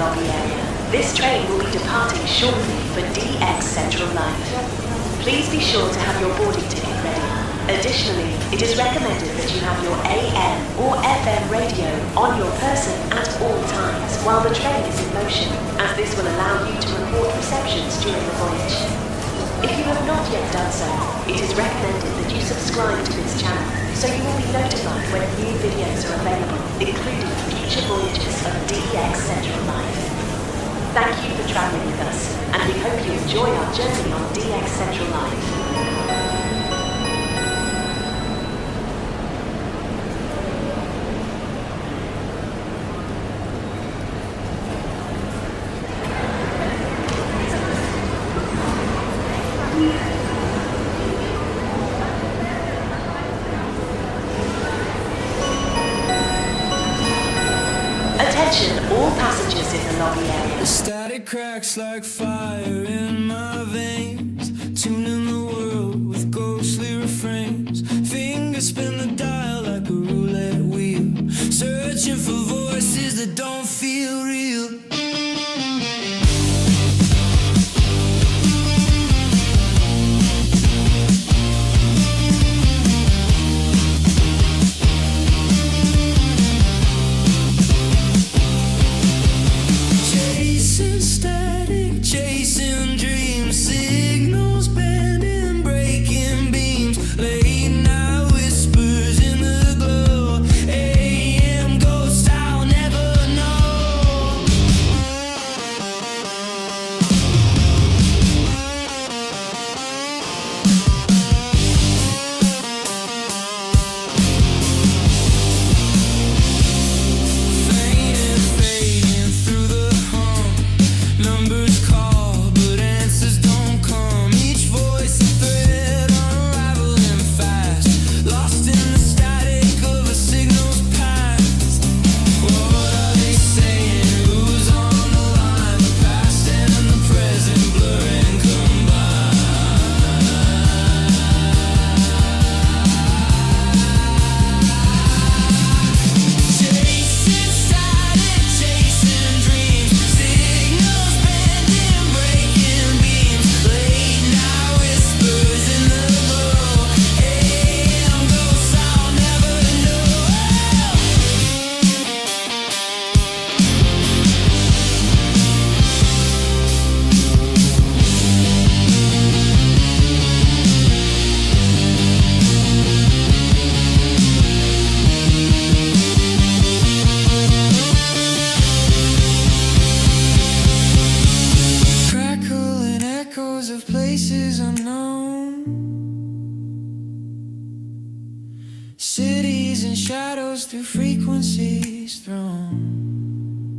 lobby area. This train will be departing shortly for DX Central Life. Please be sure to have your boarding ticket ready. Additionally, it is recommended that you have your AM or FM radio on your person at all times while the train is in motion, as this will allow you to record receptions during the voyage. If you have not yet done so, it is recommended that you subscribe to this channel so you will be notified when new videos are available, including future voyages of DX Central Life. Thank you for traveling with us, and we hope you enjoy our journey on DX Central Life. All passengers in the lobby area. The static cracks like fire in my veins, tuning the world with ghostly refrains. Fingers spin the dial like a roulette wheel, searching for voices that don't feel real. Chasing dreams, signals bending, breaking beams, late night whispers in the glow, AM ghosts I'll never know. Fading through the hum, numbers call. Of places unknown, cities and shadows through frequencies thrown,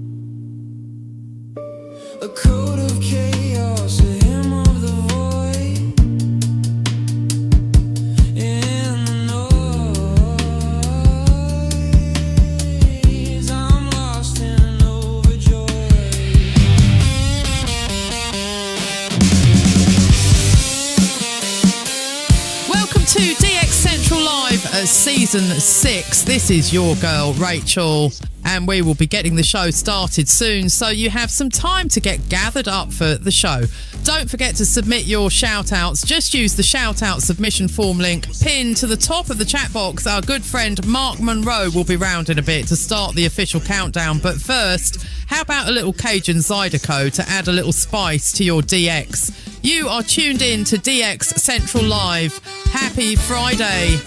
a code of chaos, a hymn of the void in the noise. I'm lost in overjoy. To DX Central Live Season 6. This is your girl, Rachel, and we will be getting the show started soon, so you have some time to get gathered up for the show. Don't forget to submit your shout-outs. Just use the shout-out submission form link pinned to the top of the chat box. Our good friend Mark Monroe will be round in a bit to start the official countdown, but first, how about a little Cajun Zydeco to add a little spice to your DX? You are tuned in to DX Central Live. Happy Friday.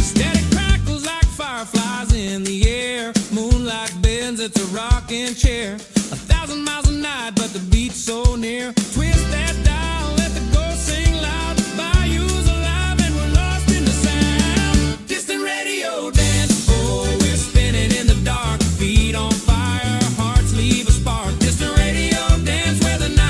Static crackles like fireflies in the air. Moonlight bends, it's a rocking chair. 1,000 miles a night, but the beat's so near. Twist that dial, let the ghost sing loud. Bayou's alive and we're lost in the sound. Distant radio dance, oh, we're spinning in the dark. Feet on fire, hearts leave a spark. Distant radio dance where the night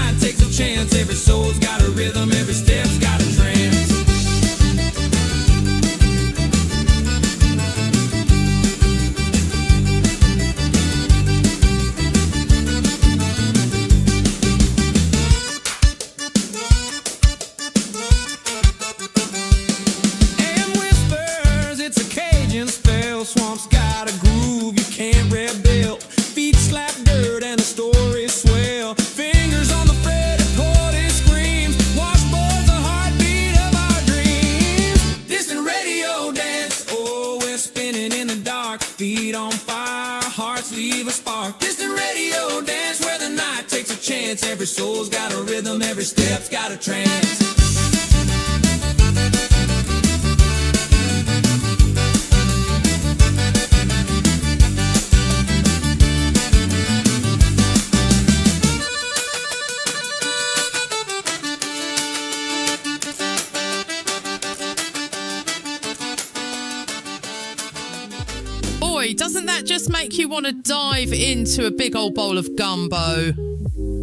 every soul's got a rhythm, every step's got a trance. Boy, doesn't that just make you want to dive into a big old bowl of gumbo?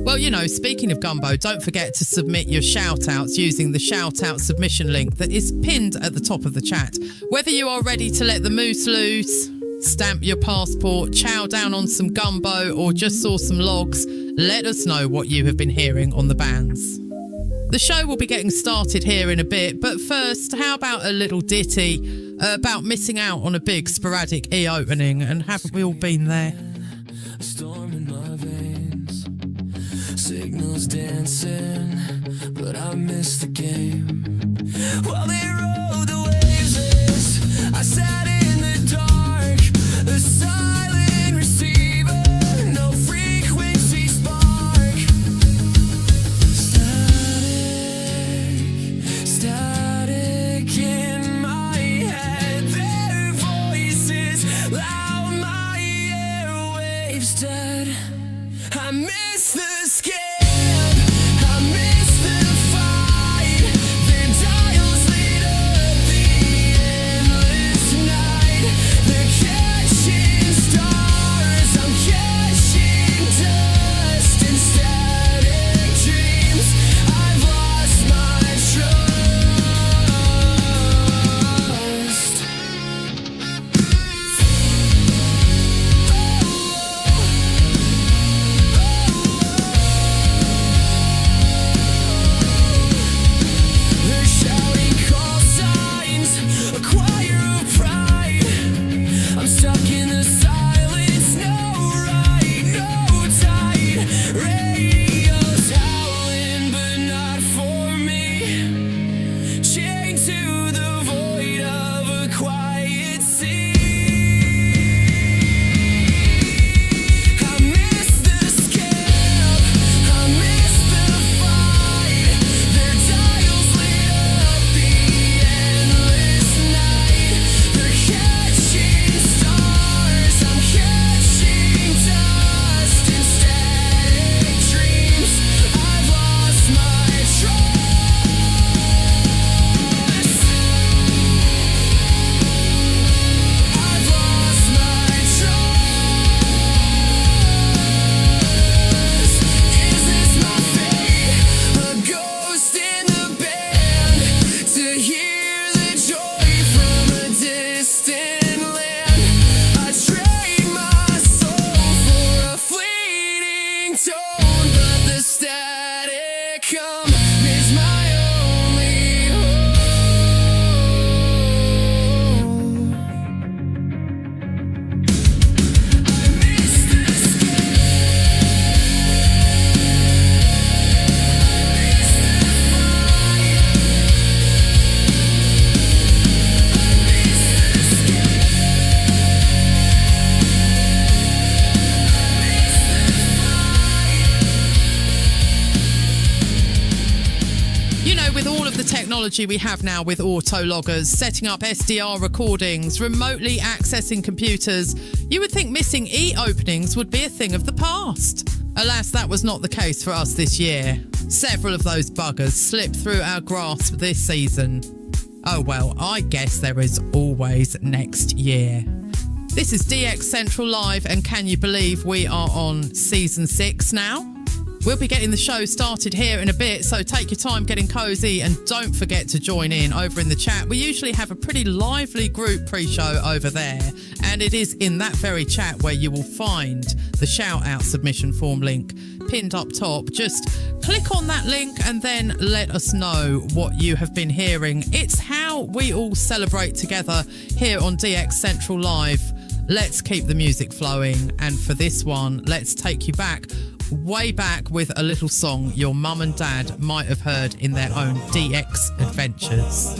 Well, you know, speaking of gumbo, don't forget to submit your shout-outs using the shout-out submission link that is pinned at the top of the chat. Whether you are ready to let the moose loose, stamp your passport, chow down on some gumbo, or just saw some logs, let us know what you have been hearing on the bands. The show will be getting started here in a bit, but first, how about a little ditty about missing out on a big sporadic e-opening, and haven't we all been there? A storm in my veins, signals dancing, but I missed the game. While they rode the waves, I sat in the dark, the silent receiver, no frequency spark. Static in my head, their voices loud, my airwaves dead. I miss the scale, I miss the fight, the dials lit up the endless night. They're catching stars, I'm catching dust and static dreams. I've lost my trust. They're shouting call signs, a choir of pride. I'm stuck in the silence, no right, no tide. Radio's howling, but not for me. Chained to the void of a quiet sea. I miss the scale, I miss the fight. Their dials lit up the endless night. They're catching stars, I'm catching dust and static dreams. I've lost my trust. I've lost my trust. Is this my fate? A ghost in the band to hear the joy from a distant land. I trade my soul for a fleeting tone, but the static hum is my only hope. I miss the You know, with all of the technology we have now with autologgers, setting up SDR recordings, remotely accessing computers, you would think missing e-openings would be a thing of the past. Alas, that was not the case for us this year. Several of those buggers slipped through our grasp this season. Oh well, I guess there is always next year. This is DX Central Live, and can you believe we are on Season 6 now? We'll be getting the show started here in a bit, so take your time getting cosy and don't forget to join in over in the chat. We usually have a pretty lively group pre-show over there, and it is in that very chat where you will find the shout-out submission form link pinned up top. Just click on that link and then let us know what you have been hearing. It's how we all celebrate together here on DX Central Live. Let's keep the music flowing, and for this one, let's take you back, way back, with a little song your mum and dad might have heard in their own DX adventures.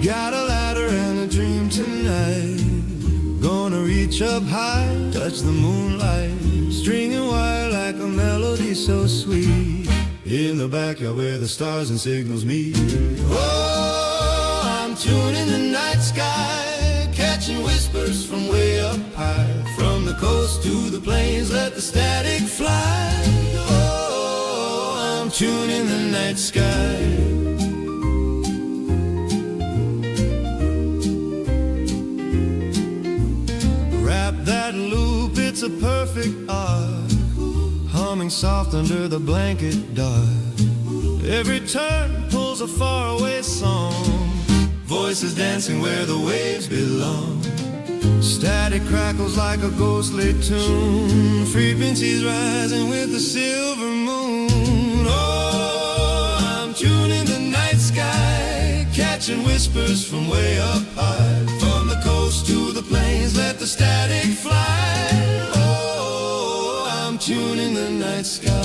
Got a ladder and a dream tonight. Gonna reach reach up high, touch the moonlight, stringing wire like a melody so sweet. In the backyard where the stars and signals meet. Oh, I'm tuning the night sky, catching whispers from way up high. From the coast to the plains, let the static fly. Oh, I'm tuning the night sky. Wrap that loop, it's a perfect art. Humming soft under the blanket dark. Every turn pulls a faraway song. Voices dancing where the waves belong. Static crackles like a ghostly tune. Frequencies rising with the silver moon. Oh, I'm tuning the night sky, catching whispers from way up high. From the coast to the plains, let the static fly. Oh, I'm tuning the night sky.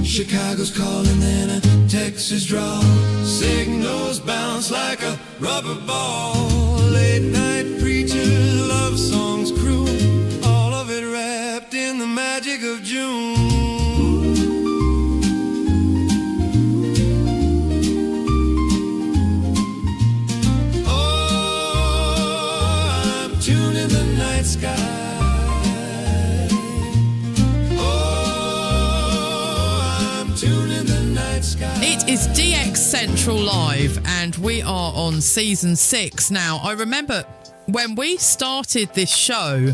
Chicago's calling and a Texas draw. Signals bounce like a rubber ball. Late night preachers, love songs crew. All of it wrapped in the magic of June. Oh, I'm tuning the night sky. It is DX Central Live and we are on season 6 now. I remember when we started this show,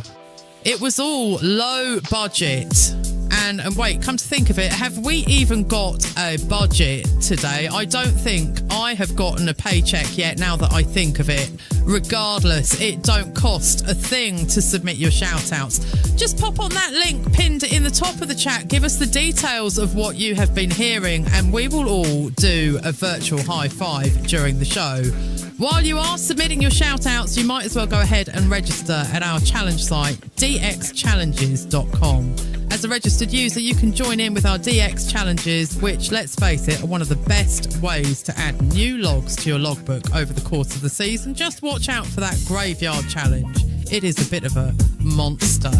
it was all low budget. And wait, come to think of it, have we even got a budget today? I don't think I have gotten a paycheck yet now that I think of it. Regardless, it don't cost a thing to submit your shout-outs. Just pop on that link pinned in the top of the chat. Give us the details of what you have been hearing and we will all do a virtual high five during the show. While you are submitting your shout-outs, you might as well go ahead and register at our challenge site, dxchallenges.com. As a registered user, you can join in with our DX challenges, which, let's face it, are one of the best ways to add new logs to your logbook over the course of the season. Just watch out for that graveyard challenge. It is a bit of a monster.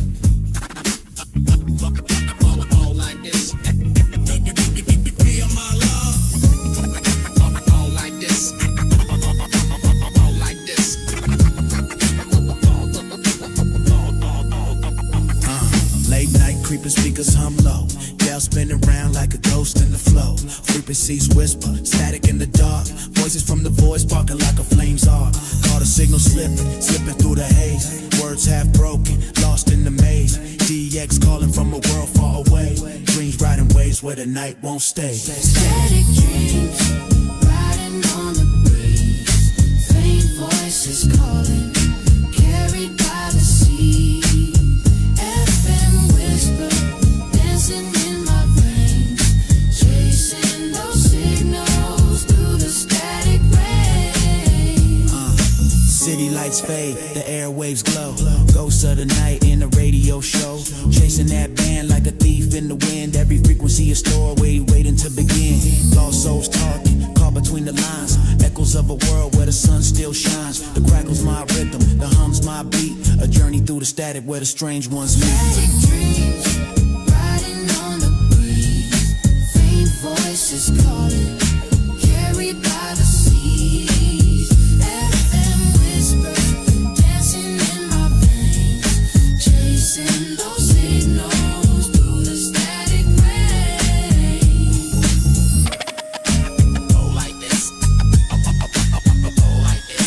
Creeping speakers hum low, gal spinning around like a ghost in the flow. Frequencies whisper, static in the dark. Voices from the void sparking like a flame's arc. Caught a signal slipping through the haze. Words half broken, lost in the maze. DX calling from a world far away. Dreams riding waves where the night won't stay. Static dreams, riding on the breeze. Faint voices calling, carried by the sea. Dancing in my veins, chasing those signals through the static rain. City lights fade, the airwaves glow. Ghosts of the night in a radio show. Chasing that band like a thief in the wind. Every frequency a story waiting to begin. Lost souls talking, caught between the lines. Echoes of a world where the sun still shines. The crackles my rhythm, the hums my beat. A journey through the static where the strange ones meet. Static dreams, riding on the breeze. Faint voices calling, carried by the seas. FM whisper, dancing in my veins, chasing those signals through the static rain. Oh, like this. Oh, like this.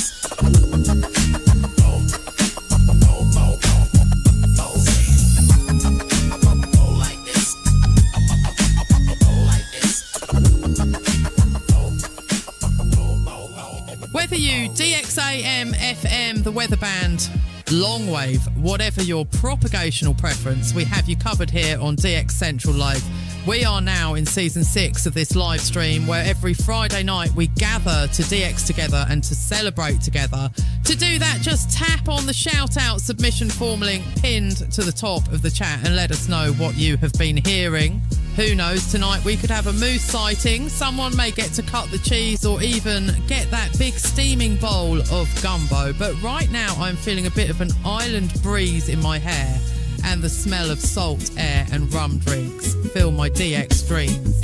Whether you DXAM, FM, the weather band, longwave, whatever your propagational preference, we have you covered here on DX Central Live. We are now in season 6 of this live stream where every Friday night we gather to DX together and to celebrate together. To do that, just tap on the shout out submission form link pinned to the top of the chat and let us know what you have been hearing. Who knows, tonight we could have a moose sighting, someone may get to cut the cheese or even get that big steaming bowl of gumbo. But right now I'm feeling a bit of an island breeze in my hair and the smell of salt air and rum drinks fill my DX dreams.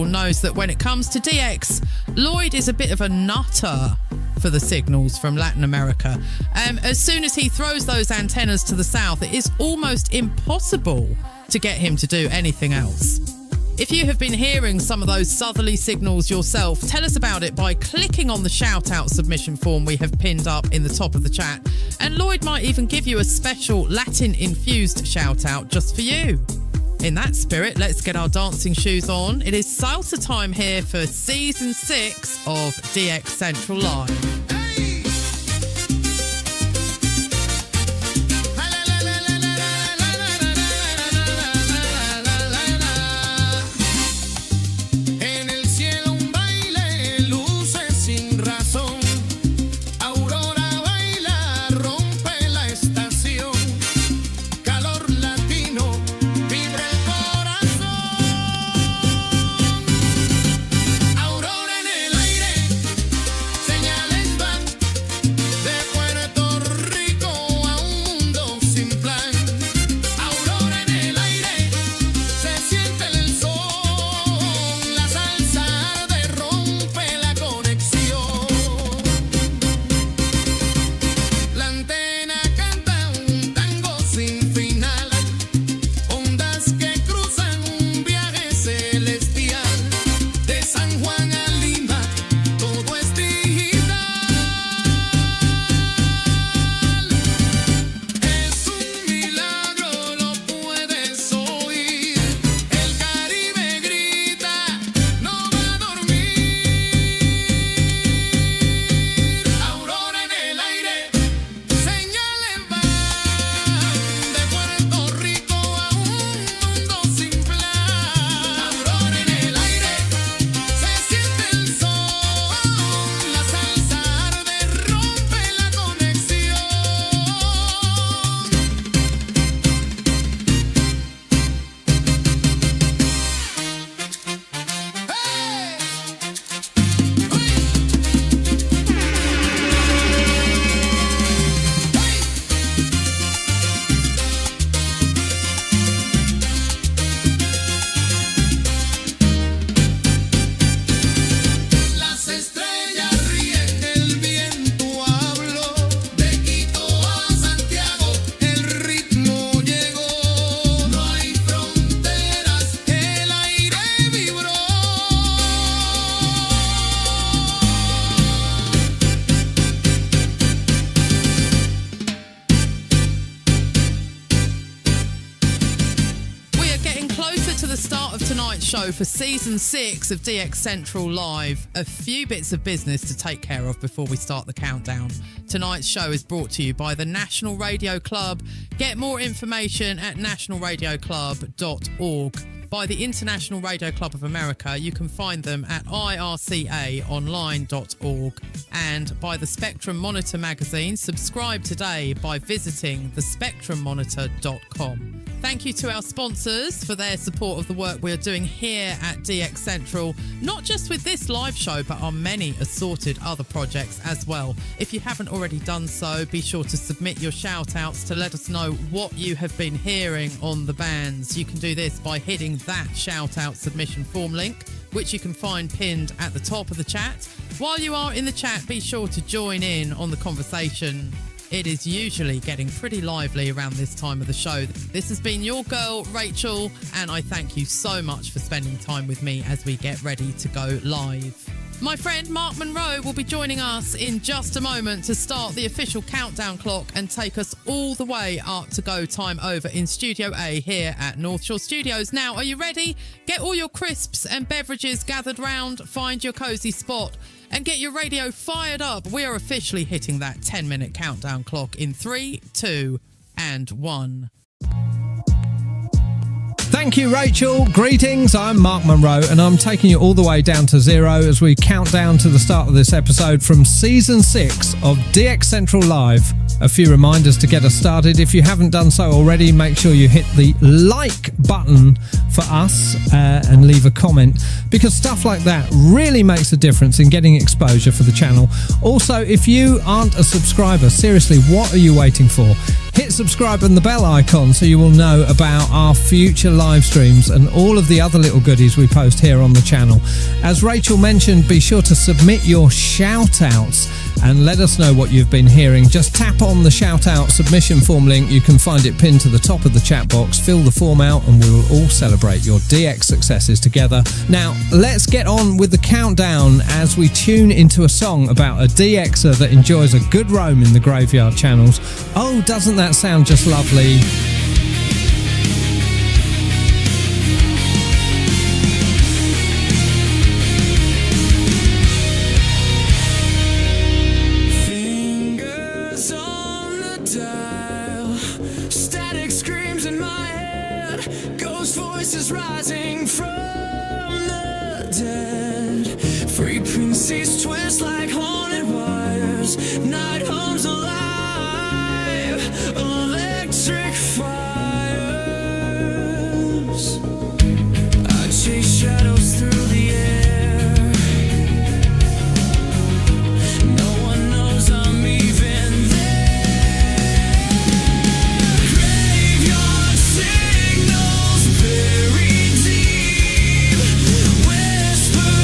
Knows that when it comes to DX, Lloyd is a bit of a nutter for the signals from Latin America. As soon as he throws those antennas to the south, it is almost impossible to get him to do anything else. If you have been hearing some of those southerly signals yourself, tell us about it by clicking on the shout-out submission form we have pinned up in the top of the chat. And Lloyd might even give you a special Latin-infused shout-out just for you. In that spirit, let's get our dancing shoes on. It is salsa time here for Season 6 of DX Central Live. Señales start of tonight's show for Season 6 of DX Central Live. A few bits of business to take care of before we start the countdown. Tonight's show is brought to you by the National Radio Club. Get more information at nationalradioclub.org. By the International Radio Club of America, you can find them at ircaonline.org. And by the Spectrum Monitor magazine, subscribe today by visiting thespectrummonitor.com. Thank you to our sponsors for their support of the work we are doing here at DX Central, not just with this live show, but our many assorted other projects as well. If you haven't already done so, be sure to submit your shout-outs to let us know what you have been hearing on the bands. You can do this by hitting that shout-out submission form link, which you can find pinned at the top of the chat. While you are in the chat, be sure to join in on the conversation. It is usually getting pretty lively around this time of the show. This has been your girl, Rachel, and I thank you so much for spending time with me as we get ready to go live. My friend Mark Monroe will be joining us in just a moment to start the official countdown clock and take us all the way up to go time over in Studio A here at North Shore Studios. Now, are you ready? Get all your crisps and beverages gathered round, find your cosy spot, and get your radio fired up. We are officially hitting that 10-minute countdown clock in 3, 2, and 1. Thank you, Rachel. Greetings, I'm Mark Monroe, and I'm taking you all the way down to zero as we count down to the start of this episode from Season 6 of DX Central Live. A few reminders to get us started. If you haven't done so already, make sure you hit the like button for us and leave a comment, because stuff like that really makes a difference in getting exposure for the channel. Also, if you aren't a subscriber, seriously, what are you waiting for? Hit subscribe and the bell icon so you will know about our future live streams and all of the other little goodies we post here on the channel. As Rachel mentioned, be sure to submit your shout-outs and let us know what you've been hearing. Just tap on the shout-out submission form link. You can find it pinned to the top of the chat box. Fill the form out and we will all celebrate your DX successes together. Now, let's get on with the countdown as we tune into a song about a DXer that enjoys a good roam in the graveyard channels. Oh, doesn't that sound just lovely? Fingers on the dial, static screams in my head, ghost voices rising from the dead, frequencies twist like haunted wires, night hums alive, electric fires. I chase shadows through the air, no one knows I'm even there. Graveyard signals buried deep, whisper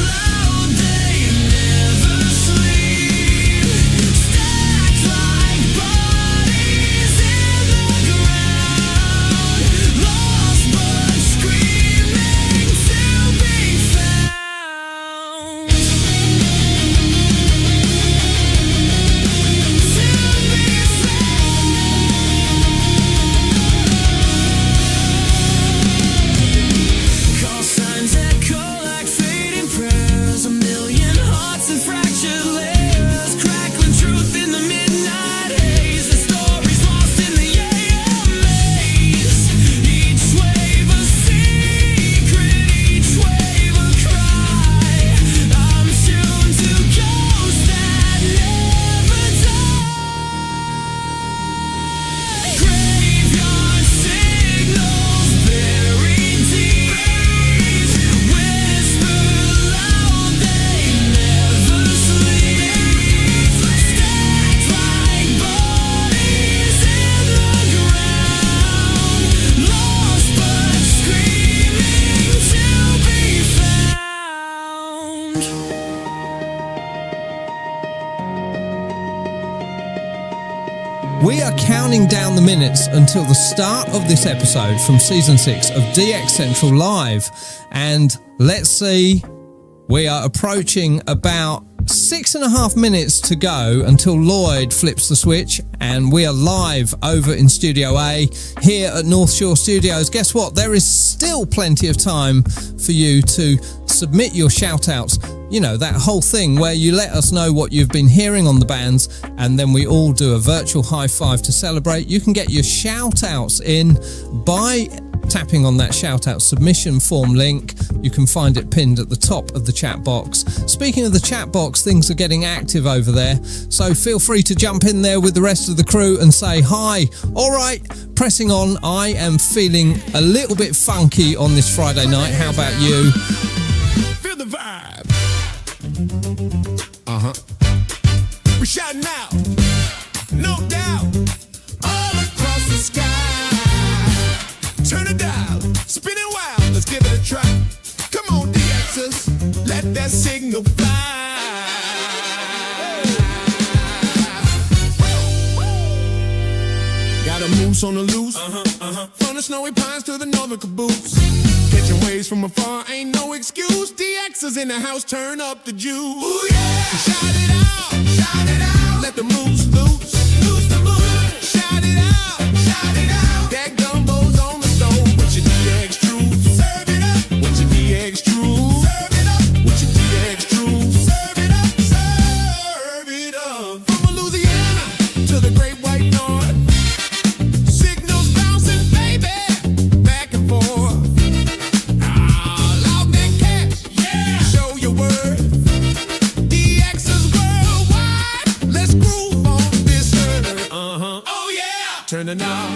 loud, they never sleep. Stacked like bodies in the ground, lost but screaming to be found. Call signs echo like fading prayers, a million hearts and fractured layers, crackling truth in the midnight haze. The story's lost in the maze. Each wave a secret, each wave a cry. I'm tuned to ghosts that never die. Graveyard signals buried deep, whisper loud, they never sleep. Stacked like bodies in the ground, lost but screaming to be found. We are counting down the minutes until the start of this episode from Season 6 of DX Central Live. And let's see, we are approaching about 6.5 minutes to go until Lloyd flips the switch, and we are live over in Studio A here at North Shore Studios. Guess what? There is still plenty of time for you to submit your shout-outs. You know, that whole thing where you let us know what you've been hearing on the bands, and then we all do a virtual high five to celebrate. You can get your shout-outs in by tapping on that shout-out submission form link. You can find it pinned at the top of the chat box. Speaking of the chat box, things are getting active over there, so feel free to jump in there with the rest of the crew and say hi. All right, pressing on. I am feeling a little bit funky on this Friday night. How about you? Feel the vibe. We're shouting out, no doubt, all across the sky. Turn it down, spin it wild, let's give it a try. Come on, DXers, let that signal fly. Got a moose on the loose, from the snowy pines to the northern caboose. Catching waves from afar ain't no excuse. DXers in the house, turn up the juice. Ooh, yeah. Shout it out, let the moose loose. Loose the moose. Shout it out, that gumbo's on the stove. What your DX true, serve it up. What your DX true, serve it up. What your DX true, serve it up. Serve it up. From Louisiana to the Great White North, signals bouncing, baby, back and forth. Loud that cash, yeah. Show your worth. DX's worldwide. Let's groove on this earth. Oh yeah. Turn the knob,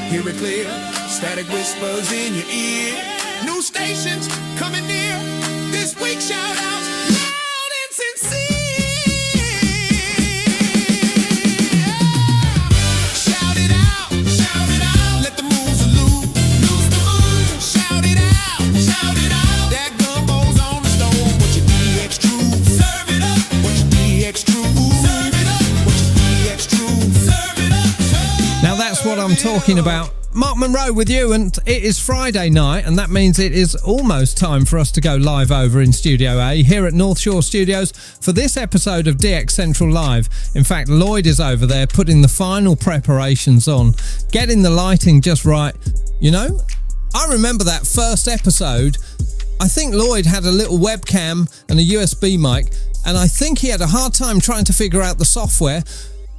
hear it clear. Static whispers in your ear. New stations coming near. This week shout outs loud and sincere. Shout it out, let the moves loose. Lose the mood. Shout it out, that gumbo's on the stove. What your DX true, serve it up. What your DX true, serve it up. What your DX true, serve it up. Now that's what I'm talking about. Mark Monroe with you, and it is Friday night, and that means it is almost time for us to go live over in Studio A here at North Shore Studios for this episode of DX Central Live. In fact, Lloyd is over there putting the final preparations on, getting the lighting just right. You know, I remember that first episode. I think Lloyd had a little webcam and a USB mic, and I think he had a hard time trying to figure out the software.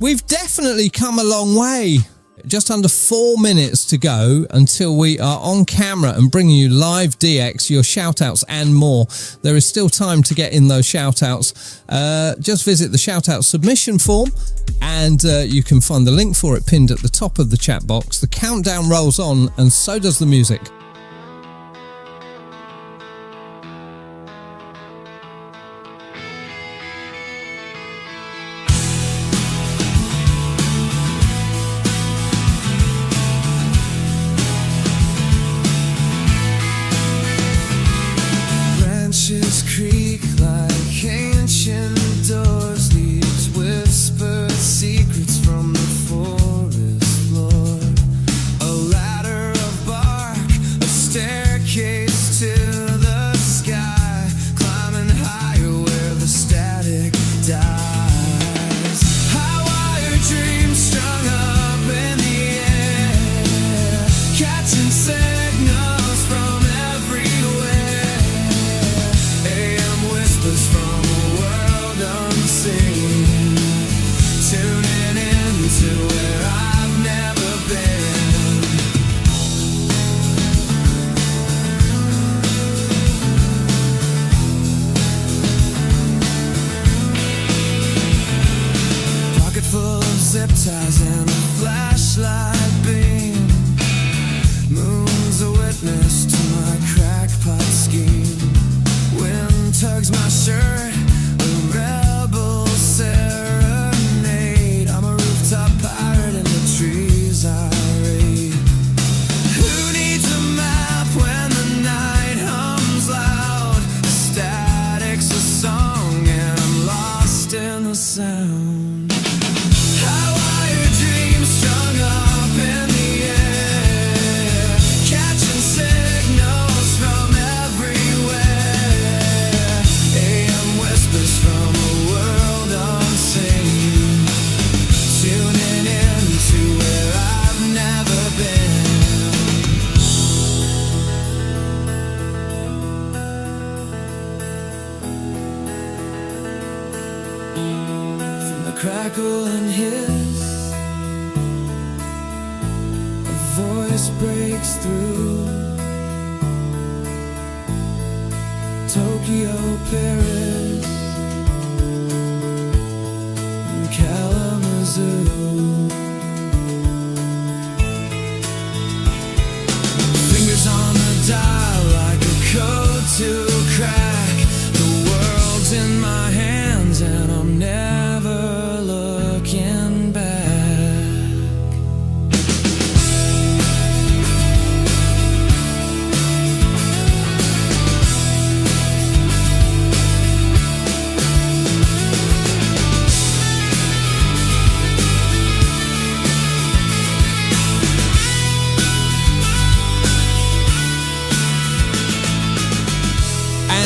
We've definitely come a long way. Just under 4 minutes to go until we are on camera and bringing you live DX, your shout-outs and more. There is still time to get in those shout-outs. Just visit the shout-out submission form, and you can find the link for it pinned at the top of the chat box. The countdown rolls on, and so does the music. Creak like ancient doors, leaves whisper secrets from the forest floor. A ladder of bark, crackle and hiss. A voice breaks through. Tokyo, Paris, and Kalamazoo. Fingers on the dial like a code to crack. The world's in my hands and I'm never looking back.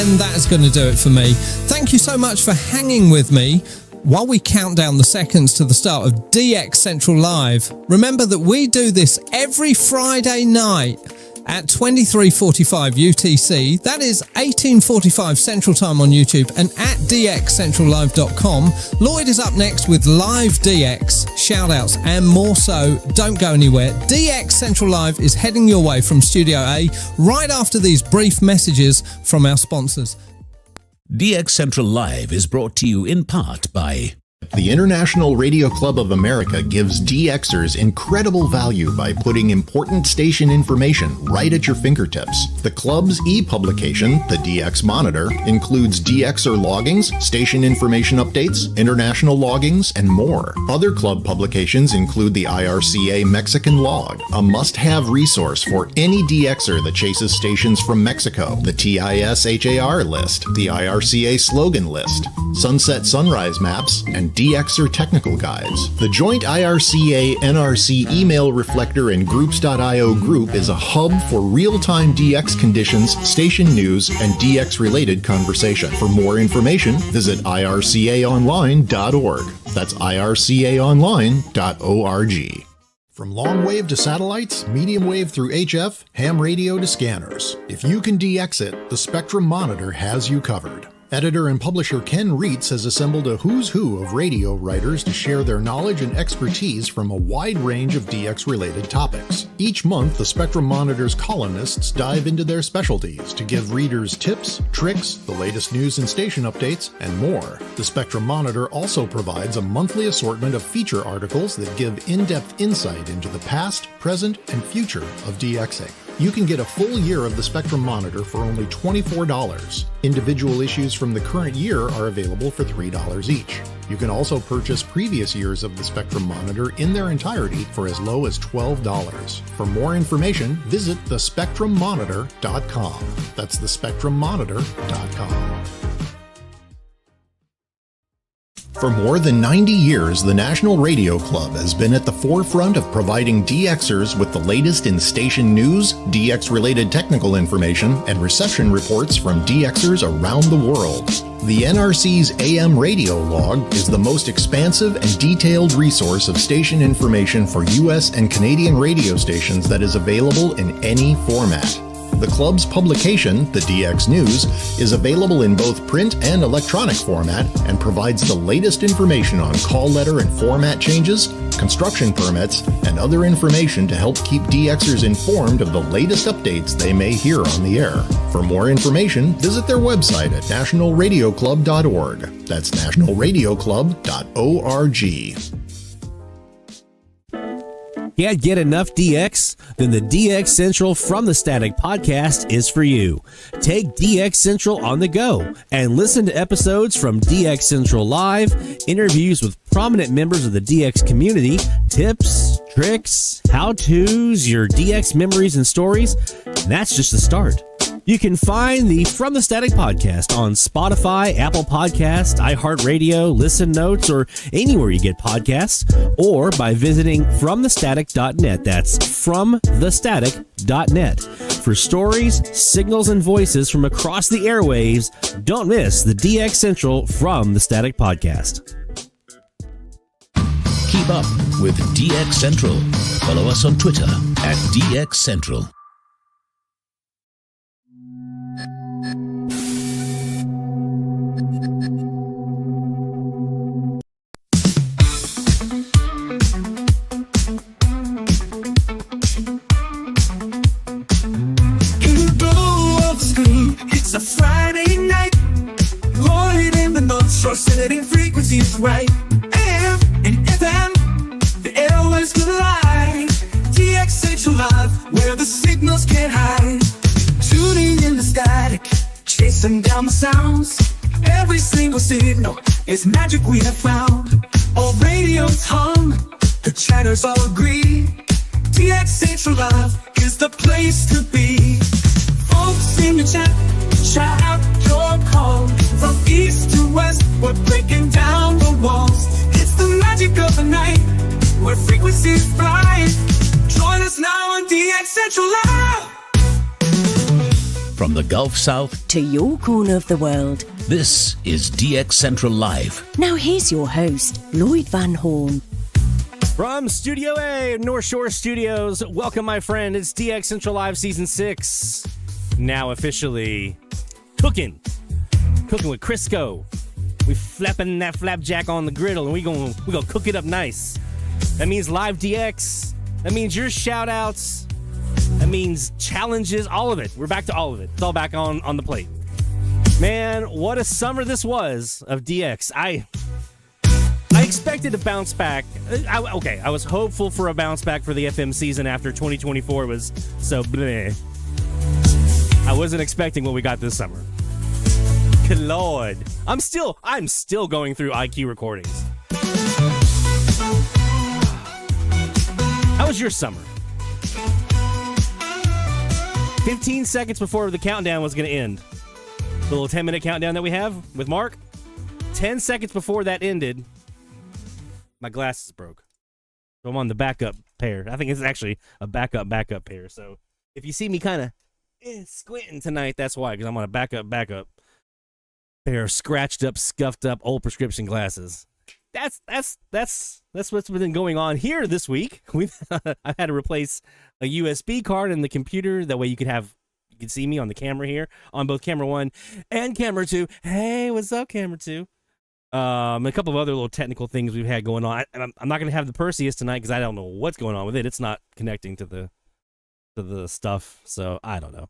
And that's going to do it for me. Thank you so much for hanging with me while we count down the seconds to the start of DX Central Live. Remember that we do this every Friday night at 23:45 UTC. That is 18:45 Central Time on YouTube and at dxcentrallive.com. Lloyd is up next with Live DX, shoutouts and more, so don't go anywhere. DX Central Live is heading your way from Studio A right after these brief messages from our sponsors. DX Central Live is brought to you in part by The International Radio Club of America gives DXers incredible value by putting important station information right at your fingertips. The club's e-publication, the DX Monitor, includes DXer loggings, station information updates, international loggings, and more. Other club publications include the IRCA Mexican Log, a must-have resource for any DXer that chases stations from Mexico, the TIS-HAR list, the IRCA slogan list, sunset sunrise maps, and DXer technical guides. The joint IRCA-NRC email reflector and groups.io group is a hub for real-time DX conditions, station news, and DX-related conversation. For more information, visit ircaonline.org. That's ircaonline.org. From long wave to satellites, medium wave through HF, ham radio to scanners. If you can DX it, the Spectrum Monitor has you covered. Editor and publisher Ken Reitz has assembled a who's who of radio writers to share their knowledge and expertise from a wide range of DX-related topics. Each month, the Spectrum Monitor's columnists dive into their specialties to give readers tips, tricks, the latest news and station updates, and more. The Spectrum Monitor also provides a monthly assortment of feature articles that give in-depth insight into the past, present, and future of DXing. You can get a full year of the Spectrum Monitor for only $24. Individual issues from the current year are available for $3 each. You can also purchase previous years of the Spectrum Monitor in their entirety for as low as $12. For more information, visit thespectrummonitor.com. That's thespectrummonitor.com. For more than 90 years, the National Radio Club has been at the forefront of providing DXers with the latest in station news, DX-related technical information, and reception reports from DXers around the world. The NRC's AM radio log is the most expansive and detailed resource of station information for U.S. and Canadian radio stations that is available in any format. The club's publication, the DX News, is available in both print and electronic format and provides the latest information on call letter and format changes, construction permits, and other information to help keep DXers informed of the latest updates they may hear on the air. For more information, visit their website at nationalradioclub.org. That's nationalradioclub.org. Can't get enough DX? Then the DX Central From the Static podcast is for you. Take DX Central on the go and listen to episodes from DX Central Live, interviews with prominent members of the DX community, tips, tricks, how-tos, your DX memories and stories. And that's just the start. You can find the From the Static podcast on Spotify, Apple Podcasts, iHeartRadio, Listen Notes, or anywhere you get podcasts, or by visiting FromTheStatic.net. That's FromTheStatic.net. For stories, signals, and voices from across the airwaves, don't miss the DX Central From the Static podcast. Keep up with DX Central. Follow us on Twitter at DX Central. Friday night. Lloyd in the North Shore, setting frequencies right. AM and FM, the airwaves collide. DX Central Live, where the signals can't hide. Tuning in the static, chasing down the sounds. Every single signal is magic we have found. All radios hum, the chatters all agree. DX Central Live is the place to be. Folks in the chat, shout out your call. From east to west, we're breaking down the walls. It's the magic of the night, where frequencies fly. Join us now on DX Central Live. From the Gulf South to your corner of the world, this is DX Central Live. Now here's your host, Lloyd Van Horn. From Studio A, North Shore Studios, welcome my friend, it's DX Central Live Season 6. Now officially cooking with Crisco. We flapping that flapjack on the griddle and we gonna cook it up nice. That means live DX. That means your shout outs. That means challenges, all of it. We're back to all of it. It's all back on the plate. Man, what a summer this was of DX. I expected to bounce back. I was hopeful for a bounce back for the FM season after 2024 was so bleh. I wasn't expecting what we got this summer. Good Lord. I'm still going through IQ recordings. How was your summer? 15 seconds before the countdown was going to end. The little 10-minute countdown that we have with Mark. 10 seconds before that ended, my glasses broke. So I'm on the backup pair. I think it's actually a backup pair. So if you see me kind of squinting tonight, that's why, because I'm on a backup pair of scratched up, scuffed up old prescription glasses. That's what's been going on here this week. I've had to replace a USB card in the computer. That way you can see me on the camera here on both camera 1 and camera 2. Hey, what's up, camera 2? A couple of other little technical things we've had going on. I'm not going to have the Perseus tonight because I don't know what's going on with it. It's not connecting to the stuff, so I don't know.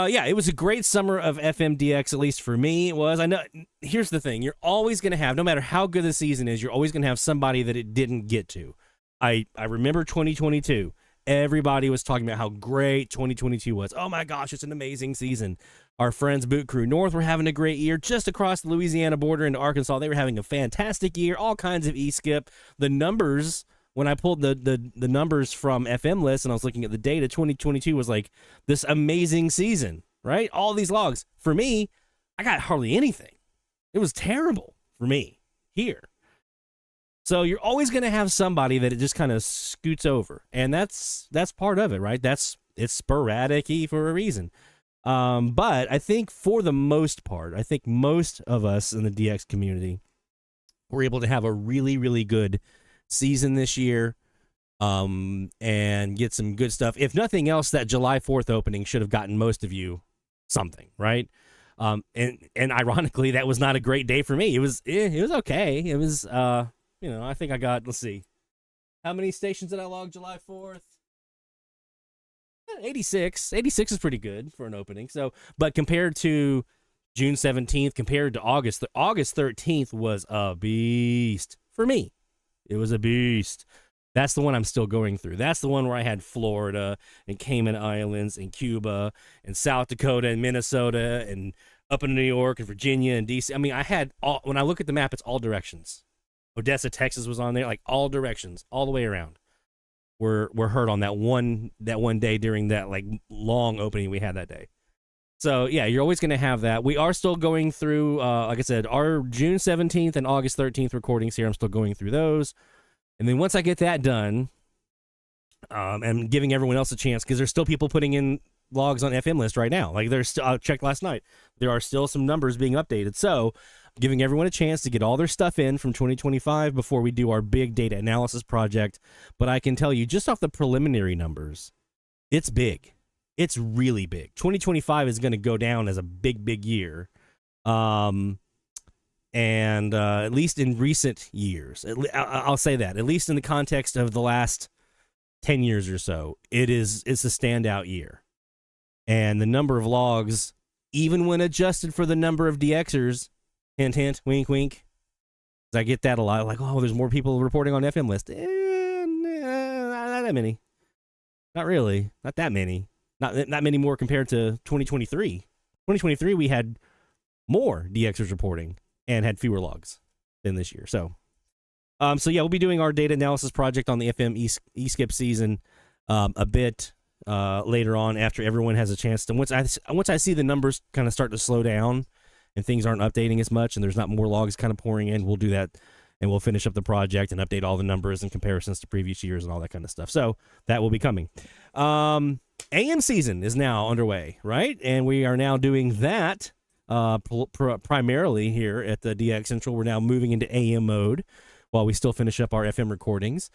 Yeah, it was a great summer of FMDX, at least for me it was. I know. Here's the thing. You're always going to have, no matter how good the season is, you're always going to have somebody that it didn't get to. I remember 2022. Everybody was talking about how great 2022 was. Oh my gosh, it's an amazing season. Our friends Boot Crew North were having a great year. Just across the Louisiana border into Arkansas, they were having a fantastic year. All kinds of e-skip. The numbers, when I pulled the numbers from FM List and I was looking at the data, 2022 was like this amazing season, right? All these logs. For me, I got hardly anything. It was terrible for me here. So you're always going to have somebody that it just kind of scoots over, and that's part of it, right? It's sporadic-y for a reason. But I think for the most part, I think most of us in the DX community were able to have a really, really good season this year, and get some good stuff. If nothing else, that July 4th opening should have gotten most of you something, right? And ironically, that was not a great day for me. It was okay. It was I think I got, let's see, how many stations did I log July 4th? 86. 86 is pretty good for an opening. So, but compared to June 17th, compared to August 13th was a beast for me. It was a beast. That's the one I'm still going through. That's the one where I had Florida and Cayman Islands and Cuba and South Dakota and Minnesota and up in New York and Virginia and DC. I mean, I had all, when I look at the map, it's all directions. Odessa, Texas was on there, like all directions, all the way around. Were heard on that one day during that like long opening we had that day. So yeah, you're always going to have that. We are still going through, like I said, our June 17th and August 13th recordings here. I'm still going through those, and then once I get that done, and giving everyone else a chance, because there's still people putting in logs on FM List right now. Like there's, I checked last night, there are still some numbers being updated. So giving everyone a chance to get all their stuff in from 2025 before we do our big data analysis project. But I can tell you, just off the preliminary numbers, it's big. It's really big. 2025 is going to go down as a big year. And at least in recent years, I'll say that, at least in the context of the last 10 years or so, it's a standout year. And the number of logs even when adjusted for the number of DXers, hint, hint, wink, wink. I get that a lot. Like, oh, there's more people reporting on FM list. Not that many. Not really. Not that many. Not many more compared to 2023. 2023, we had more DXers reporting and had fewer logs than this year. So yeah, we'll be doing our data analysis project on the FM e-skip season a bit later on after everyone has a chance to. Once I see the numbers kind of start to slow down and things aren't updating as much and there's not more logs kind of pouring in, we'll do that and we'll finish up the project and update all the numbers and comparisons to previous years and all that kind of stuff. So that will be coming. AM season is now underway, right? And we are now doing that primarily here at the DX Central. We're now moving into AM mode while we still finish up our FM recordings.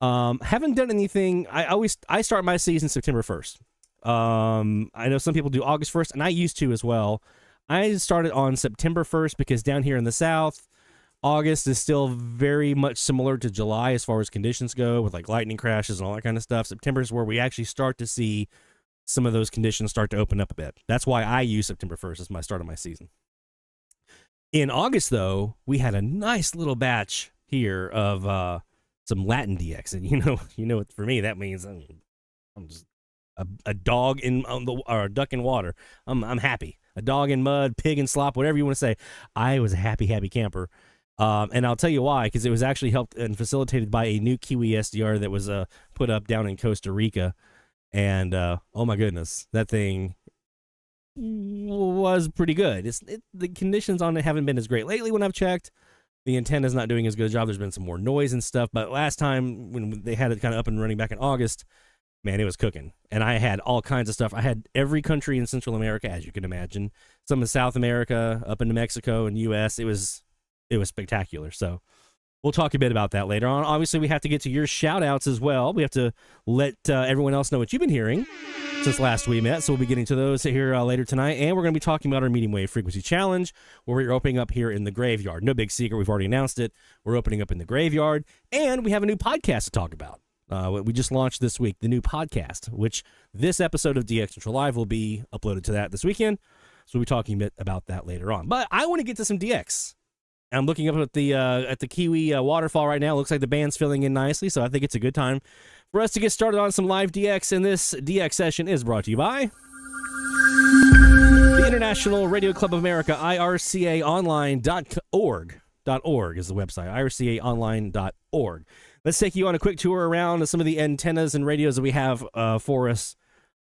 Haven't done anything. I start my season September 1st. I know some people do August 1st, and I used to as well. I started on September 1st because down here in the South, August is still very much similar to July as far as conditions go, with like lightning crashes and all that kind of stuff. September is where we actually start to see some of those conditions start to open up a bit. That's why I use September 1st as my start of my season. In August, though, we had a nice little batch here of some Latin DX, and you know, for me that means I'm just a dog or a duck in water. I'm happy. A dog in mud, pig in slop, whatever you want to say. I was a happy camper. And I'll tell you why, because it was actually helped and facilitated by a new KiwiSDR that was put up down in Costa Rica. And oh my goodness, that thing was pretty good. The conditions on it haven't been as great lately when I've checked. The antenna's not doing as good a job. There's been some more noise and stuff. But last time when they had it kind of up and running back in August, man, it was cooking. And I had all kinds of stuff. I had every country in Central America, as you can imagine. Some in South America, up into Mexico and U.S. It was spectacular. So we'll talk a bit about that later on. Obviously, we have to get to your shout-outs as well. We have to let everyone else know what you've been hearing since last we met. So we'll be getting to those here later tonight. And we're going to be talking about our medium wave frequency challenge, where we're opening up here in the graveyard. No big secret. We've already announced it. We're opening up in the graveyard. And we have a new podcast to talk about. We just launched this week, the new podcast, which this episode of DX Central Live will be uploaded to that this weekend. So we'll be talking a bit about that later on. But I want to get to some DX. I'm looking up at the Kiwi waterfall right now. Looks like the band's filling in nicely, so I think it's a good time for us to get started on some live DX. And this DX session is brought to you by the International Radio Club of America, ircaonline.org. .org is the website, ircaonline.org. Let's take you on a quick tour around some of the antennas and radios that we have for us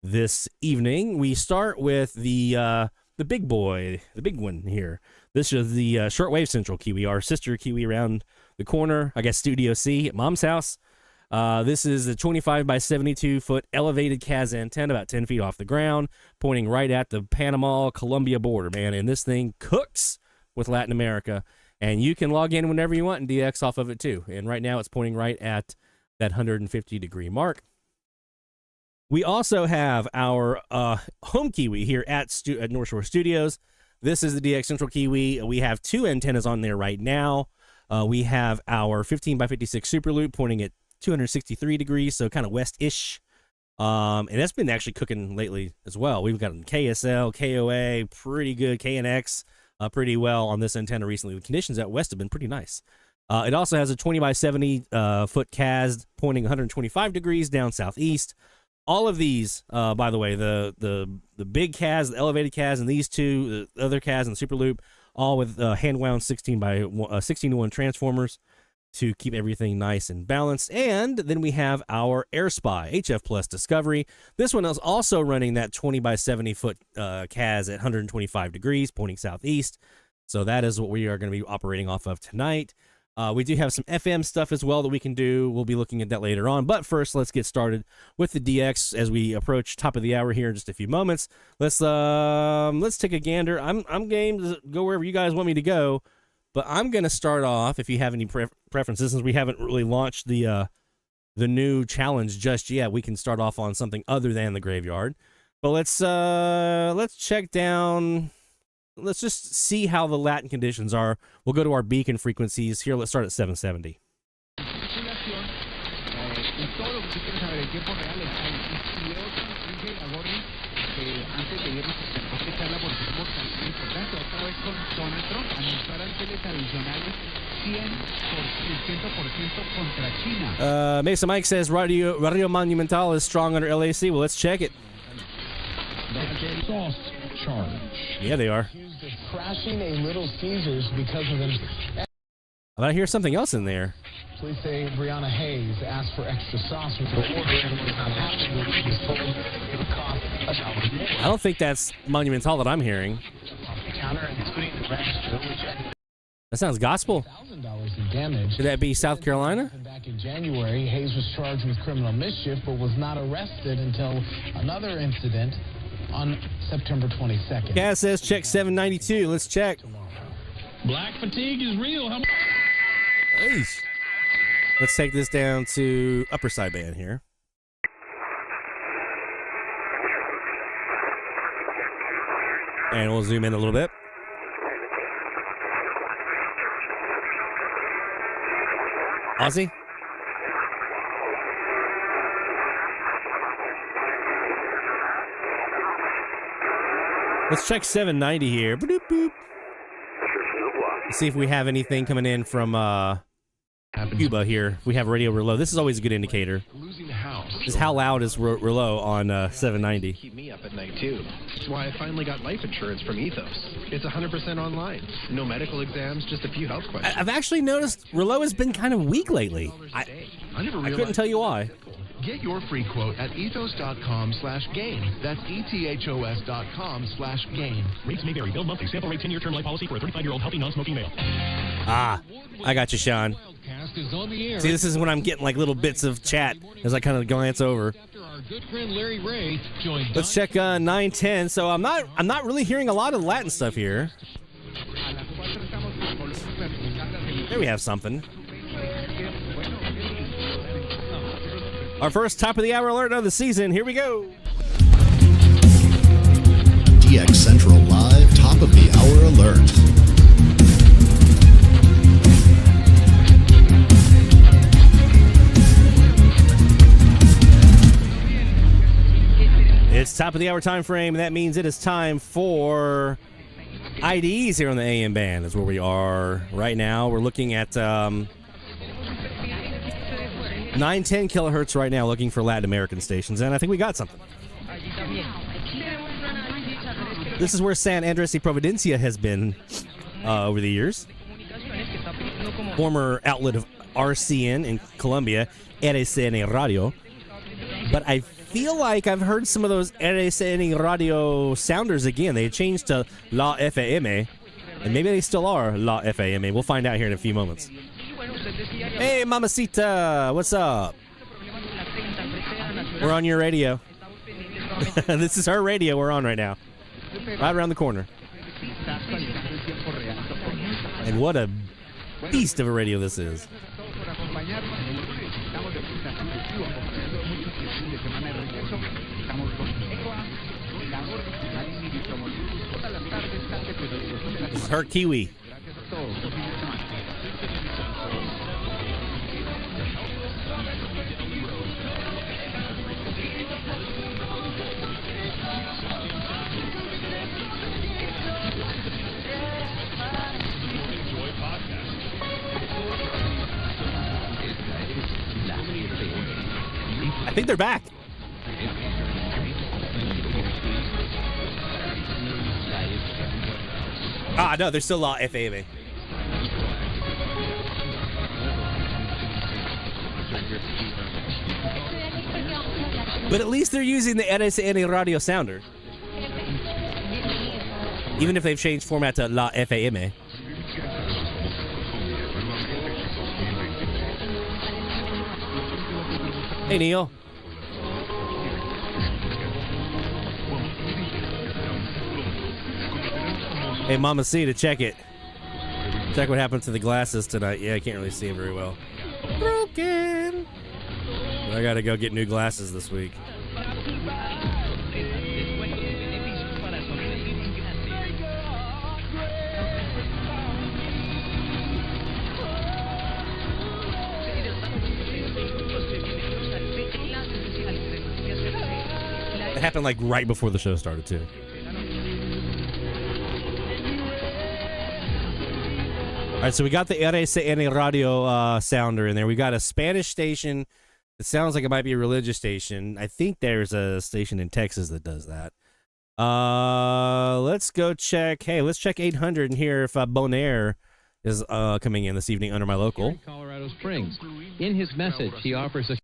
this evening. We start with the big boy, the big one here. This is the Shortwave Central Kiwi, our sister Kiwi around the corner, I guess Studio C at Mom's house. This is a 25 by 72 foot elevated CAS antenna, about 10 feet off the ground, pointing right at the Panama-Colombia border, man. And this thing cooks with Latin America. And you can log in whenever you want and DX off of it too. And right now it's pointing right at that 150 degree mark. We also have our home Kiwi here at North Shore Studios. This is the DX Central Kiwi. We have two antennas on there right now. We have our 15 by 56 super loop pointing at 263 degrees, so kind of west-ish. And that's been actually cooking lately as well. We've got KSL, KOA, pretty good, KNX, pretty well on this antenna recently. The conditions out west have been pretty nice. It also has a 20 by 70 foot CAS pointing 125 degrees down southeast. All of these, by the way, the big CAS, the elevated CAS, and these two, the other CAS and the super loop, all with hand-wound 16:1 transformers to keep everything nice and balanced. And then we have our AirSpy HF Plus Discovery. This one is also running that 20 by 70 foot CAS at 125 degrees, pointing southeast. So that is what we are going to be operating off of tonight. We do have some FM stuff as well that we can do. We'll be looking at that later on. But first, let's get started with the DX as we approach top of the hour here in just a few moments. Let's take a gander. I'm game to go wherever you guys want me to go. But I'm going to start off, if you have any preferences, since we haven't really launched the new challenge just yet. We can start off on something other than the graveyard. But let's check down. Let's just see how the Latin conditions are. We'll go to our beacon frequencies. Here, let's start at 770. antes de irnos, aprovecharla porque es muy importante. Otra vez con Donald Trump, anunciar aranceles adicionales 100% contra China. Mesa Mike says Radio Monumental is strong under LAC. Well, let's check it. Sauce charge. Yeah, they are. Crashing a Little Caesars because of them. But I hear something else in there. Police say Brianna Hayes asked for extra sauce with the order and was not happy. She was told it would cost $1 more. I don't think that's Monumental that I'm hearing. Counter, including the register, which That sounds gospel. $1,000 in damage. Could that be South Carolina? Back in January, Hayes was charged with criminal mischief, but was not arrested until another incident on September 22nd. Cass says check 792. Let's check. Black fatigue is real. How Eesh. Let's take this down to upper sideband here. And we'll zoom in a little bit. Ozzy? Let's check 790 here. Boop, boop. Let's see if we have anything coming in from Cuba here. We have radio Rouleau. This is always a good indicator. Losing the house. This is how loud is Rouleau on 790. Keep me up at night too. That's why I finally got life insurance from Ethos. It's 100% online. No medical exams, just a few health questions. I've actually noticed Rouleau has been kind of weak lately. I couldn't tell you why. Get your free quote at ethos.com/gain. That's ethos.com/gain. Rates may vary. Bill monthly. Sample rate 10-year term life policy for a 35-year-old healthy non-smoking male. Ah, I got you, Sean. See, this is when I'm getting like little bits of chat as I kind of glance over. Let's check 910. So I'm not really hearing a lot of Latin stuff here. There we have something. Our first top of the hour alert of the season. Here we go. DX Central Live top of the hour alert. It's top of the hour time frame. That means it is time for IDs here on the AM band. Is where we are right now. We're looking at 910 kilohertz right now, looking for Latin American stations, and I think we got something. This is where San Andres y Providencia has been over the years. Former outlet of RCN in Colombia, RCN Radio. But I feel like I've heard some of those RCN Radio sounders again. They changed to La FM, and maybe they still are La FM. We'll find out here in a few moments. Hey, Mamacita, what's up? We're on your radio. This is her radio we're on right now. Right around the corner. And what a beast of a radio this is. This is her Kiwi. I think they're back. Ah, no, they're still La FM. But at least they're using the RCN Radio sounder. Even if they've changed format to La FM. Hey, Neil. Hey, Mama C, to check it. Check what happened to the glasses tonight. Yeah, I can't really see them very well. Broken. I gotta go get new glasses this week. happened like right before the show started too. All right, so we got the RSN radio sounder in there. We got a Spanish station. It sounds like it might be a religious station. I think there's a station in Texas that does that. Let's go check. Hey, let's check 800 and hear if Bonaire is coming in this evening under my local. In Colorado Springs. In his message, he offers a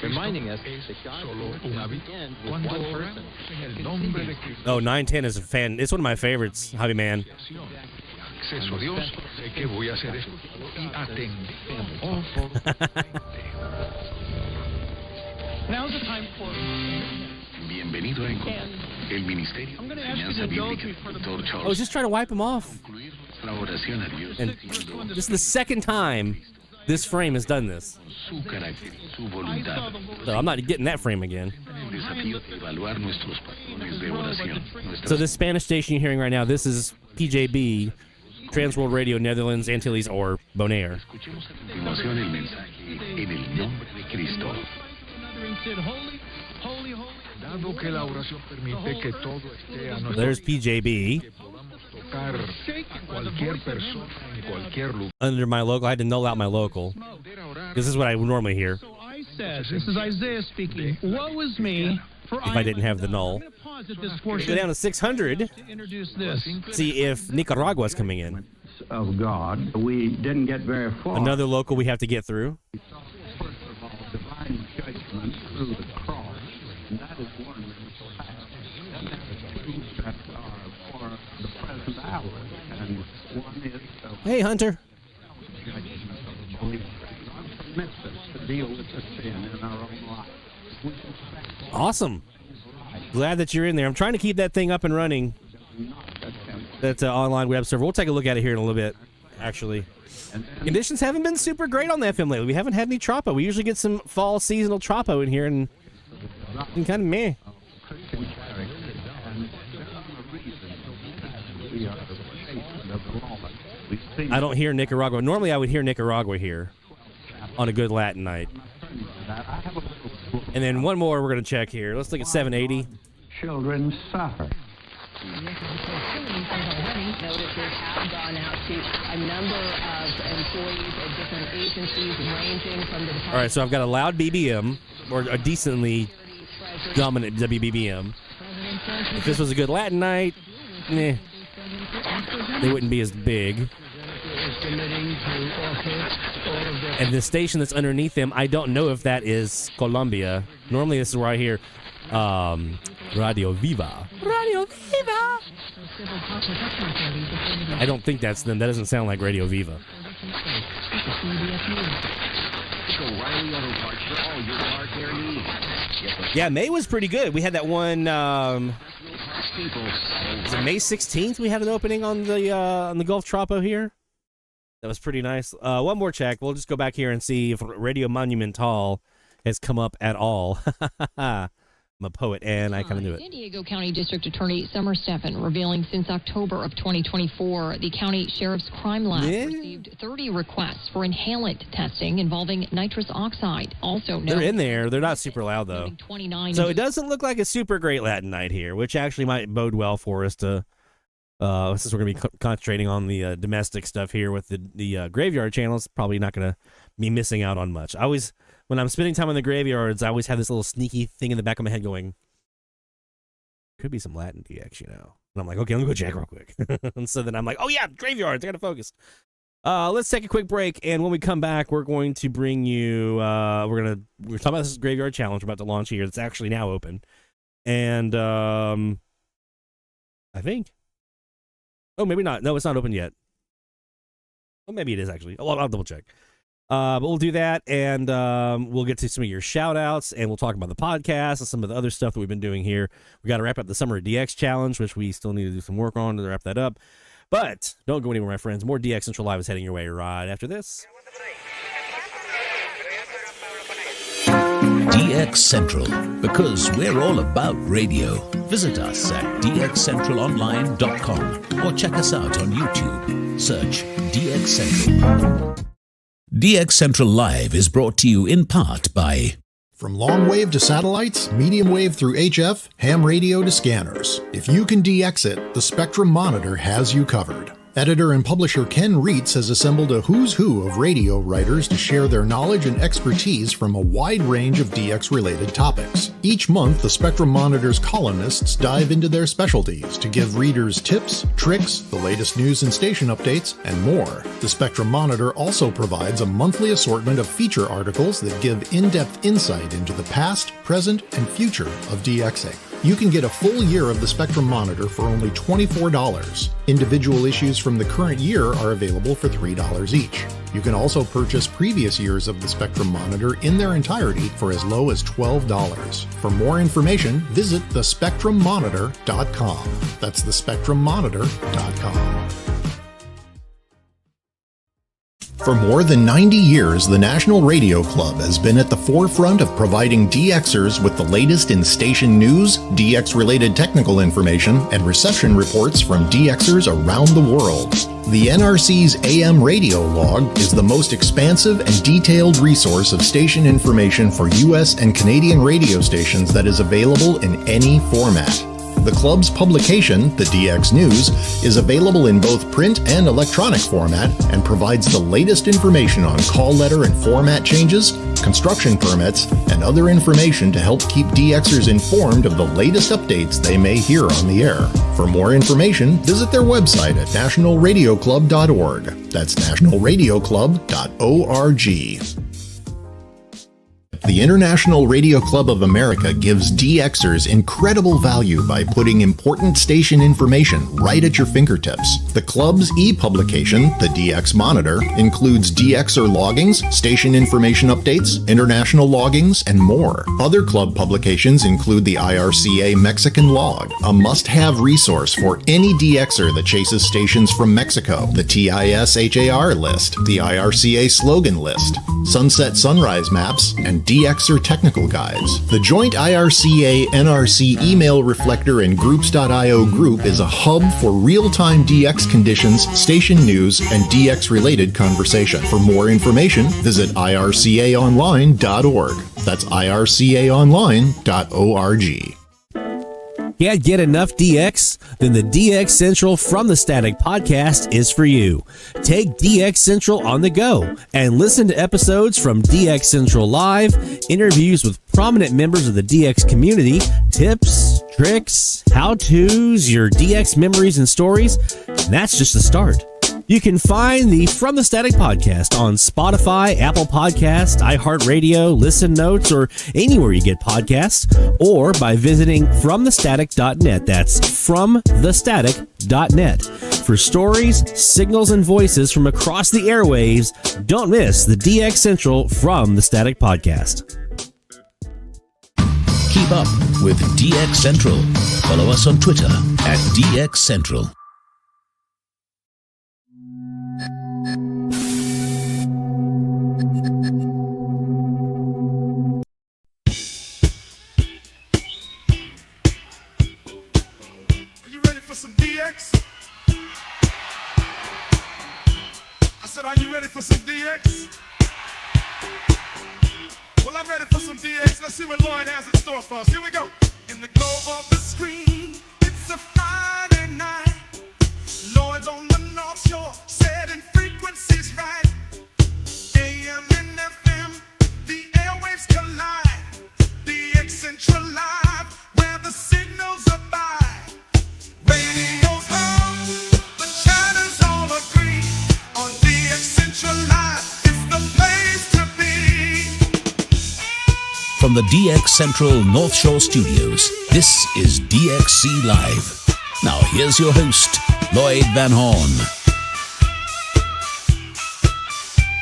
reminding us that God begins with one person. Oh, 910 is a fan. It's one of my favorites, Javi Man. Now's the time for Bienvenido a el Ministerio de Enseñanza Bíblica. I was just trying to wipe him off. And this is the second time this frame has done this. So I'm not getting that frame again. So this Spanish station you're hearing right now, this is PJB, Transworld Radio Netherlands, Antilles, or Bonaire. There's PJB. Under my local, I had to null out my local. This is what I would normally hear. So I said, this is Isaiah speaking, woe is me, for if I didn't have the null. Go down to 600. See if Nicaragua's coming in. Of God, we didn't get very far. Another local we have to get through. First of all, divine judgment through the cross, and that is one that are for the present hour, and one is hey, Hunter. God permits us to deal with the sin in our own life. Awesome. Glad that you're in there. I'm trying to keep that thing up and running. That's an online web server. We'll take a look at it here in a little bit, actually. Conditions haven't been super great on the FM lately. We haven't had any Tropo. We usually get some fall seasonal Tropo in here, and kind of meh. I don't hear Nicaragua. Normally I would hear Nicaragua here on a good Latin night. And then one more we're going to check here. Let's look at 780. Children suffer. Notices have gone out to a number of employees at different agencies ranging from the All right, so I've got a loud BBM, or a decently dominant WBBM. If this was a good Latin night, they wouldn't be as big. And the station that's underneath them, I don't know if that is Colombia. Normally this is where I hear Radio Viva. Radio Viva! I don't think that's them. That doesn't sound like Radio Viva. Yeah, May was pretty good. We had that one. Was it May 16th? We had an opening on the Gulf Tropo here. That was pretty nice. One more check. We'll just go back here and see if Radio Monumental has come up at all. I'm a poet, and I kind of knew it. San Diego County District Attorney Summer Steffen revealing since October of 2024, the county sheriff's crime lab received 30 requests for inhalant testing involving nitrous oxide. Also, they're in there. They're not super loud, though. 29 so it doesn't look like a super great Latin night here, which actually might bode well for us to, since we're going to be concentrating on the domestic stuff here with the graveyard channels, probably not going to be missing out on much. When I'm spending time in the graveyards, I always have this little sneaky thing in the back of my head going, could be some Latin DX, you know. And I'm like, okay, let me go check real quick. And so then I'm like, oh yeah, graveyards, I gotta focus. Let's take a quick break, and when we come back, we're going to bring you, we're talking about this graveyard challenge we're about to launch here. It's actually now open. And I think, oh, maybe not. No, it's not open yet. Well, maybe it is actually. I'll double check. But we'll do that, and we'll get to some of your shout-outs, and we'll talk about the podcast and some of the other stuff that we've been doing here. We got to wrap up the Summer DX Challenge, which we still need to do some work on to wrap that up. But don't go anywhere, my friends. More DX Central Live is heading your way right after this. DX Central, because we're all about radio. Visit us at dxcentralonline.com or check us out on YouTube. Search DX Central. DX Central Live is brought to you in part by From long wave to satellites, medium wave through HF, ham radio to scanners. If you can DX it, the Spectrum Monitor has you covered. Editor and publisher Ken Reitz has assembled a who's who of radio writers to share their knowledge and expertise from a wide range of DX-related topics. Each month, the Spectrum Monitor's columnists dive into their specialties to give readers tips, tricks, the latest news and station updates, and more. The Spectrum Monitor also provides a monthly assortment of feature articles that give in-depth insight into the past, present, and future of DXing. You can get a full year of the Spectrum Monitor for only $24. Individual issues from the current year are available for $3 each. You can also purchase previous years of the Spectrum Monitor in their entirety for as low as $12. For more information, visit thespectrummonitor.com. That's thespectrummonitor.com. For more than 90 years, the National Radio Club has been at the forefront of providing DXers with the latest in station news, DX-related technical information, and reception reports from DXers around the world. The NRC's AM radio log is the most expansive and detailed resource of station information for U.S. and Canadian radio stations that is available in any format. The club's publication, the DX News, is available in both print and electronic format and provides the latest information on call letter and format changes, construction permits, and other information to help keep DXers informed of the latest updates they may hear on the air. For more information, visit their website at nationalradioclub.org. That's nationalradioclub.org. The International Radio Club of America gives DXers incredible value by putting important station information right at your fingertips. The club's e-publication, the DX Monitor, includes DXer loggings, station information updates, international loggings, and more. Other club publications include the IRCA Mexican Log, a must-have resource for any DXer that chases stations from Mexico, the TIS-HAR list, the IRCA slogan list, sunset sunrise maps, and DXer technical guides. The joint IRCA-NRC email reflector and groups.io group is a hub for real-time DX conditions, station news, and DX-related conversation. For more information, visit ircaonline.org. That's ircaonline.org. Can't get enough DX? Then the DX Central from the Static podcast is for you. Take DX Central on the go and listen to episodes from DX Central Live, interviews with prominent members of the DX community, tips, tricks, how-tos, your DX memories and stories. And that's just the start. You can find the From the Static podcast on Spotify, Apple Podcasts, iHeartRadio, Listen Notes, or anywhere you get podcasts, or by visiting FromTheStatic.net. That's FromTheStatic.net. For stories, signals, and voices from across the airwaves, don't miss the DX Central From the Static podcast. Keep up with DX Central. Follow us on Twitter at DX Central. Some DX? I said, are you ready for some DX? Well, I'm ready for some DX. Let's see what Lloyd has in store for us. Here we go. In the glow of the screen, it's a Friday night. Lloyd's on the North Shore, setting frequencies right. AM and FM, the airwaves collide. DX Central Live, where the signals abide. Radio's home, the chatters all agree. On DX Central Live, it's the place to be. From the DX Central North Shore Studios, this is DXC Live. Now here's your host, Lloyd Van Horn.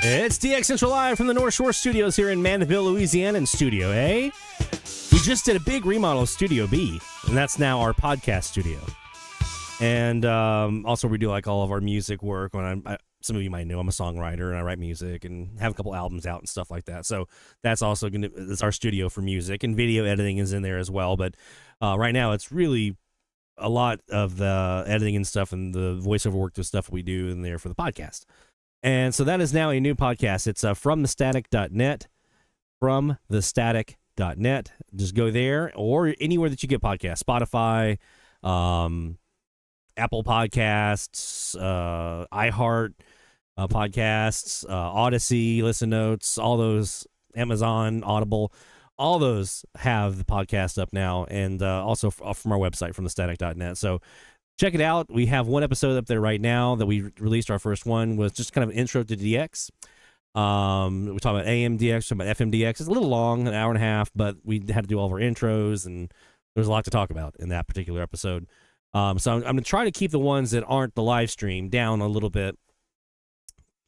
It's DX Central Live from the North Shore Studios here in Mandeville, Louisiana in Studio A. We just did a big remodel of Studio B, and that's now our podcast studio. And also we do like all of our music work. When some of you might know I'm a songwriter and I write music and have a couple albums out and stuff like that. So that's also it's our studio for music, and video editing is in there as well. But right now it's really a lot of the editing and stuff and the voiceover work, the stuff we do in there for the podcast. And so that is now a new podcast. It's FromTheStatic.net, FromTheStatic.net. DXCentralLive.net. Just go there or anywhere that you get podcasts, Spotify, Apple Podcasts, iHeart Podcasts, Odyssey, Listen Notes, all those, Amazon, Audible, all those have the podcast up now, and also from our website, from thestatic.net. So check it out. We have one episode up there right now that we released. Our first one was just kind of an intro to DX. We talk about AM DX, talk about FM DX. It's a little long, an hour and a half, but we had to do all of our intros, and there's a lot to talk about in that particular episode. So I'm going to try to keep the ones that aren't the live stream down a little bit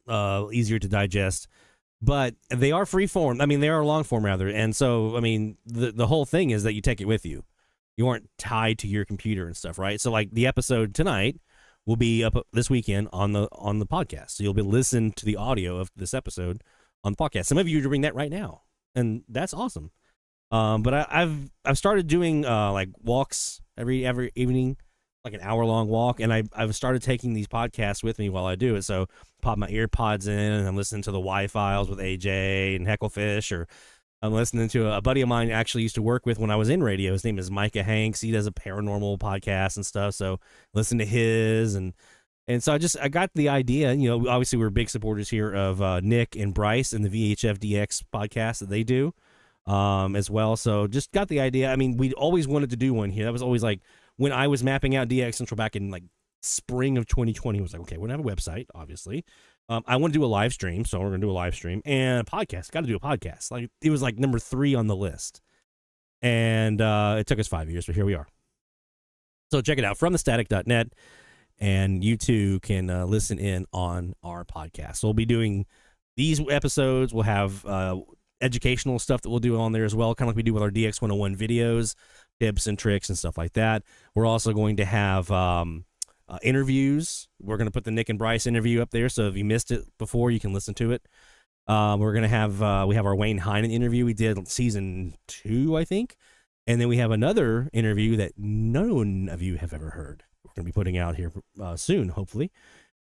easier to digest, but they are free form. I mean, they are long form rather. And so, I mean, the whole thing is that you take it with you. You aren't tied to your computer and stuff, right? So like the episode tonight will be up this weekend on the podcast. So you'll be listening to the audio of this episode on the podcast. Some of you are doing that right now, and that's awesome. But I've started doing like walks every evening, like an hour-long walk, and I've started taking these podcasts with me while I do it. So pop my ear pods in, and I'm listening to the Y-Files with AJ and Hecklefish, or I'm listening to a buddy of mine I actually used to work with when I was in radio. His name is Micah Hanks. He does a paranormal podcast and stuff, so listen to his, and so I got the idea. You know, obviously we're big supporters here of Nick and Bryce and the VHF DX podcast that they do as well. So just got the idea. I mean, we always wanted to do one here. That was always like when I was mapping out DX Central back in like spring of 2020. I was like, okay, we're gonna have a website, obviously. I want to do a live stream, so we're going to do a live stream and a podcast. Got to do a podcast. Like it was like number 3 on the list, and it took us 5 years, but here we are. So check it out, from thestatic.net, and you too can listen in on our podcast. So we'll be doing these episodes. We'll have educational stuff that we'll do on there as well, kind of like we do with our DX 101 videos, tips and tricks and stuff like that. We're also going to have interviews. We're going to put the Nick and Bryce interview up there, so if you missed it before, you can listen to it. We're going to have we have our Wayne Heinen interview we did season 2, I think, and then we have another interview that none of you have ever heard. We're going to be putting out here soon, hopefully.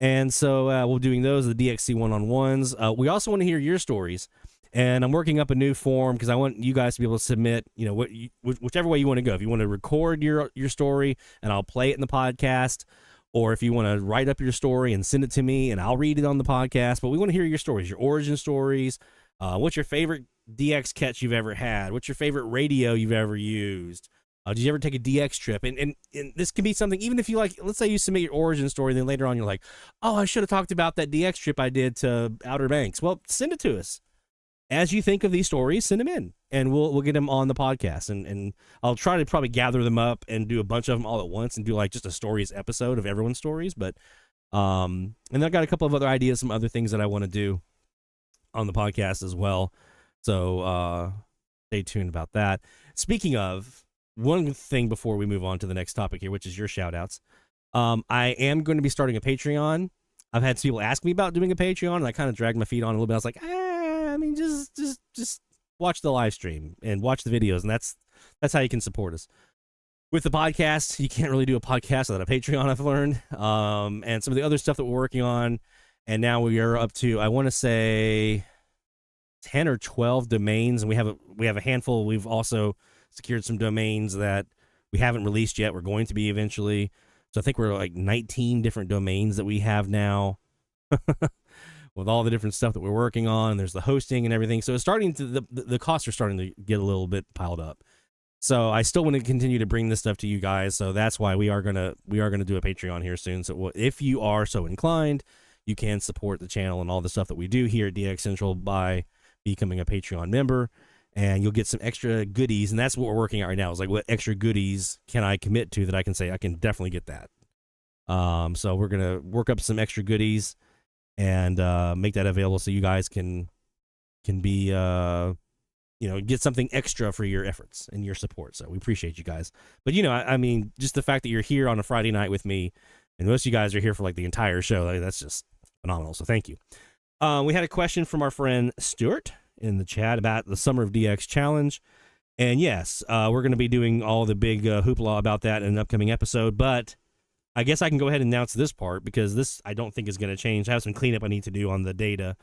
And so we're doing those, the DXC one-on-ones. We also want to hear your stories, and I'm working up a new form because I want you guys to be able to submit, you know, whichever way you want to go. If you want to record your story and I'll play it in the podcast, or if you want to write up your story and send it to me and I'll read it on the podcast. But we want to hear your stories, your origin stories. What's your favorite DX catch you've ever had? What's your favorite radio you've ever used? Did you ever take a DX trip? And this can be something, even if you like, let's say you submit your origin story, and then later on you're like, oh, I should have talked about that DX trip I did to Outer Banks. Well, send it to us. As you think of these stories, send them in, and we'll get them on the podcast. And I'll try to probably gather them up and do a bunch of them all at once and do like just a stories episode of everyone's stories. But and I've got a couple of other ideas, some other things that I want to do on the podcast as well. So stay tuned about that. Speaking of, one thing before we move on to the next topic here, which is your shout outs. I am going to be starting a Patreon. I've had some people ask me about doing a Patreon, and I kind of dragged my feet on a little bit. I was like, I mean, just watch the live stream and watch the videos, and that's how you can support us. With the podcast, you can't really do a podcast without a Patreon, I've learned, and some of the other stuff that we're working on. And now we are up to, I want to say, 10 or 12 domains, and we have a handful. We've also secured some domains that we haven't released yet. We're going to be eventually. So I think we're like 19 different domains that we have now. With all the different stuff that we're working on, there's the hosting and everything. So it's starting to, the costs are starting to get a little bit piled up. So I still want to continue to bring this stuff to you guys. So that's why we are gonna do a Patreon here soon. So if you are so inclined, you can support the channel and all the stuff that we do here at DX Central by becoming a Patreon member, and you'll get some extra goodies. And that's what we're working on right now. Is like, what extra goodies can I commit to that I can say I can definitely get that. So we're gonna work up some extra goodies and make that available so you guys can be get something extra for your efforts and your support. So we appreciate you guys. But I mean, just the fact that you're here on a Friday night with me, and most of you guys are here for like the entire show, that's just phenomenal. So thank you. We had a question from our friend Stuart in the chat about the Summer of DX Challenge. And yes, we're going to be doing all the big hoopla about that in an upcoming episode, but I guess I can go ahead and announce this part because this I don't think is going to change. I have some cleanup I need to do on the data.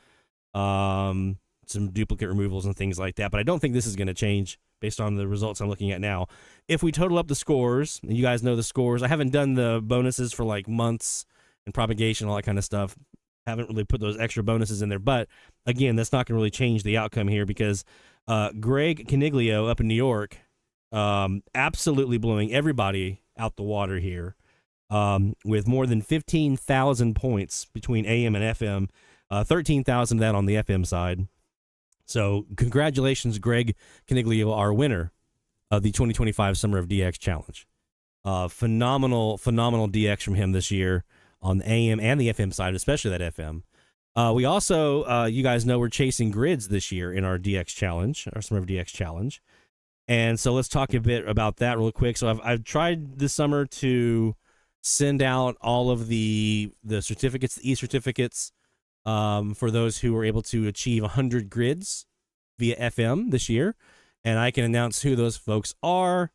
So some duplicate removals and things like that. But I don't think this is going to change based on the results I'm looking at now. If we total up the scores, and you guys know the scores, I haven't done the bonuses for like months and propagation, all that kind of stuff. Haven't really put those extra bonuses in there. But again, that's not going to really change the outcome here because Greg Caniglio up in New York, absolutely blowing everybody out the water here with more than 15,000 points between AM and FM, 13,000 of that on the FM side. So congratulations, Greg Caniglio, our winner of the 2025 Summer of DX Challenge. Phenomenal DX from him this year on the AM and the FM side, especially that FM. We also, you guys know, we're chasing grids this year in our DX Challenge, our Summer of DX Challenge. And so let's talk a bit about that real quick. So I've tried this summer to send out all of the certificates, the e-certificates, for those who were able to achieve 100 grids via FM this year. And I can announce who those folks are.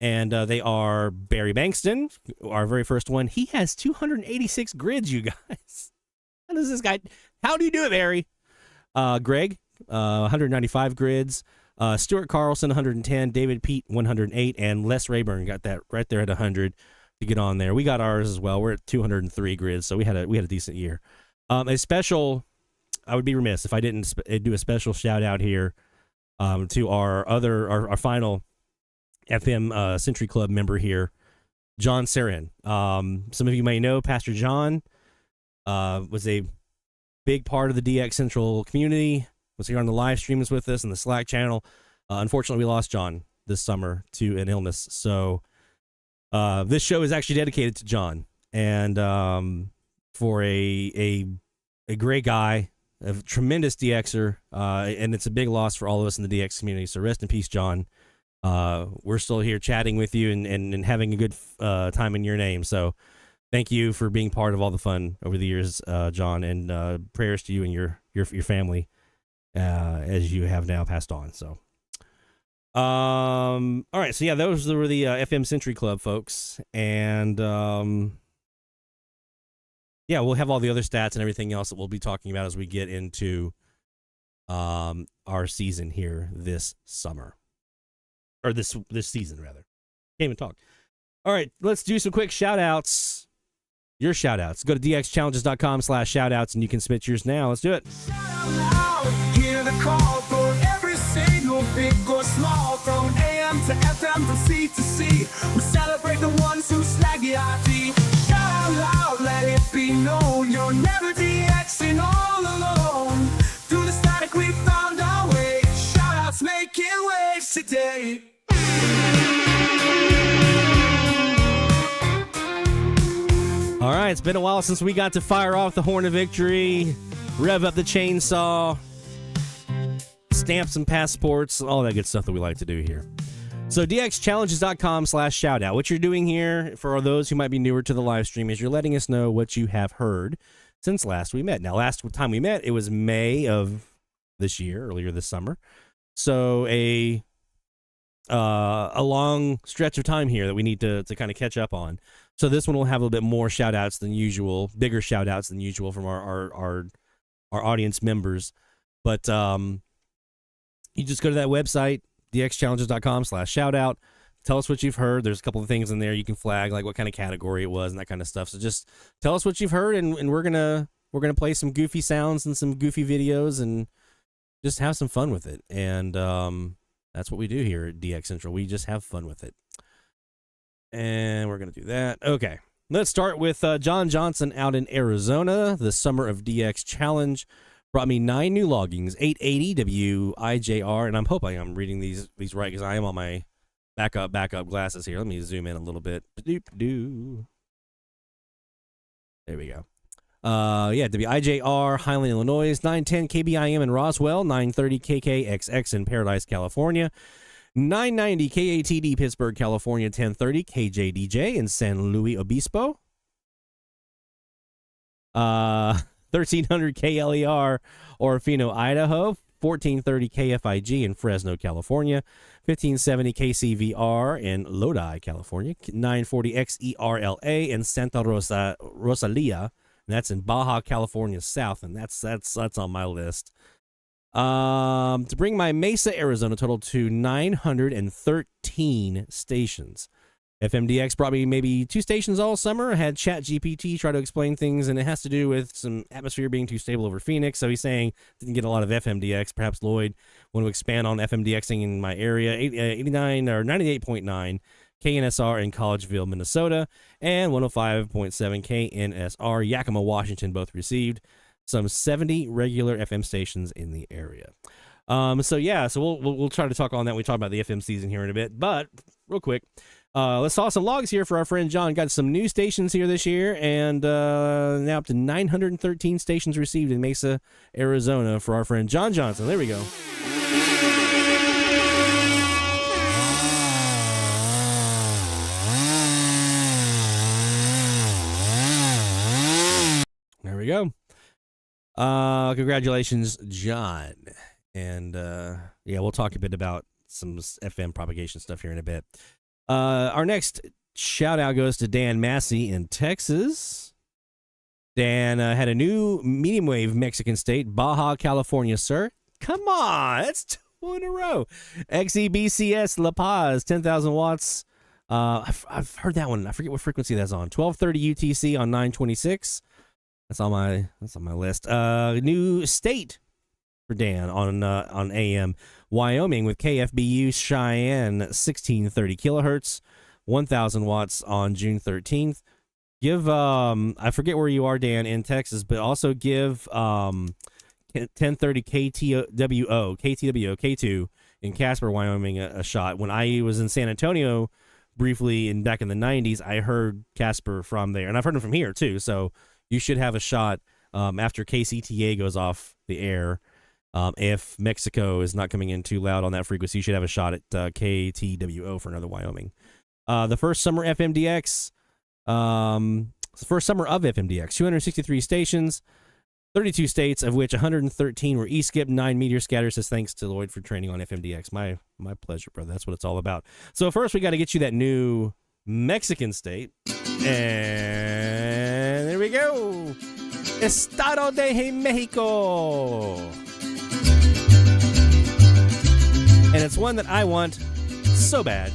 And they are Barry Bankston, our very first one. He has 286 grids, you guys. How does this guy, how do you do it, Barry? Greg, 195 grids. Stuart Carlson, 110. David Pete, 108. And Les Rayburn got that right there at 100 to get on there. We got ours as well. We're at 203 grids, so we had a decent year. A special, I would be remiss if I didn't do a special shout out here to our final FM Century Club member here, John Sarin. Some of you may know Pastor John was a big part of the DX Central community, was here on the live streams with us and the Slack channel. Unfortunately, we lost John this summer to an illness. So this show is actually dedicated to John, and for a great guy, a tremendous DXer, and it's a big loss for all of us in the DX community. So rest in peace, John. We're still here chatting with you and having a good time in your name. So thank you for being part of all the fun over the years, John, and prayers to you and your family as you have now passed on. So, all right. So yeah, those were the FM Century Club folks, and yeah, we'll have all the other stats and everything else that we'll be talking about as we get into our season here this summer. Or this season, rather. Can't even talk. All right, let's do some quick shout-outs. Your shout-outs. Go to dxchallenges.com/shout-outs, and you can submit yours now. Let's do it. Hear the call for every single big or small, from AM to FM, from C to C. We celebrate the ones who snag the IT. Shout out loud, let it be known, you're never DXing all alone. Through the static we found our way. Shout-outs making waves today. All right, it's been a while since we got to fire off the Horn of Victory, rev up the chainsaw, stamp some passports, all that good stuff that we like to do here. So dxchallenges.com/shoutout. What you're doing here, for those who might be newer to the live stream, is you're letting us know what you have heard since last we met. Now, last time we met, it was May of this year, earlier this summer. So a long stretch of time here that we need to kind of catch up on. So this one will have a little bit more shout outs than usual, bigger shout outs than usual from our audience members. But you just go to that website, dxchallenges.com/shoutout. Tell us what you've heard. There's a couple of things in there you can flag, like what kind of category it was and that kind of stuff. So just tell us what you've heard, and we're gonna play some goofy sounds and some goofy videos and just have some fun with it. And that's what we do here at DX Central. We just have fun with it. And we're going to do that. Okay. Let's start with John Johnson out in Arizona. The Summer of DX Challenge brought me 9 new loggings, 880 WIJR. And I'm hoping I'm reading these right because I am on my backup glasses here. Let me zoom in a little bit. There we go. WIJR, Highland, Illinois, 910 KBIM in Roswell, 930 KKXX in Paradise, California, 990 KATD, Pittsburgh, California, 1030 KJDJ in San Luis Obispo, 1300 KLER, Orofino, Idaho, 1430 KFIG in Fresno, California, 1570 KCVR in Lodi, California, 940 XERLA in Santa Rosalia. And that's in Baja California South, and that's on my list. To bring my Mesa, Arizona total to 913 stations. FMDX brought me maybe 2 stations all summer. I had ChatGPT try to explain things, and it has to do with some atmosphere being too stable over Phoenix. So he's saying didn't get a lot of FMDX. Perhaps Lloyd want to expand on FMDXing in my area. 89 or 98.9 KNSR in Collegeville, Minnesota, and 105.7 KNSR Yakima, Washington, both received some 70 regular FM stations in the area. So we'll try to talk on that when we talk about the FM season here in a bit. But real quick. Let's saw some logs here for our friend John. Got some new stations here this year, and now up to 913 stations received in Mesa, Arizona for our friend John Johnson. There we go. There we go. Congratulations, John. And we'll talk a bit about some FM propagation stuff here in a bit. Our next shout out goes to Dan Massey in Texas. Dan had a new medium wave Mexican state, Baja California, sir. Come on, that's 2 in a row. XEBCS La Paz, 10,000 watts. I've heard that one. I forget what frequency that's on. 1230 UTC on 926. That's on my list. New state for Dan on AM. Wyoming with KFBU Cheyenne 1630 kilohertz, 1,000 watts on June 13th. Give I forget where you are, Dan, in Texas, but also give 1030 KTWO K2 in Casper, Wyoming a shot. When I was in San Antonio briefly back in the 90s, I heard Casper from there, and I've heard him from here too. So you should have a shot after KCTA goes off the air. If Mexico is not coming in too loud on that frequency, you should have a shot at KTWO for another Wyoming. The first summer FMDX, the first summer of FMDX, 263 stations, 32 states, of which 113 were E-skip, 9 meteor scatters. Says thanks to Lloyd for training on FMDX. My pleasure, brother. That's what it's all about. So first we got to get you that new Mexican state. And there we go. Estado de Mexico. And it's one that I want so bad.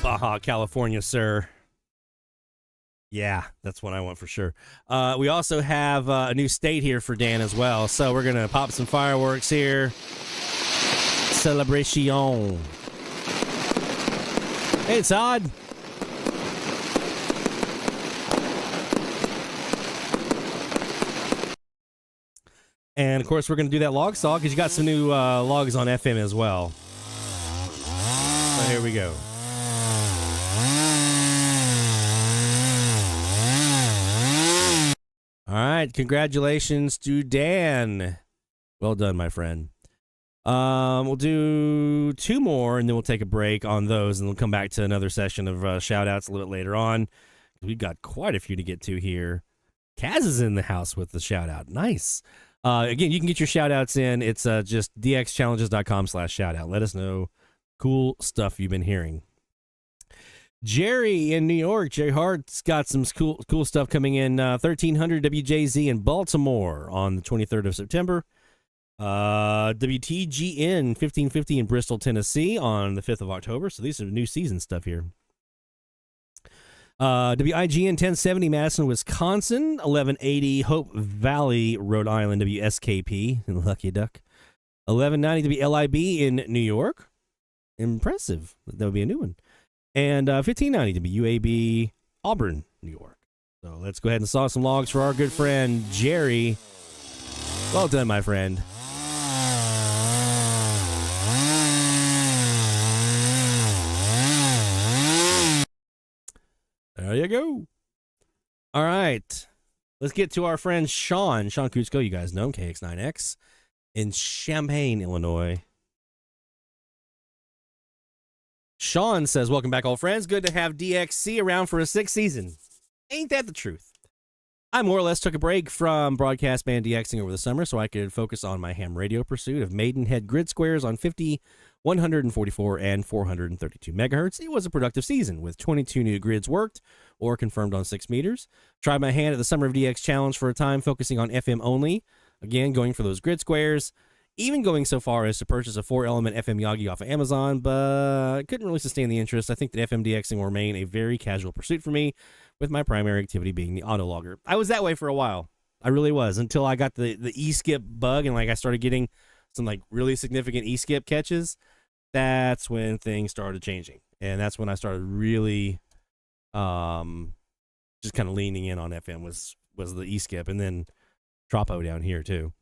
Baja California, sir. Yeah, that's what I want for sure. We also have a new state here for Dan as well. So we're going to pop some fireworks here. Celebration. Hey, it's odd. And, of course, we're going to do that log saw because you got some new logs on FM as well. So here we go. All right. Congratulations to Dan. Well done, my friend. We'll do 2 more, and then we'll take a break on those, and we'll come back to another session of shout-outs a little bit later on. We've got quite a few to get to here. Kaz is in the house with the shout-out. Nice. Again, you can get your shout-outs in. It's just dxchallenges.com/shoutout. Let us know cool stuff you've been hearing. Jerry in New York. Jerry Hart's got some cool stuff coming in. 1300 WJZ in Baltimore on the 23rd of September. WTGN 1550 in Bristol, Tennessee on the 5th of October. So these are new season stuff here. WIGN 1070 Madison, Wisconsin, 1180 Hope Valley, Rhode Island, WSKP, Lucky Duck, 1190 WLIB in New York. Impressive. That would be a new one. And 1590 WUAB, Auburn, New York. So let's go ahead and saw some logs for our good friend Jerry. Well done, my friend. There you go. All right. Let's get to our friend Sean Kutsko. You guys know him, KX9X, in Champaign, Illinois. Sean says, welcome back, old friends. Good to have DXC around for a 6th season. Ain't that the truth? I more or less took a break from broadcast band DXing over the summer so I could focus on my ham radio pursuit of Maidenhead grid squares on 50 144 and 432 megahertz. It was a productive season with 22 new grids worked or confirmed on 6 meters. Tried my hand at the Summer of DX Challenge for a time, focusing on FM only. Again, going for those grid squares. Even going so far as to purchase a 4-element FM Yagi off of Amazon, but couldn't really sustain the interest. I think that FM DXing will remain a very casual pursuit for me, with my primary activity being the autologger. I was that way for a while. I really was, until I got the e-skip bug and I started getting some really significant e-skip catches. That's when things started changing, and that's when I started really just kind of leaning in on FM was the e-skip, and then Tropo down here too.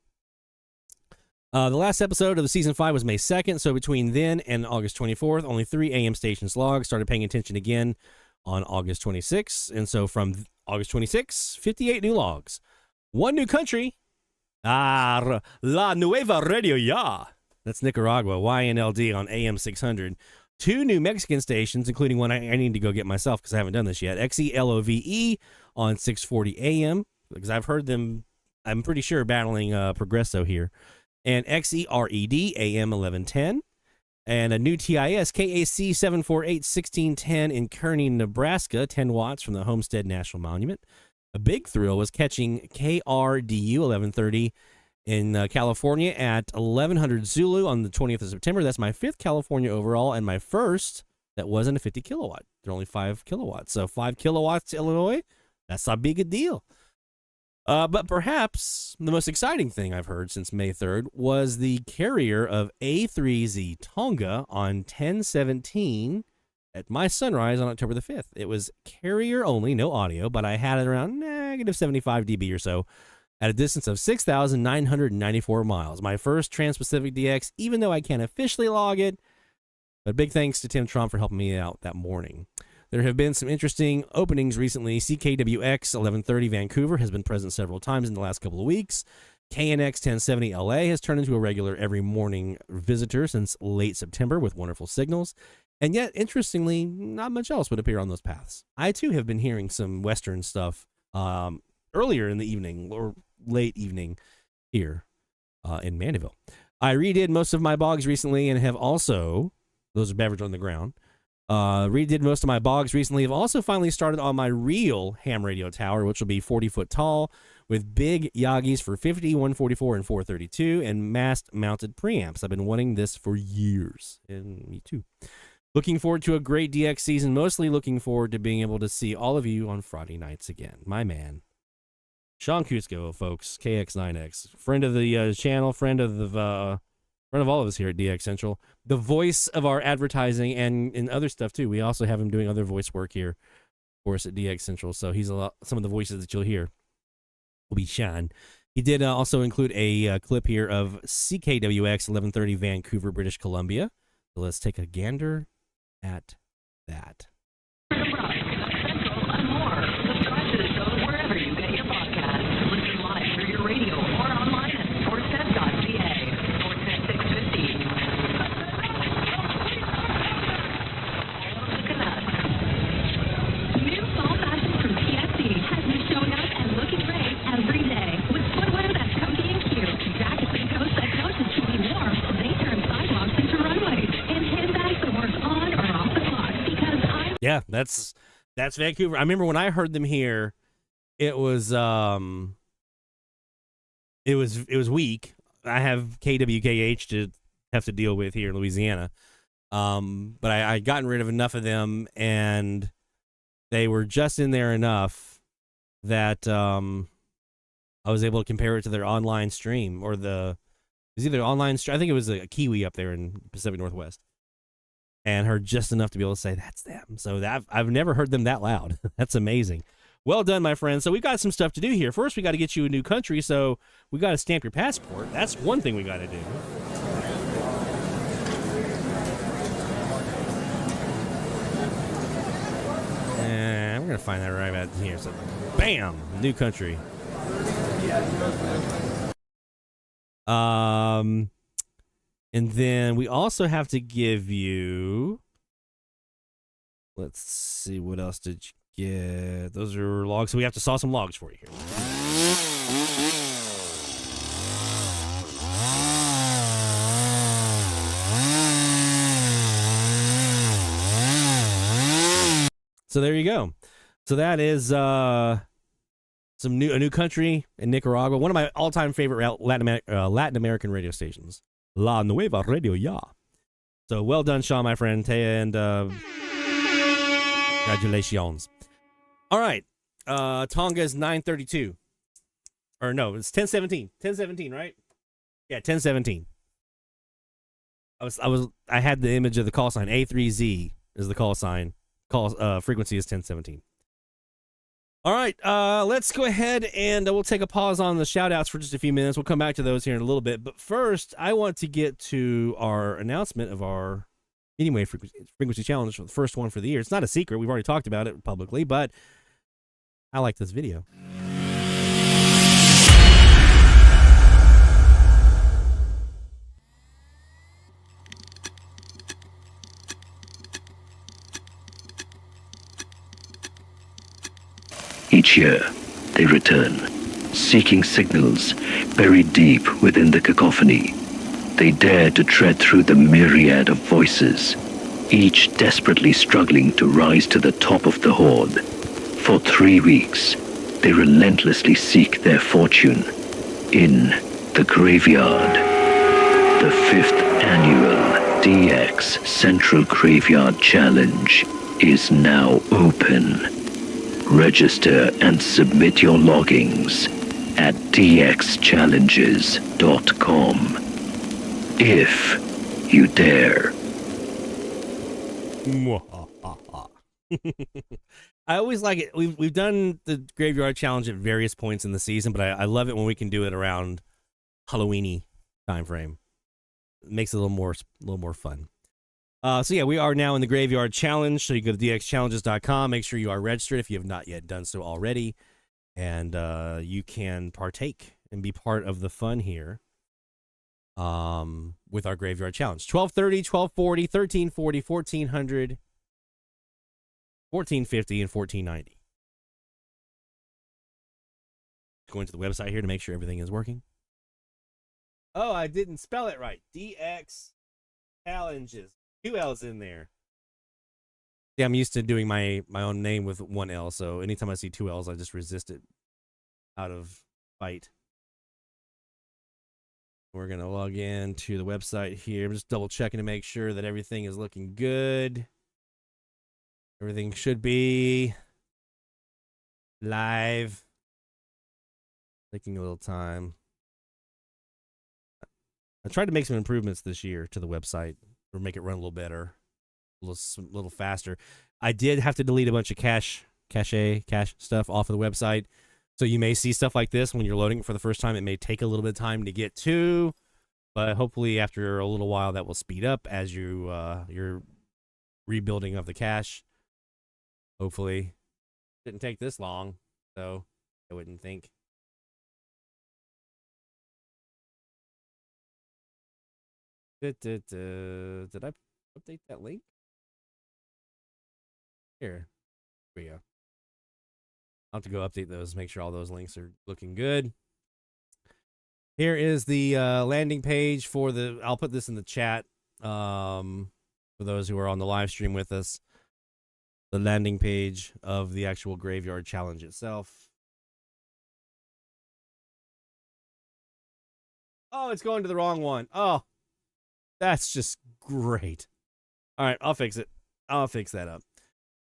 The last episode of the season 5 was May 2nd, so between then and August 24th, only 3 AM stations logged. Started paying attention again on August 26th, and so from August 26th, 58 new logs. 1 new country, La Nueva Radio Ya. That's Nicaragua, YNLD on AM 600. 2 new Mexican stations, including one I need to go get myself because I haven't done this yet. XELOVE on 640 AM, because I've heard them, I'm pretty sure, battling Progresso here. And XERED AM 1110. And a new TIS, KAC 748 1610 in Kearney, Nebraska, 10 watts from the Homestead National Monument. A big thrill was catching KRDU 1130 in California at 1100 Zulu on the 20th of September. That's my 5th California overall, and my first that wasn't a 50 kilowatt. They're only 5 kilowatts. So 5 kilowatts to Illinois, that's a big deal. But perhaps the most exciting thing I've heard since May 3rd was the carrier of A3Z Tonga on 1017 at my sunrise on October the 5th. It was carrier only, no audio, but I had it around negative 75 dB or so at a distance of 6,994 miles. My first Trans-Pacific DX, even though I can't officially log it. But big thanks to Tim Trump for helping me out that morning. There have been some interesting openings recently. CKWX 1130 Vancouver has been present several times in the last couple of weeks. KNX 1070 LA has turned into a regular every morning visitor since late September with wonderful signals. And yet, interestingly, not much else would appear on those paths. I, too, have been hearing some Western stuff earlier in the evening or late evening here in Mandeville. I redid most of my bogs recently and have also, those are Beverage on the Ground, redid most of my bogs recently. I've also finally started on my real ham radio tower, which will be 40 foot tall with big Yagis for 50, 144, and 432 and mast mounted preamps. I've been wanting this for years, and me too. Looking forward to a great DX season, mostly looking forward to being able to see all of you on Friday nights again. My man, Sean Cusco, folks, KX9X, friend of the channel, friend of all of us here at DX Central, the voice of our advertising and other stuff too. We also have him doing other voice work here for us at DX Central, so he's some of the voices that you'll hear will be Sean. He did also include a clip here of CKWX 1130 Vancouver, British Columbia. So let's take a gander at that. And more. Subscribe to the show wherever you get your podcasts. Listen live through your radio or online at sportsnet.ca. Sportsnet 650. Look at that. New fall fashion from PFD has you showing up and looking great every day. With footwear that's comfy and cute, jackets and coats that don't just keep you warm, they turn sidewalks into runways, and handbags that work on or off the clock. Because Yeah, that's Vancouver. I remember when I heard them here, it was weak. I have KWKH to have to deal with here in Louisiana. But I gotten rid of enough of them, and they were just in there enough that I was able to compare it to their online stream, or it was either online stream. I think it was a Kiwi up there in Pacific Northwest. And heard just enough to be able to say that's them. So I've never heard them that loud. That's amazing. Well done, my friend. So we've got some stuff to do here. First, we got to get you a new country, so we got to stamp your passport. That's one thing we got to do. And we're going to find that right about here. So, bam, new country. And then we also have to give you, let's see, what else did you get? Those are logs. So we have to saw some logs for you here. So there you go. So that is a new country in Nicaragua. One of my all-time favorite Latin American radio stations, La Nueva Radio Ya. So well done, Sean, my friend, and congratulations. All right, Tonga is 9:32, or no, it's 10:17. 10:17, right? Yeah, 10:17. I had the image of the call sign. A3Z is the call sign. Frequency is 10:17. All right, let's go ahead and we'll take a pause on the shout-outs for just a few minutes. We'll come back to those here in a little bit. But first, I want to get to our announcement of our medium wave frequency challenge, the first one for the year. It's not a secret. We've already talked about it publicly, but I like this video. Each year, they return, seeking signals buried deep within the cacophony. They dare to tread through the myriad of voices, each desperately struggling to rise to the top of the horde. For 3 weeks, they relentlessly seek their fortune in the graveyard. The 5th annual DX Central Graveyard Challenge is now open. Register and submit your loggings at dxchallenges.com. If you dare. I always like it. We've done the Graveyard Challenge at various points in the season, but I love it when we can do it around Halloween-y time frame. It makes it a little more fun. So yeah, we are now in the Graveyard Challenge. So you go to dxchallenges.com. Make sure you are registered if you have not yet done so already, and you can partake and be part of the fun here. With our Graveyard Challenge, 1230, 1240, 1340, 1400, 1450, and 1490. Going to the website here to make sure everything is working. Oh, I didn't spell it right. DX Challenges. 2 L's in there. Yeah, I'm used to doing my own name with 1 L, so anytime I see 2 L's, I just resist it out of spite. We're going to log in to the website here. I'm just double checking to make sure that everything is looking good. Everything should be live. Taking a little time. I tried to make some improvements this year to the website or make it run a little better, a little faster. I did have to delete a bunch of cache stuff off of the website. So you may see stuff like this when you're loading it for the first time. It may take a little bit of time to get to, but hopefully after a little while that will speed up as you're rebuilding of the cache. Hopefully. Didn't take this long, so I wouldn't think. Did I update that link? Here we go. I'll have to go update those, make sure all those links are looking good. Here is the landing page for the, I'll put this in the chat for those who are on the live stream with us. The landing page of the actual Graveyard Challenge itself. Oh, it's going to the wrong one. Oh, that's just great. All right, I'll fix it. I'll fix that up.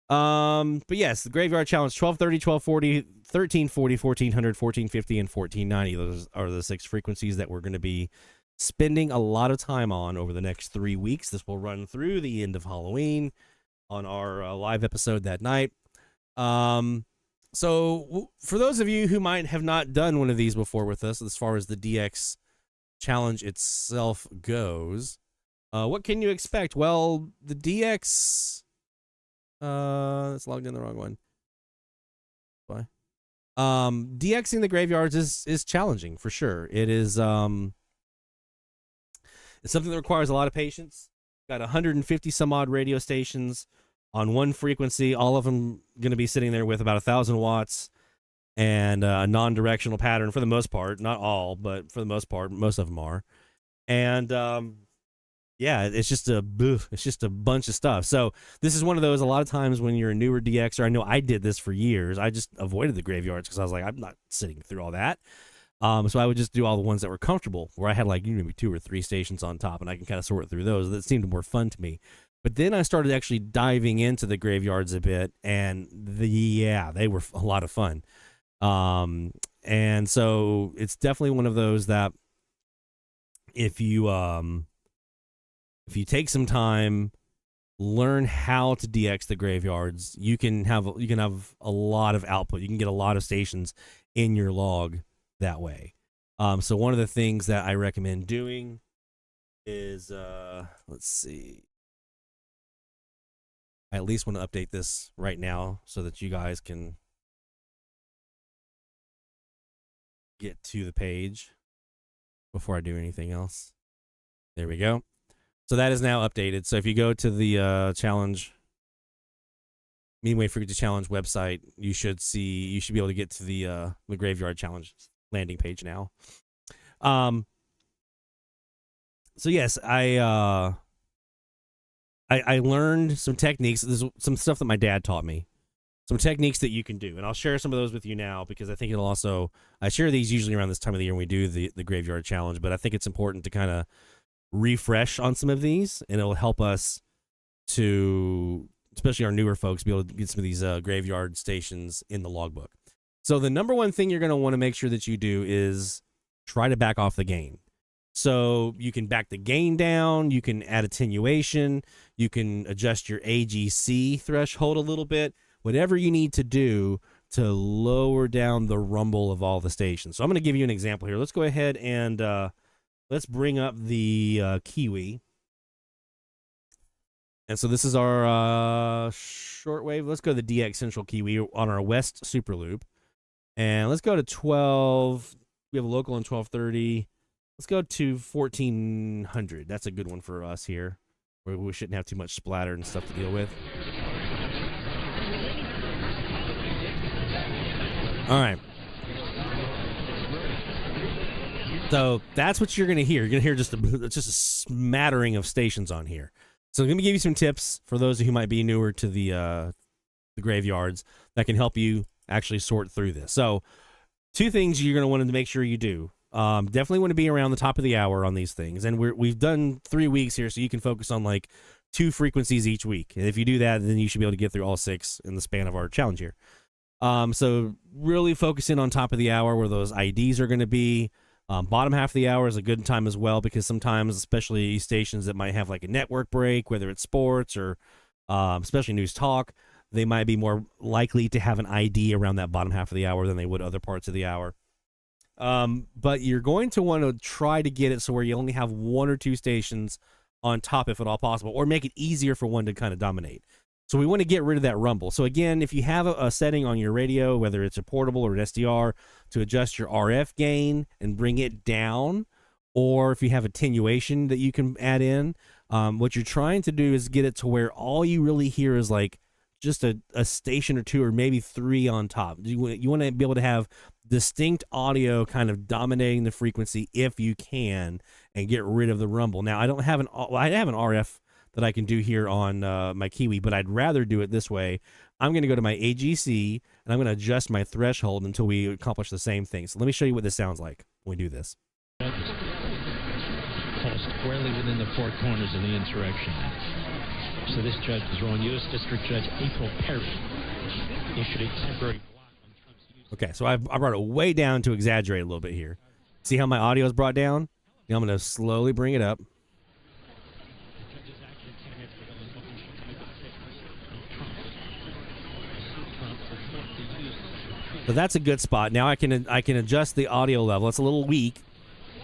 But yes, the Graveyard Challenge, 1230, 1240, 1340, 1400, 1450, and 1490. Those are the 6 frequencies that we're going to be spending a lot of time on over the next 3 weeks. This will run through the end of Halloween on our live episode that night. So for those of you who might have not done one of these before with us, as far as the DX Challenge itself goes, what can you expect? Well, the DX... it's logged in the wrong one. Why? DXing the graveyards is challenging for sure. It is it's something that requires a lot of patience. Got 150 some odd radio stations on one frequency, all of them going to be sitting there with about 1,000 watts and a non-directional pattern for the most part. Not all, but for the most part, most of them are. And yeah, it's just a bunch of stuff. So this is one of those, a lot of times when you're a newer DXer, I know I did this for years. I just avoided the graveyards because I was like, I'm not sitting through all that. So I would just do all the ones that were comfortable, where I had like maybe 2 or 3 stations on top, and I can kind of sort through those. That seemed more fun to me. But then I started actually diving into the graveyards a bit, and they were a lot of fun. And so it's definitely one of those that if you take some time, learn how to DX the graveyards, you can have a lot of output. You can get a lot of stations in your log that way. So one of the things that I recommend doing is let's see. I at least want to update this right now so that you guys can get to the page before I do anything else. There we go. So that is now updated. So if you go to the challenge, Medium Wave Frequency Challenge website, you should be able to get to the Graveyard Challenge landing page now. So yes, I learned some techniques. There's some stuff that my dad taught me, some techniques that you can do, and I'll share some of those with you now because I think it'll also. I share these usually around this time of the year when we do the Graveyard Challenge, but I think it's important to kind of refresh on some of these, and it'll help us to, especially our newer folks, be able to get some of these graveyard stations in the logbook. So the number one thing you're going to want to make sure that you do is try to back off the gain. So you can back the gain down, you can add attenuation, you can adjust your AGC threshold a little bit, whatever you need to do to lower down the rumble of all the stations. So I'm going to give you an example here. Let's go ahead and let's bring up the Kiwi. And so this is our shortwave. Let's go to the DX Central Kiwi on our West Super Loop. And let's go to 12. We have a local on 1230. Let's go to 1400. That's a good one for us here, where we shouldn't have too much splatter and stuff to deal with. All right. So that's what you're going to hear. You're going to hear just a smattering of stations on here. So I'm going to give you some tips for those who might be newer to the graveyards that can help you actually sort through this. So 2 things you're going to want to make sure you do. Definitely want to be around the top of the hour on these things. And we've done 3 weeks here, so you can focus on like 2 frequencies each week. And if you do that, then you should be able to get through all 6 in the span of our challenge here. So really focus in on top of the hour where those IDs are going to be. Bottom half of the hour is a good time as well, because sometimes, especially stations that might have like a network break, whether it's sports or especially news talk, they might be more likely to have an ID around that bottom half of the hour than they would other parts of the hour. But you're going to want to try to get it so where you only have 1 or 2 stations on top if at all possible, or make it easier for one to kind of dominate. So we want to get rid of that rumble. So again, if you have a setting on your radio, whether it's a portable or an SDR, to adjust your RF gain and bring it down, or if you have attenuation that you can add in, what you're trying to do is get it to where all you really hear is like just a station or 2 or maybe 3 on top. You want to be able to have distinct audio kind of dominating the frequency if you can, and get rid of the rumble. Now, I have an RF that I can do here on my Kiwi, but I'd rather do it this way. I'm going to go to my AGC, and I'm going to adjust my threshold until we accomplish the same thing. So let me show you what this sounds like when we do this. Fall squarely within the 4 corners of the insurrection. So this judge is wrong. U.S. District Judge April Perry issued a temporary block on Trump's use. Okay, so I brought it way down to exaggerate a little bit here. See how my audio is brought down? Now I'm going to slowly bring it up. So that's a good spot. Now I can adjust the audio level. It's a little weak,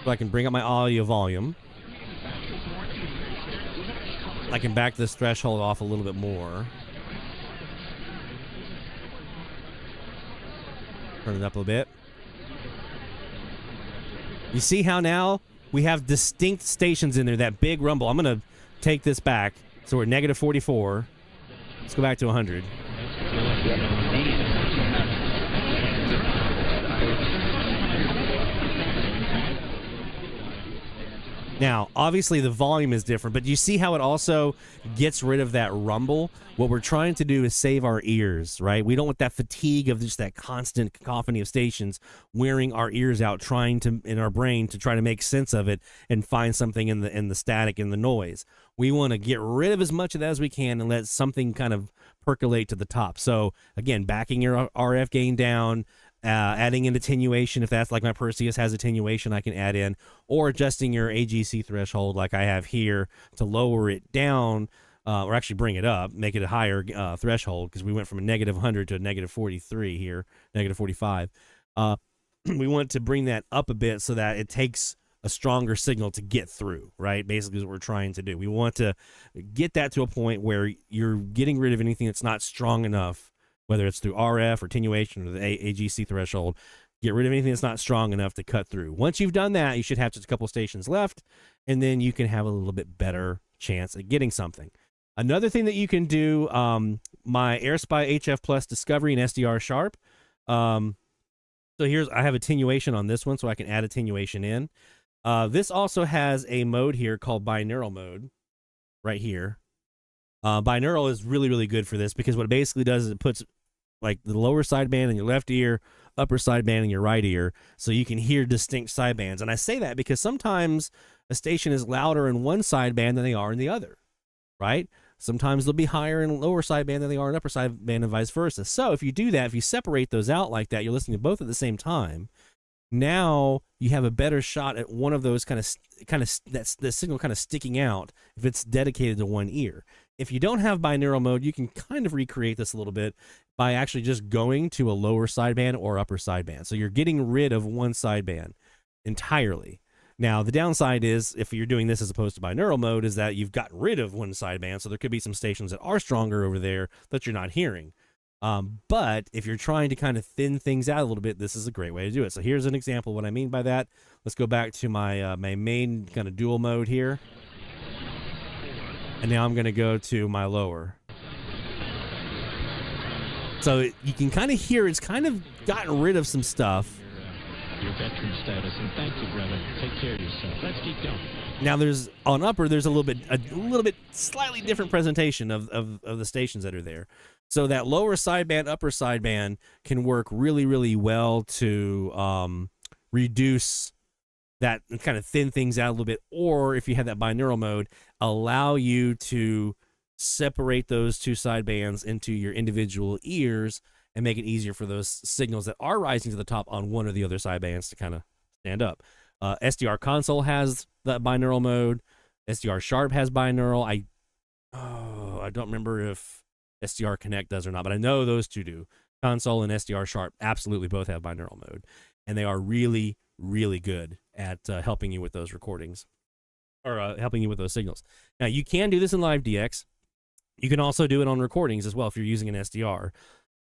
so I can bring up my audio volume. I can back this threshold off a little bit more. Turn it up a bit. You see how now we have distinct stations in there, that big rumble. I'm going to take this back. So we're negative 44. Let's go back to 100. Now, obviously, the volume is different, but you see how it also gets rid of that rumble? What we're trying to do is save our ears, right? We don't want that fatigue of just that constant cacophony of stations wearing our ears out, trying to, in our brain, to try to make sense of it and find something in the static, in the noise. We want to get rid of as much of that as we can and let something kind of percolate to the top. So, again, backing your RF gain down, adding in attenuation, if that's like my Perseus has attenuation, I can add in, or adjusting your AGC threshold like I have here to lower it down, or actually bring it up, make it a higher threshold, because we went from a negative 100 to a negative 43 here, negative 45. We want to bring that up a bit so that it takes a stronger signal to get through, right? Basically is what we're trying to do. We want to get that to a point where you're getting rid of anything that's not strong enough, whether it's through RF or attenuation or the AGC threshold. Get rid of anything that's not strong enough to cut through. Once you've done that, you should have just a couple stations left, and then you can have a little bit better chance at getting something. Another thing that you can do, my AirSpy HF Plus Discovery and SDR Sharp. So I have attenuation on this one, so I can add attenuation in. This also has a mode here called binaural mode right here. Binaural is really, really good for this, because what it basically does is it puts like the lower sideband in your left ear, upper sideband in your right ear, so you can hear distinct sidebands. And I say that because sometimes a station is louder in one sideband than they are in the other, right? Sometimes they'll be higher in lower sideband than they are in upper sideband, and vice versa. So if you do that, if you separate those out like that, you're listening to both at the same time. Now you have a better shot at one of those that's the signal kind of sticking out if it's dedicated to one ear. If you don't have binaural mode, you can kind of recreate this a little bit by actually just going to a lower sideband or upper sideband. So you're getting rid of one sideband entirely. Now, the downside is, if you're doing this as opposed to binaural mode, is that you've gotten rid of one sideband, so there could be some stations that are stronger over there that you're not hearing. But if you're trying to kind of thin things out a little bit, this is a great way to do it. So here's an example of what I mean by that. Let's go back to my my main kind of dual mode here. And now I'm going to go to my lower. So you can kind of hear it's kind of gotten rid of some stuff. Your veteran status, and thank you, brother. Take care of yourself. Let's keep going. Now on upper, there's a little bit slightly different presentation of the stations that are there. So that lower sideband, upper sideband can work really, really well to reduce that and kind of thin things out a little bit, or if you have that binaural mode, allow you to separate those two sidebands into your individual ears and make it easier for those signals that are rising to the top on one or the other sidebands to kind of stand up. SDR console has that binaural mode. SDR Sharp has binaural. I don't remember if SDR Connect does or not, but I know those two do. Console and SDR Sharp absolutely both have binaural mode, and they are really, really good at helping you with those recordings, or helping you with those signals. Now, you can do this in Live DX. You can also do it on recordings as well if you're using an SDR.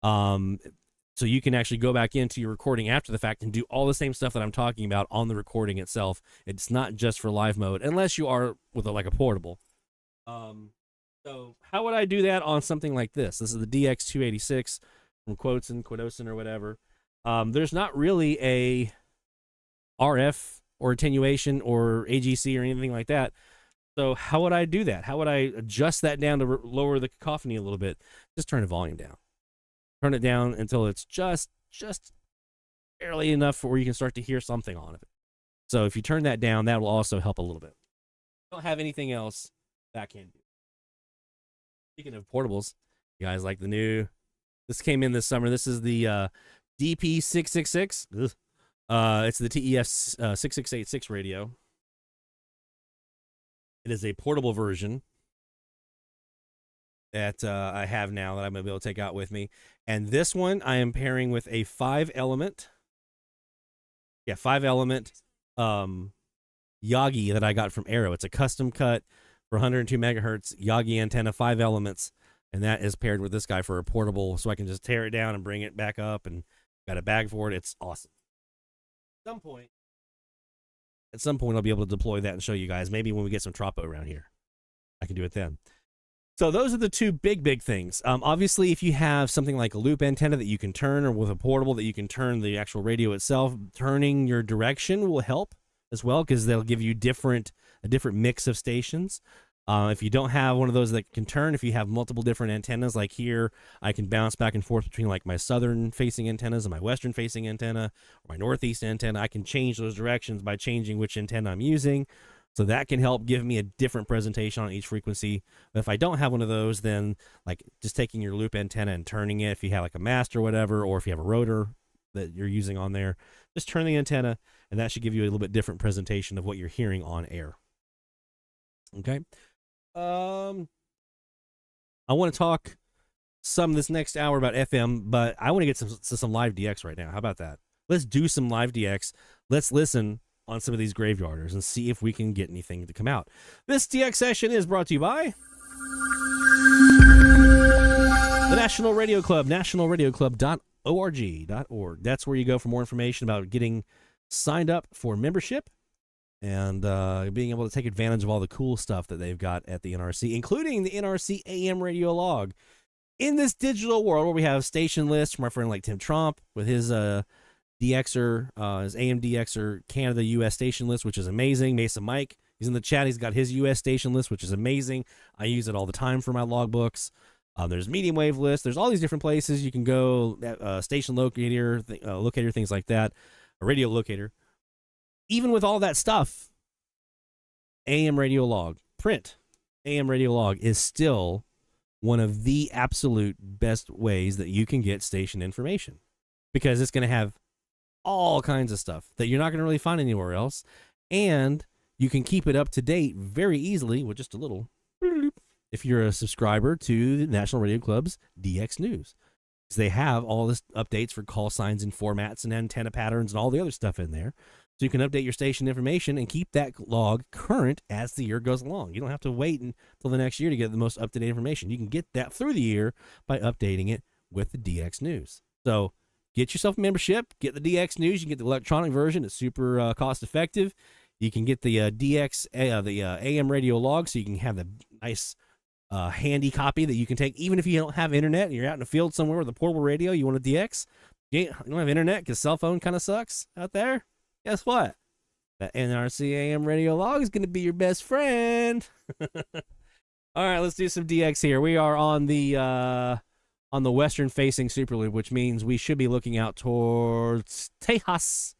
So you can actually go back into your recording after the fact and do all the same stuff that I'm talking about on the recording itself. It's not just for live mode, unless you are with like a portable. So how would I do that on something like this? This is the DX286 from Quoteson or whatever. There's not really a RF or attenuation or AGC or anything like that. So how would I do that? How would I adjust that down to lower the cacophony a little bit? Just turn the volume down. Turn it down until it's just barely enough where you can start to hear something on it. So if you turn that down, that will also help a little bit. I don't have anything else that can do. Speaking of portables, you guys like the new, this came in this summer. This is the DP666. It's the TEF 6686 radio. It is a portable version that I have now that I'm going to be able to take out with me. And this one I am pairing with a 5-element. Yeah, 5-element Yagi that I got from Arrow. It's a custom cut for 102 megahertz Yagi antenna, 5 elements. And that is paired with this guy for a portable, so I can just tear it down and bring it back up, and got a bag for it. It's awesome. At some point I'll be able to deploy that and show you guys. Maybe when we get some Tropo around here, I can do it then. So those are the two big things. Obviously, if you have something like a loop antenna that you can turn, or with a portable that you can turn the actual radio itself, turning your direction will help as well, because they'll give you a different mix of stations. If you don't have one of those that can turn, if you have multiple different antennas, like here, I can bounce back and forth between like my southern facing antennas and my western facing antenna, or my northeast antenna. I can change those directions by changing which antenna I'm using. So that can help give me a different presentation on each frequency. But if I don't have one of those, then like just taking your loop antenna and turning it, if you have like a mast or whatever, or if you have a rotor that you're using on there, just turn the antenna, and that should give you a little bit different presentation of what you're hearing on air. Okay. I want to talk some this next hour about FM, but I want to get some live DX right now. How about that? Let's do some live DX. Let's listen on some of these graveyarders and see if we can get anything to come out. This DX session is brought to you by the National Radio Club, nationalradioclub.org. That's where you go for more information about getting signed up for membership and being able to take advantage of all the cool stuff that they've got at the NRC, including the NRC AM radio log. In this digital world where we have station lists from our friend like Tim Trump with his DXer, his AM DXer Canada US station list, which is amazing. Mesa Mike, he's in the chat. He's got his US station list, which is amazing. I use it all the time for my logbooks. There's medium wave lists. There's all these different places you can go, station locator, things like that, a radio locator. Even with all that stuff, AM radio log, print AM radio log is still one of the absolute best ways that you can get station information, because it's going to have all kinds of stuff that you're not going to really find anywhere else, and you can keep it up to date very easily with just a little if you're a subscriber to the National Radio Club's DX News. Because they have all this updates for call signs and formats and antenna patterns and all the other stuff in there. So you can update your station information and keep that log current as the year goes along. You don't have to wait until the next year to get the most up-to-date information. You can get that through the year by updating it with the DX News. So get yourself a membership, get the DX News. You can get the electronic version. It's super cost-effective. You can get the AM radio log, so you can have the nice handy copy that you can take. Even if you don't have internet and you're out in the field somewhere with a portable radio, you want a DX, you don't have internet because cell phone kind of sucks out there. Guess what? That NRC AM radio log is going to be your best friend. All right, let's do some DX here. We are on the western-facing super loop, which means we should be looking out towards Tejas.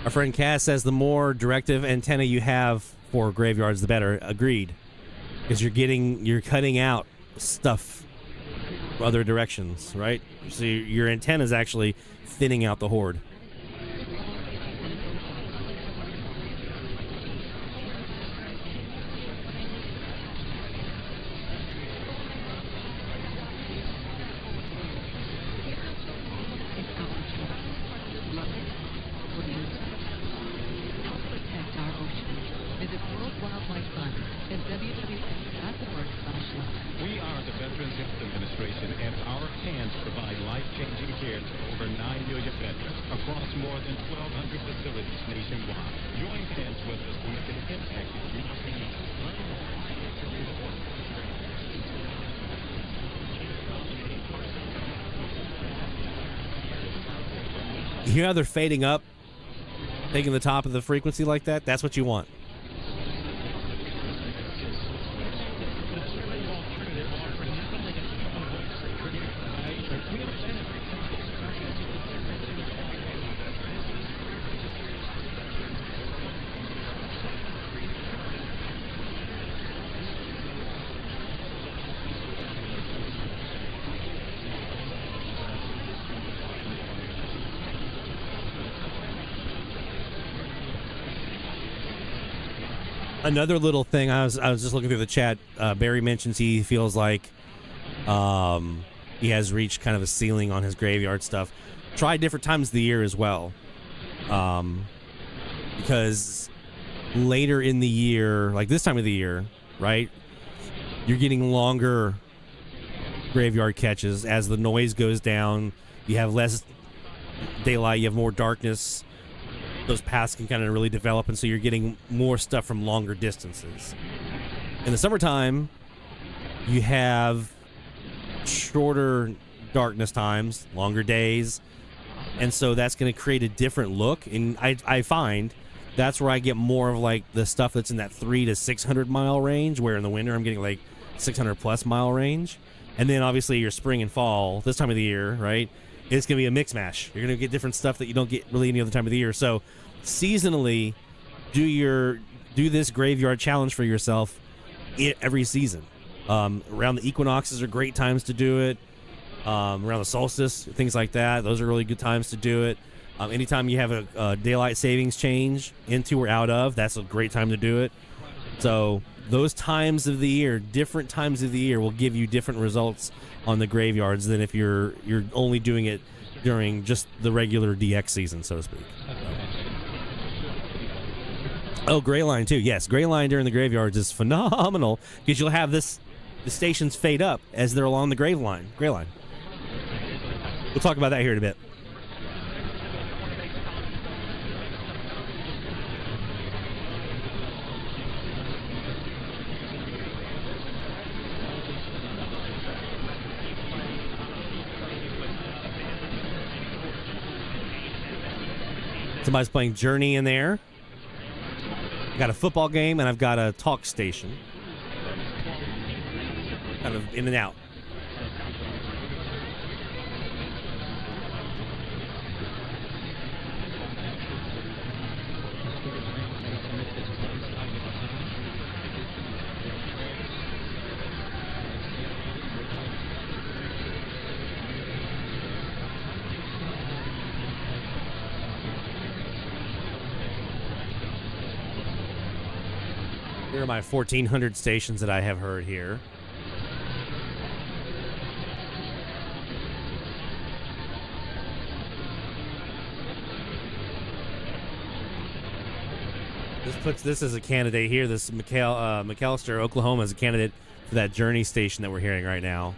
Our friend Cass says the more directive antenna you have for graveyards, the better. Agreed. Because you're cutting out stuff other directions, right? So your antenna is actually thinning out the horde. We are the Veterans Health Administration, and our hands provide life-changing care to over 9 million veterans across more than 1,200 facilities nationwide. Join hands with us to make an impact in your community. You hear how they're fading up, taking the top of the frequency like that? That's what you want. Another little thing, I was just looking through the chat. Barry mentions he feels like he has reached kind of a ceiling on his graveyard stuff. Try different times of the year as well, because later in the year, like this time of the year, right, you're getting longer graveyard catches. As the noise goes down, you have less daylight, you have more darkness. Those paths can kind of really develop, and so you're getting more stuff from longer distances. In the summertime, you have shorter darkness times, longer days, and so that's going to create a different look. And I find that's where I get more of like the stuff that's in that 300 to 600 mile range, where in the winter I'm getting like 600 plus mile range. And then obviously your spring and fall, this time of the year, right, it's going to be a mix mash. You're going to get different stuff that you don't get really any other time of the year. So seasonally, do this graveyard challenge for yourself every season. Around the equinoxes are great times to do it. Around the solstice, things like that, those are really good times to do it. Anytime you have a daylight savings change into or out of, that's a great time to do it. So those times of the year, different times of the year, will give you different results on the graveyards than if you're only doing it during just the regular DX season, so to speak. Oh, gray line too. Yes, gray line during the graveyards is phenomenal because you'll have the stations fade up as they're along the gray line. We'll talk about that here in a bit. Somebody's playing Journey in there. I've got a football game and I've got a talk station. Kind of in and out. Here are my 1,400 stations that I have heard here. This puts this as a candidate here. This McAllister, Oklahoma, is a candidate for that Journey station that we're hearing right now.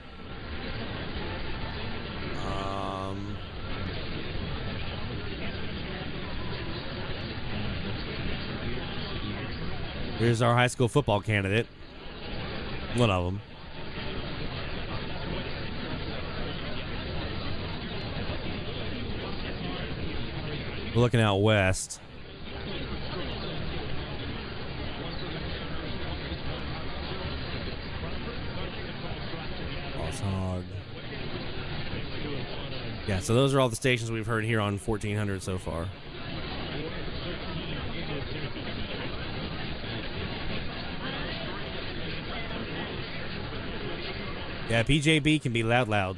Here's our high school football candidate. One of them. We're looking out west. Lost Hog. Yeah, so those are all the stations we've heard here on 1,400 so far. Yeah, PJB can be loud. There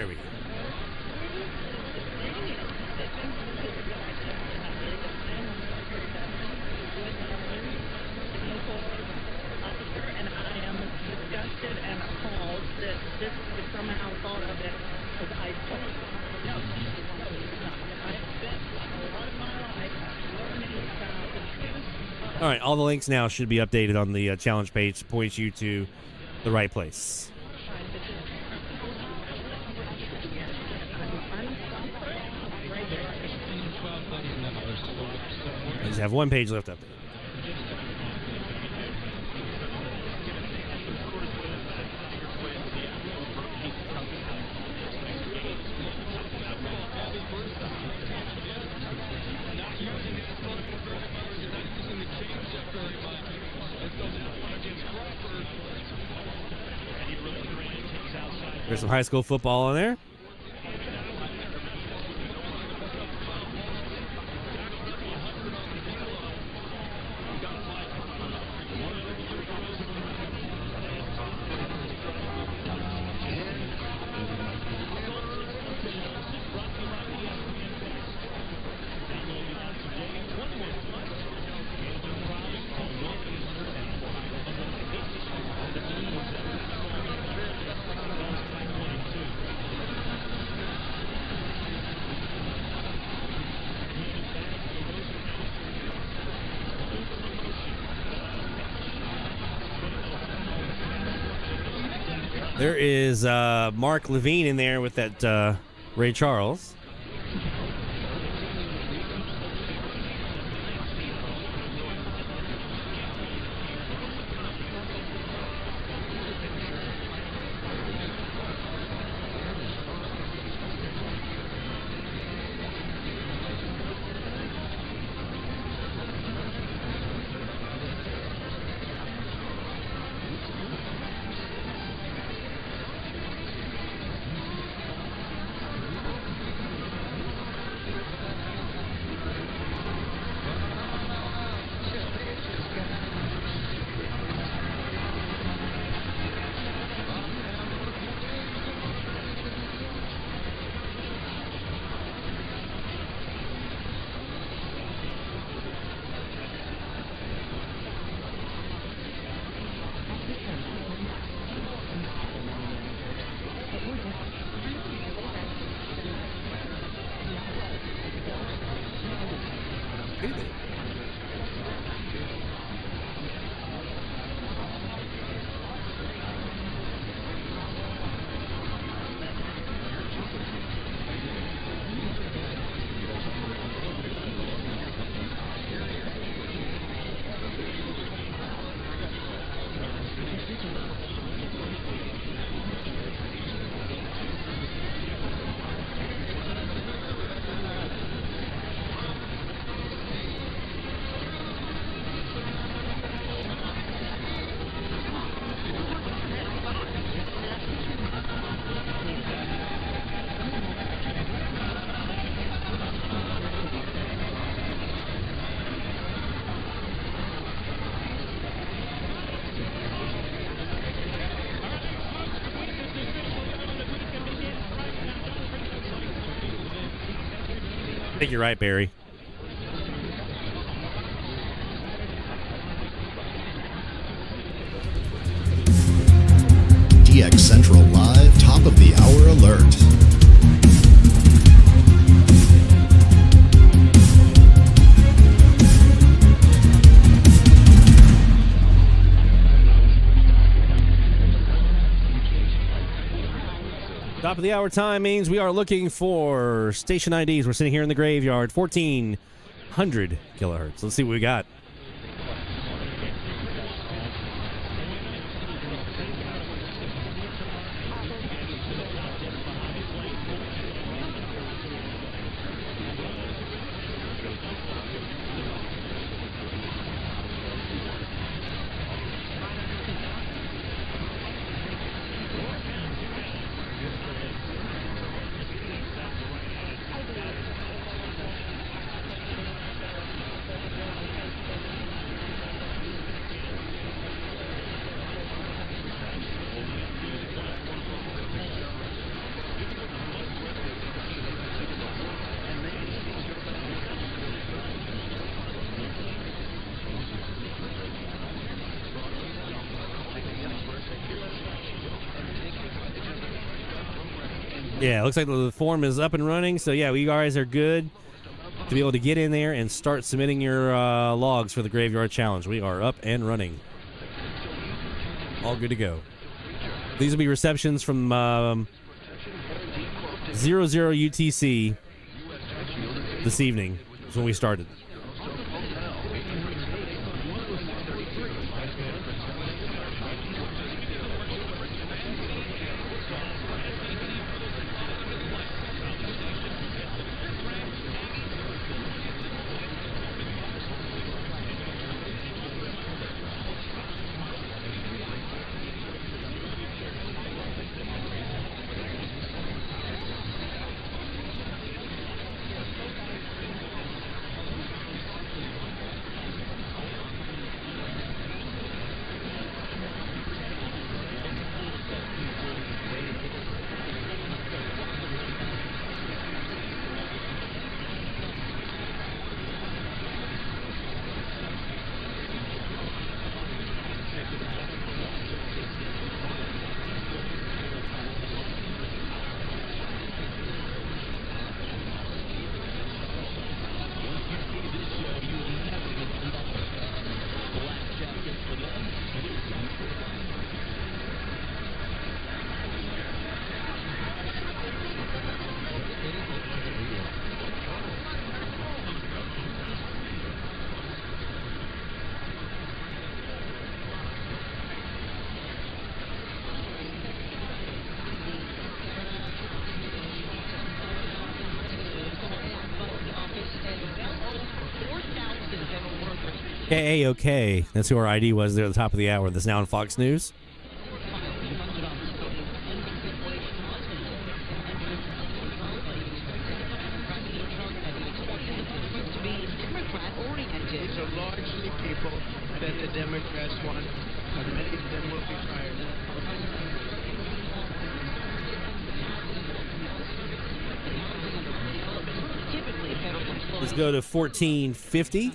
we go. And I am disgusted and appalled that this is somehow thought of it. I spent a lot of my life learning about the truth. All right, all the links now should be updated on the challenge page to point you to the right place. I just have one page left up there. There's some high school football on there. There is Mark Levine in there with that Ray Charles. I think you're right, Barry. DX Central Live top of the hour alert. Top of the hour time means we are looking for station IDs. We're sitting here in the graveyard, 1400 kilohertz. Let's see what we got. Yeah, it looks like the form is up and running. So, yeah, we guys are good to be able to get in there and start submitting your logs for the Graveyard Challenge. We are up and running. All good to go. These will be receptions from 00 UTC this evening. That's when we started. KAOK. That's who our ID was there at the top of the hour. This now on Fox News. These are largely people that the Democrats want, but many of them will be fired. Let's go to 1450.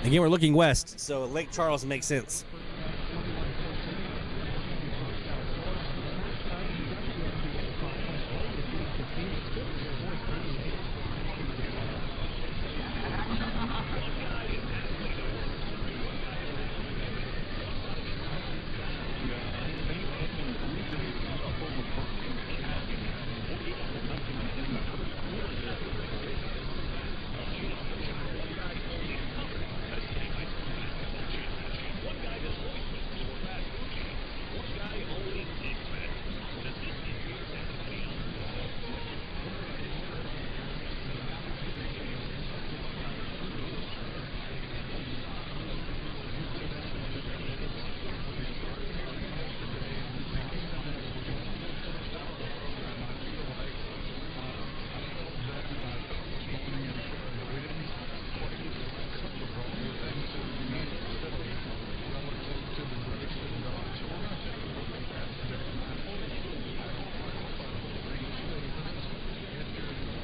Again, we're looking west, so Lake Charles makes sense.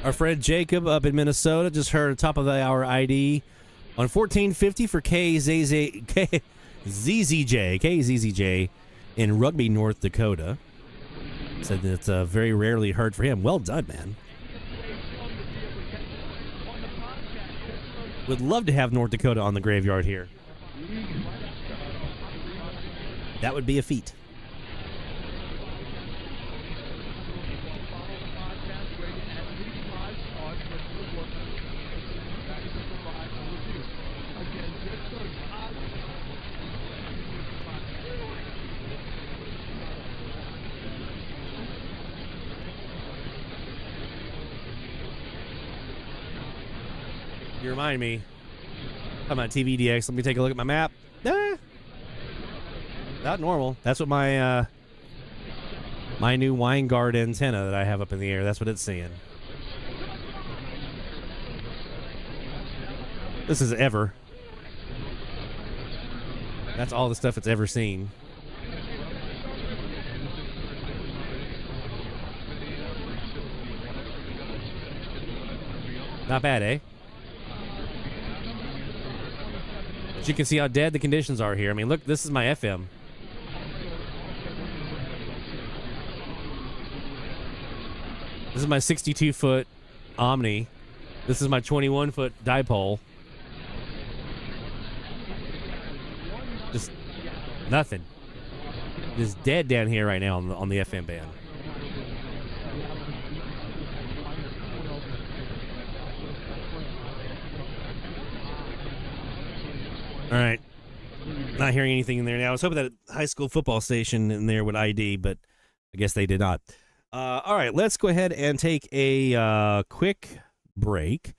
Our friend Jacob up in Minnesota just heard top of the hour ID on 1450 for KZZJ in Rugby, North Dakota. Said that it's very rarely heard for him. Well done, man. Would love to have North Dakota on the graveyard here. That would be a feat. You remind me. Talking about TVDX. Let me take a look at my map. Not normal. That's what my my new Weingard antenna that I have up in the air. That's what it's seeing. This is ever. That's all the stuff it's ever seen. Not bad, eh? But you can see how dead the conditions are here. I mean, look, this is my FM. This is my 62-foot Omni. This is my 21-foot dipole. Just nothing. Just dead down here right now on the FM band. All right. Not hearing anything in there now. I was hoping that a high school football station in there would ID, but I guess they did not. All right, let's go ahead and take a quick break.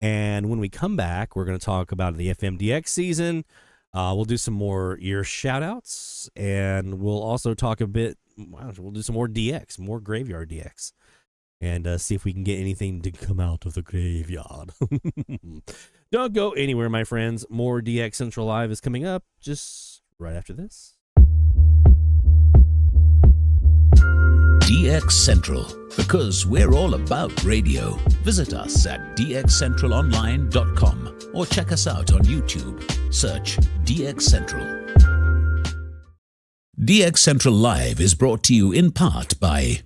And when we come back, we're going to talk about the FMDX season. We'll do some more year shout-outs, and we'll also talk a bit, we'll do some more DX, more Graveyard DX, and see if we can get anything to come out of the graveyard. Don't go anywhere, my friends. More DX Central Live is coming up just right after this. DX Central, because we're all about radio. Visit us at dxcentralonline.com or check us out on YouTube. Search DX Central. DX Central Live is brought to you in part by...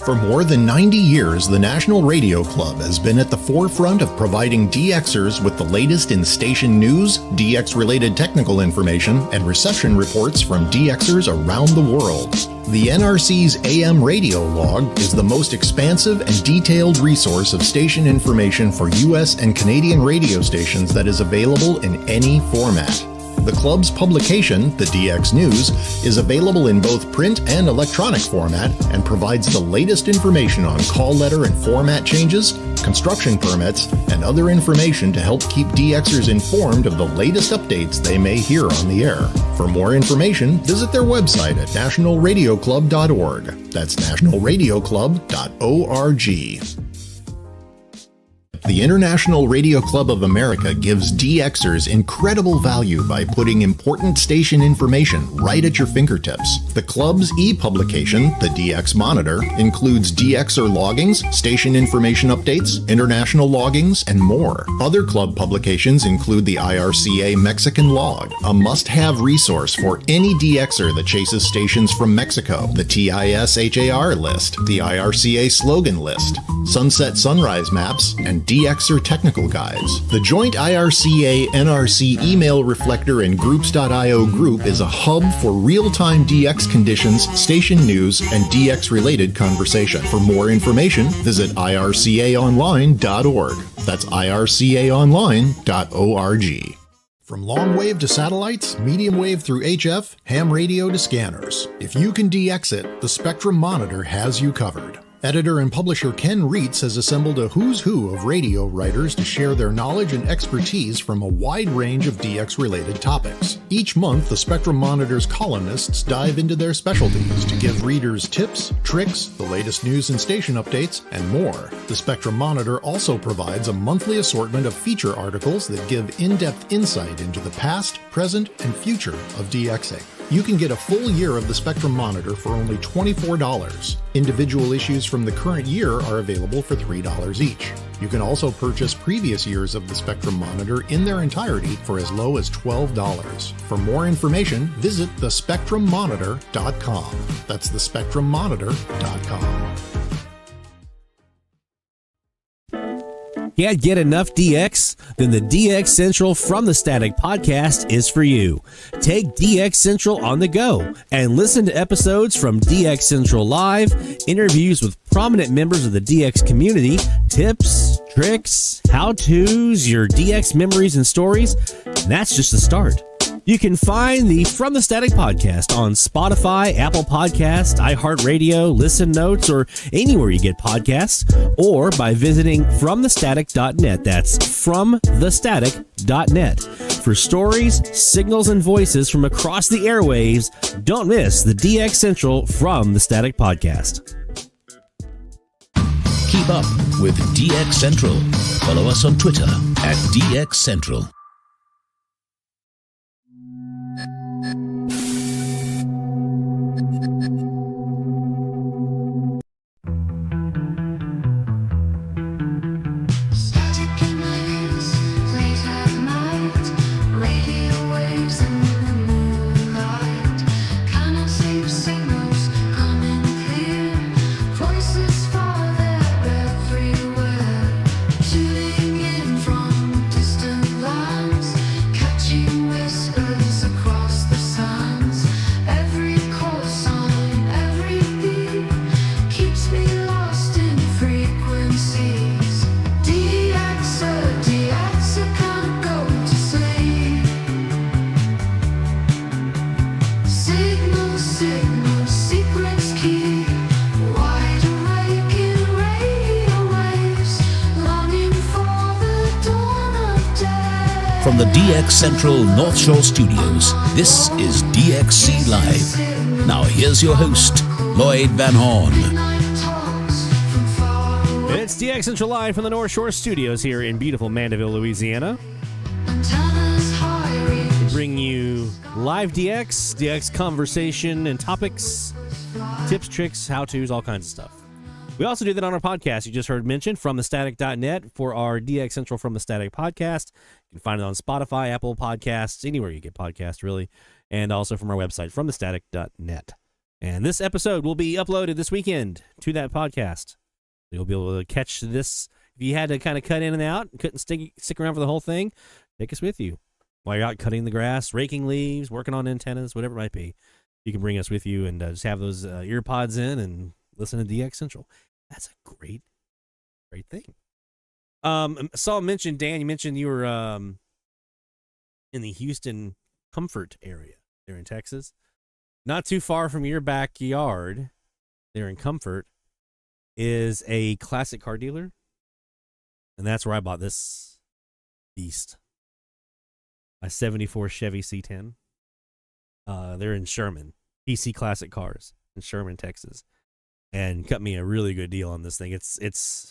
For more than 90 years, the National Radio Club has been at the forefront of providing DXers with the latest in station news, DX-related technical information, and reception reports from DXers around the world. The NRC's AM radio log is the most expansive and detailed resource of station information for U.S. and Canadian radio stations that is available in any format. The club's publication, the DX News, is available in both print and electronic format and provides the latest information on call letter and format changes, construction permits, and other information to help keep DXers informed of the latest updates they may hear on the air. For more information, visit their website at nationalradioclub.org. That's nationalradioclub.org. The International Radio Club of America gives DXers incredible value by putting important station information right at your fingertips. The club's e-publication, the DX Monitor, includes DXer loggings, station information updates, international loggings, and more. Other club publications include the IRCA Mexican Log, a must-have resource for any DXer that chases stations from Mexico, the TIS-HAR list, the IRCA slogan list, sunset sunrise maps, and DXer technical guides. The joint IRCA-NRC email reflector and groups.io group is a hub for real-time DX conditions, station news, and DX-related conversation. For more information, visit ircaonline.org. That's ircaonline.org. From long wave to satellites, medium wave through HF, ham radio to scanners. If you can DX it, the Spectrum Monitor has you covered. Editor and publisher Ken Reitz has assembled a who's who of radio writers to share their knowledge and expertise from a wide range of DX-related topics. Each month, the Spectrum Monitor's columnists dive into their specialties to give readers tips, tricks, the latest news and station updates, and more. The Spectrum Monitor also provides a monthly assortment of feature articles that give in-depth insight into the past, present, and future of DXing. You can get a full year of the Spectrum Monitor for only $24. Individual issues from the current year are available for $3 each. You can also purchase previous years of the Spectrum Monitor in their entirety for as low as $12. For more information, visit thespectrummonitor.com. That's thespectrummonitor.com. Can't get enough DX? Then the DX Central from the Static podcast is for you. Take DX Central on the go and listen to episodes from DX Central Live, interviews with prominent members of the DX community, tips, tricks, how-tos, your DX memories and stories. And that's just the start. You can find the From the Static podcast on Spotify, Apple Podcasts, iHeartRadio, Listen Notes, or anywhere you get podcasts, or by visiting FromTheStatic.net. That's FromTheStatic.net. For stories, signals, and voices from across the airwaves, don't miss the DX Central From the Static podcast. Keep up with DX Central. Follow us on Twitter at DX Central. From the DX Central North Shore Studios, this is DXC Live. Now here's your host, Lloyd Van Horn. It's DX Central Live from the North Shore Studios here in beautiful Mandeville, Louisiana. We bring you live DX conversation and topics, tips, tricks, how-tos, all kinds of stuff. We also do that on our podcast you just heard mentioned, FromTheStatic.net, for our DX Central From the Static podcast. You can find it on Spotify, Apple Podcasts, anywhere you get podcasts, really, and also from our website, FromTheStatic.net. And this episode will be uploaded this weekend to that podcast. You'll be able to catch this. If you had to kind of cut in and out, couldn't stick around for the whole thing, take us with you. While you're out cutting the grass, raking leaves, working on antennas, whatever it might be, you can bring us with you and just have those ear pods in and listen to DX Central. That's a great thing. Saul mentioned, Dan, you mentioned you were in the Houston Comfort area there in Texas. Not too far from your backyard there in Comfort is a classic car dealer. And that's where I bought this beast. My 74 Chevy C10. They're in Sherman. PC Classic Cars in Sherman, Texas. And cut me a really good deal on this thing. It's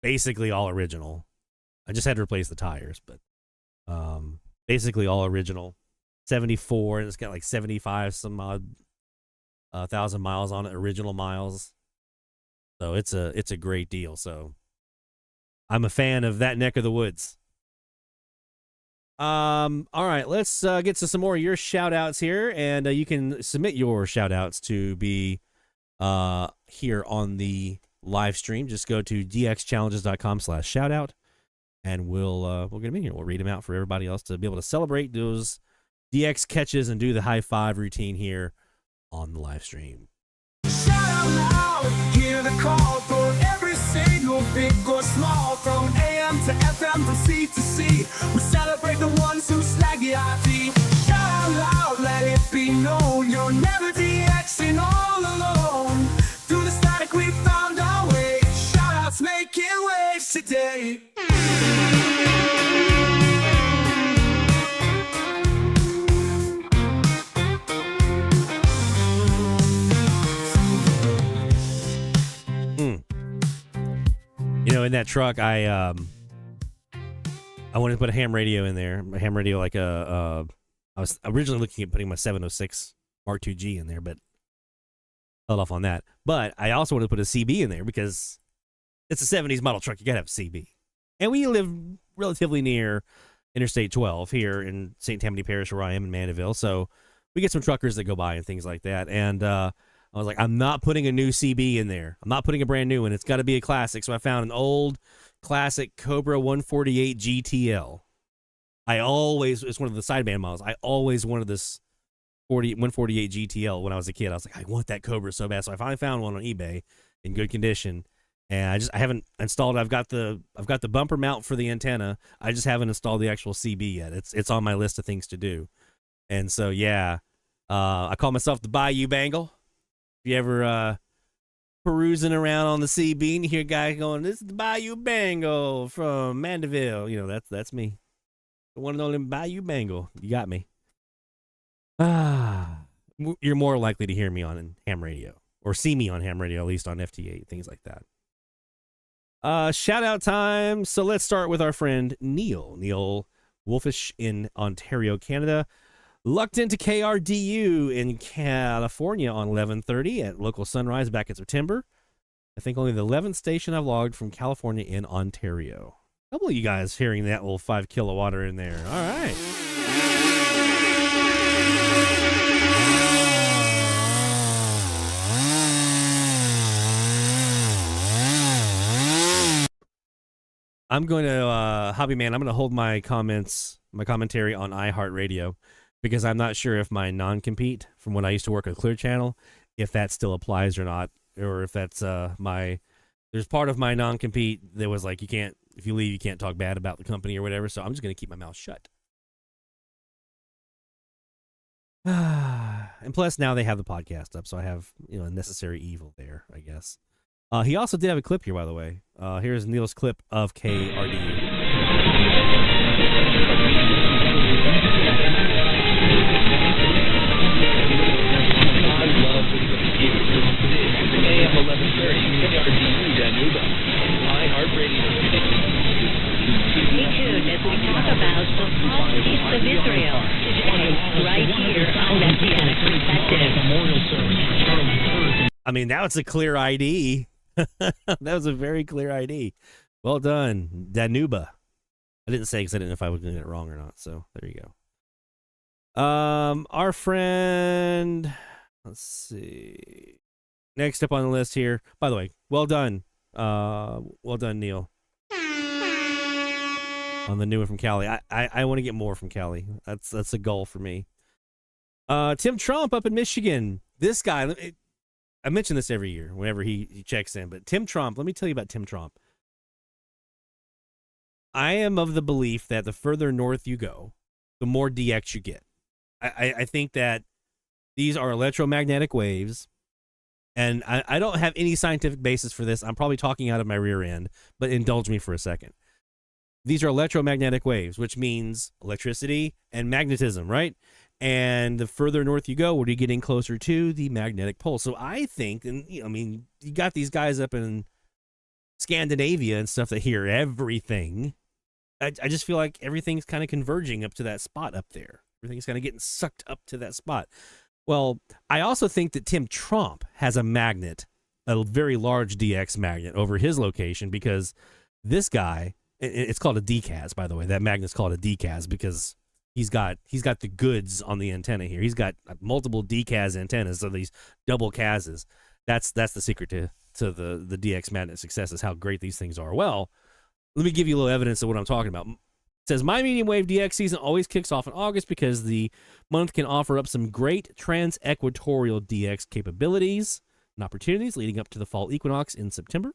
basically all original. I just had to replace the tires, but basically all original. 74, and it's got like 75 some odd thousand miles on it, original miles. So it's a great deal. So I'm a fan of that neck of the woods. All right, let's get to some more of your shout outs here, and you can submit your shout outs to be here on the live stream. Just go to dxchallenges.com/shoutout, and we'll get them in here. We'll read them out for everybody else to be able to celebrate those DX catches and do the high five routine here on the live stream. Shout out loud, hear the call for every single big or small, from AM to FM, from C to C. We celebrate the ones who snag the IP. Shout out loud, let it be known, you're never DXing all alone. Through the static we found our way. Shout outs making waves today. You know, in that truck, I wanted to put a ham radio in there. A ham radio, like I was originally looking at putting my 706 Mark IIG in there, but held off on that. But I also wanted to put a CB in there because it's a 70s model truck. You gotta have a CB. And we live relatively near Interstate 12 here in St. Tammany Parish, where I am in Mandeville. So we get some truckers that go by and things like that. And I was like, I'm not putting a new CB in there. I'm not putting a brand new one. It's got to be a classic. So I found an old classic Cobra 148 GTL. It's one of the sideband models. I always wanted this 148 GTL when I was a kid. I was like, I want that Cobra so bad. So I finally found one on eBay in good condition. And I haven't installed it. I've got the bumper mount for the antenna. I just haven't installed the actual CB yet. It's on my list of things to do. And so yeah, I call myself the Bayou Bengal. If you ever perusing around on the CB and you hear guys going, "This is the Bayou Bengal from Mandeville," you know, that's me. The one and only Bayou Bengal. You got me. You're more likely to hear me on ham radio or see me on ham radio, at least on FT8, things like that. Shout out time. So let's start with our friend Neil Wolfish in Ontario, Canada. Lucked into KRDU in California on 11:30 at local sunrise back in September. I think only the 11th station I've logged from California in Ontario. A couple of you guys hearing that little 5 kilowatt in there. All right. I'm going to, Hobby Man, I'm going to hold my commentary on iHeartRadio, because I'm not sure if my non-compete from when I used to work at Clear Channel, if that still applies or not, or if that's there's part of my non-compete that was like, if you leave, you can't talk bad about the company or whatever, so I'm just going to keep my mouth shut. And plus, now they have the podcast up, so I have, a necessary evil there, I guess. He also did have a clip here, by the way. Here's Neil's clip of KRDU. AM 1130, KRDU Danuba, iHeartRadio. Stay tuned as we talk about the lost east of Israel today, right here on Messianic Perspective. Memorial service. I mean, that was a clear ID. That was a very clear ID. Well done, Danuba. I didn't say because I didn't know if I was going to get it wrong or not. So there you go. Our friend. Let's see. Next up on the list here. By the way, well done. Well done, Neil. On the new one from Cali. I want to get more from Cali. That's a goal for me. Tim Trump up in Michigan. This guy, I mention this every year whenever he checks in, but Tim Trump, let me tell you about Tim Trump. I am of the belief that the further north you go, the more DX you get. I think that these are electromagnetic waves, And I don't have any scientific basis for this. I'm probably talking out of my rear end, but indulge me for a second. These are electromagnetic waves, which means electricity and magnetism, right? And the further north you go, what are you getting closer to? The magnetic pole. So I think, and I mean, you got these guys up in Scandinavia and stuff that hear everything. I just feel like everything's kind of converging up to that spot up there. Everything's kind of getting sucked up to that spot. Well, I also think that Tim Trump has a magnet, a very large DX magnet over his location, because this guy, it's called a DCAS, by the way. That magnet's called a DCAS because he's got the goods on the antenna here. He's got multiple DCAS antennas, so these double CASs. That's the secret to the DX magnet success, is how great these things are. Well, let me give you a little evidence of what I'm talking about. It says, my medium wave DX season always kicks off in August because the month can offer up some great trans-equatorial DX capabilities and opportunities leading up to the fall equinox in September.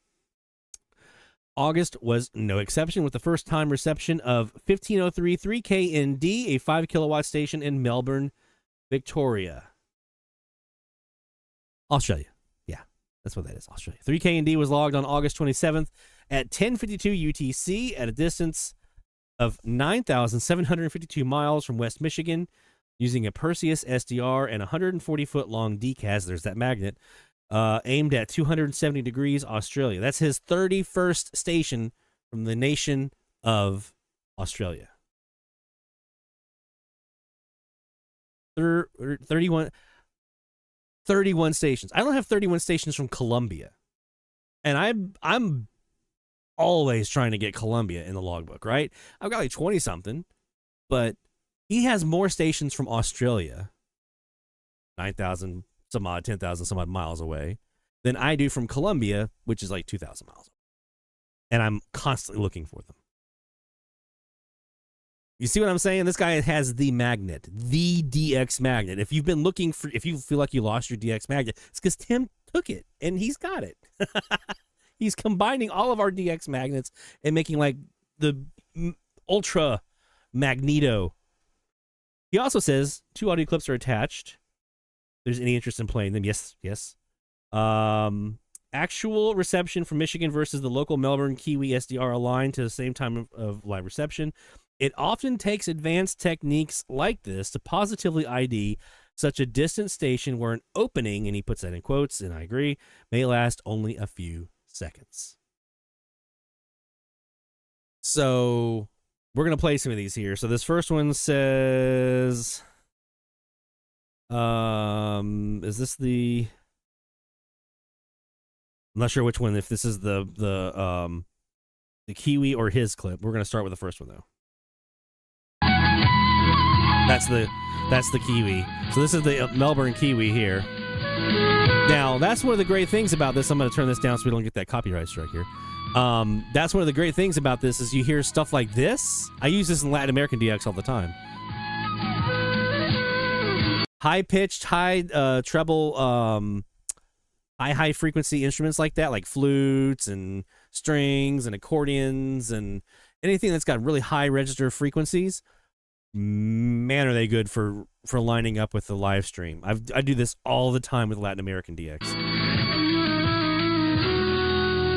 August was no exception, with the first-time reception of 1503 3KND, a 5-kilowatt station in Melbourne, Victoria. Australia. Yeah, that's what that is, Australia. 3KND was logged on August 27th at 10:52 UTC at a distance of 9,752 miles from West Michigan, using a Perseus SDR and a 140-foot-long DCAS, there's that magnet, aimed at 270 degrees Australia. That's his 31st station from the nation of Australia. 31 stations. I don't have 31 stations from Colombia. And I'm always trying to get Colombia in the logbook, right? I've got like 20-something, but he has more stations from Australia, 9,000 some odd, 10,000 some odd miles away, than I do from Colombia, which is like 2,000 miles away. And I'm constantly looking for them. You see what I'm saying? This guy has the magnet, the DX magnet. If you've been looking for, if you feel like you lost your DX magnet, it's because Tim took it and he's got it. He's combining all of our DX magnets and making like the ultra magneto. He also says 2 audio clips are attached. If there's any interest in playing them, yes. Actual reception from Michigan versus the local Melbourne KiwiSDR aligned to the same time of live reception. It often takes advanced techniques like this to positively ID such a distant station where an opening, and he puts that in quotes, and I agree, may last only a few seconds. So we're going to play some of these here. So this first one says, is this the, I'm not sure which one, if this is the Kiwi or his clip. We're going to start with the first one though. That's the Kiwi. So this is the Melbourne Kiwi here. Now, that's one of the great things about this. I'm going to turn this down so we don't get that copyright strike here. That's one of the great things about this is you hear stuff like this. I use this in Latin American DX all the time. High-pitched, high treble, high frequency instruments like that, like flutes and strings and accordions and anything that's got really high register frequencies. Man, are they good for lining up with the live stream. I do this all the time with Latin American DX.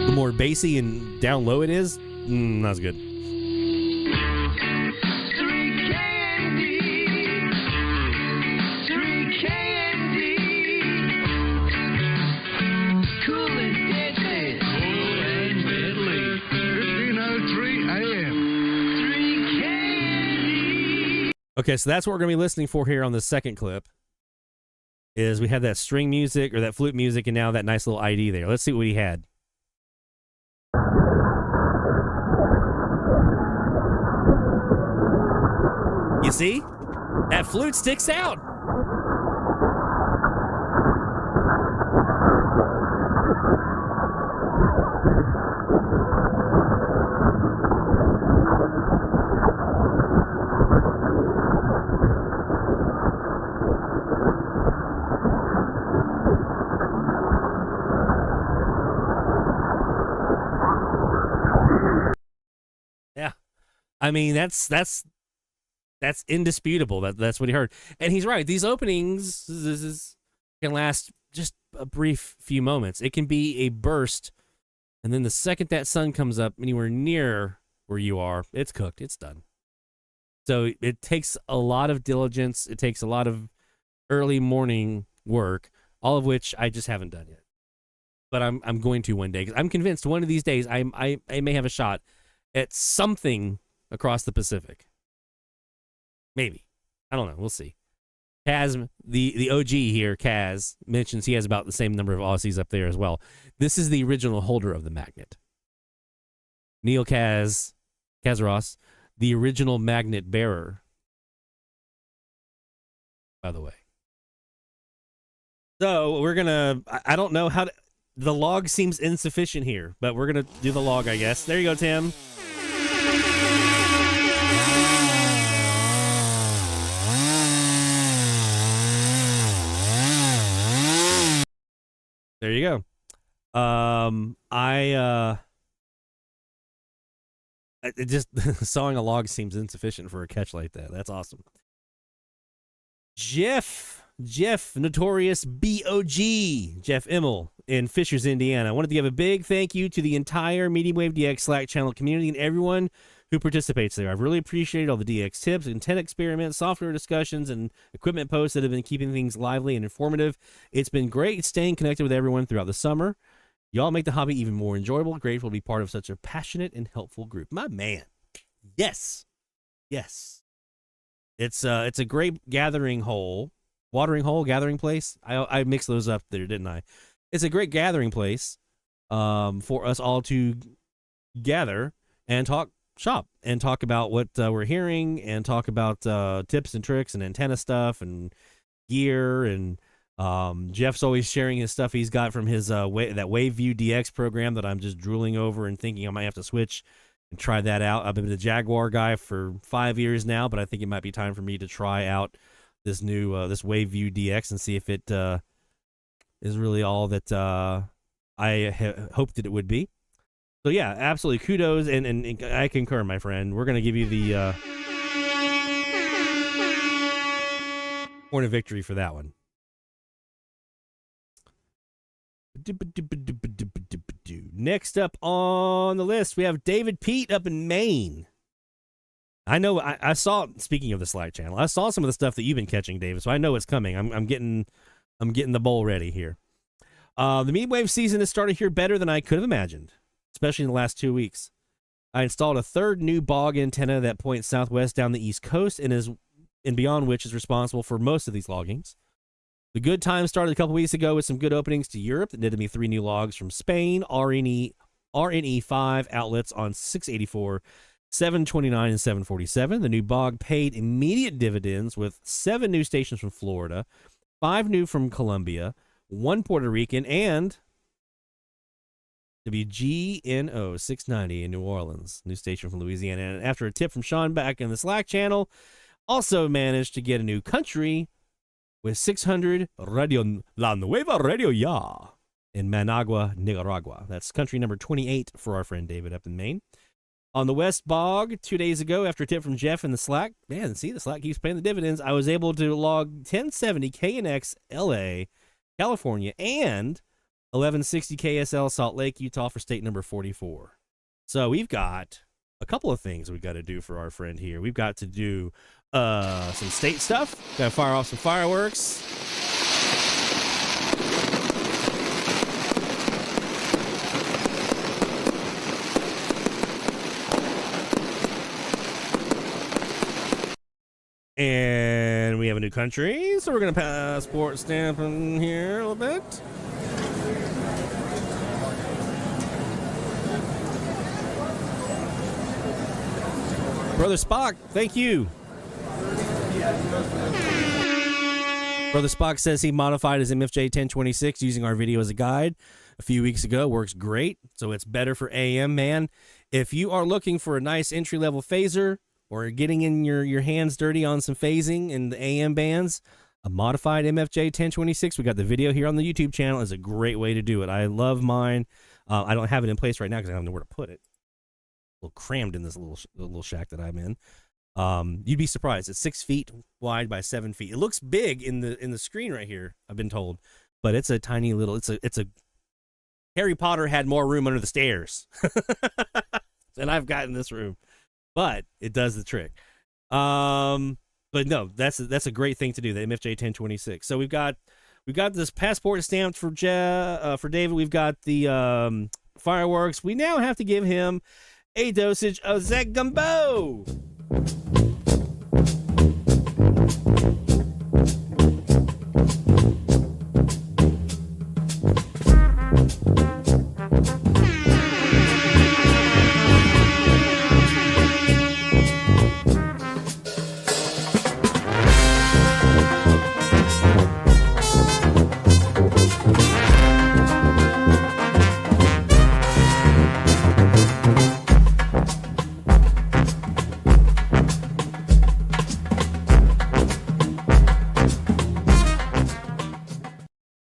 The more bassy and down low it is, not as good. Okay, so that's what we're going to be listening for here on the second clip, is we had that string music or that flute music and now that nice little ID there. Let's see what he had. You see? That flute sticks out. I mean, that's indisputable. That's what he heard. And he's right. These openings can last just a brief few moments. It can be a burst, and then the second that sun comes up anywhere near where you are, it's cooked. It's done. So it takes a lot of diligence. It takes a lot of early morning work, all of which I just haven't done yet. But I'm going to one day, because I'm convinced one of these days I may have a shot at something across the Pacific. Maybe. I don't know. We'll see. Kaz, the OG here, Kaz, mentions he has about the same number of Aussies up there as well. This is the original holder of the magnet. Neil Kazaros, the original magnet bearer, by the way. So we're going to, I don't know how to, the log seems insufficient here, but we're going to do the log, I guess. There you go, Tim. There you go. It just sawing a log seems insufficient for a catch like that. That's awesome. Jeff, notorious BOG, Jeff Immel in Fishers, Indiana. I wanted to give a big thank you to the entire Medium Wave DX Slack channel community and everyone who participates there. I've really appreciated all the DX tips, intent experiments, software discussions, and equipment posts that have been keeping things lively and informative. It's been great staying connected with everyone throughout the summer. Y'all make the hobby even more enjoyable. Grateful to be part of such a passionate and helpful group. My man. Yes. It's a great watering hole, gathering place. I mixed those up there, didn't I? It's a great gathering place for us all to gather and talk shop and talk about what we're hearing and talk about tips and tricks and antenna stuff and gear. And Jeff's always sharing his stuff he's got from his that WaveView DX program that I'm just drooling over and thinking I might have to switch and try that out. I've been a Jaguar guy for 5 years now, but I think it might be time for me to try out this new this WaveView DX and see if it is really all that I hoped that it would be. So yeah, absolutely kudos, and I concur, my friend. We're gonna give you the point of victory for that one. Next up on the list, we have David Pete up in Maine. I know I saw, speaking of the Slack channel, I saw some of the stuff that you've been catching, David, so I know it's coming. I'm getting the bowl ready here. The Medium Wave season has started here better than I could have imagined, especially in the last 2 weeks. I installed a third new bog antenna that points southwest down the east coast and beyond which is responsible for most of these loggings. The good time started a couple weeks ago with some good openings to Europe that netted me 3 new logs from Spain, RNE5 outlets on 684, 729, and 747. The new bog paid immediate dividends with 7 new stations from Florida, 5 new from Colombia, 1 Puerto Rican, and WGNO 690 in New Orleans, new station from Louisiana. And after a tip from Sean back in the Slack channel, also managed to get a new country with 600 Radio La Nueva Radio Ya in Managua, Nicaragua. That's country number 28 for our friend David up in Maine. On the West Bog, 2 days ago, after a tip from Jeff in the Slack, man, see, the Slack keeps paying the dividends, I was able to log 1070 KNX LA, California, and 1160 KSL Salt Lake, Utah for state number 44. So we've got a couple of things we've got to do for our friend here. We've got to do some state stuff. Got to fire off some fireworks. And we have a new country, so we're going to passport stamp in here a little bit. Brother Spock, thank you. Brother Spock says he modified his MFJ 1026 using our video as a guide a few weeks ago. Works great, so it's better for AM, man. If you are looking for a nice entry-level phaser or getting in your hands dirty on some phasing in the AM bands, a modified MFJ 1026, we got the video here on the YouTube channel, is a great way to do it. I love mine. I don't have it in place right now because I don't know where to put it. A little crammed in this little shack that I'm in. You'd be surprised. It's 6 feet wide by 7 feet. It looks big in the screen right here, I've been told, but it's a tiny little. It's a Harry Potter had more room under the stairs than I've got in this room, but it does the trick. But no, that's a great thing to do. The MFJ 1026. So we've got this passport stamped for David. We've got the fireworks. We now have to give him a dosage of Zek Gumbo.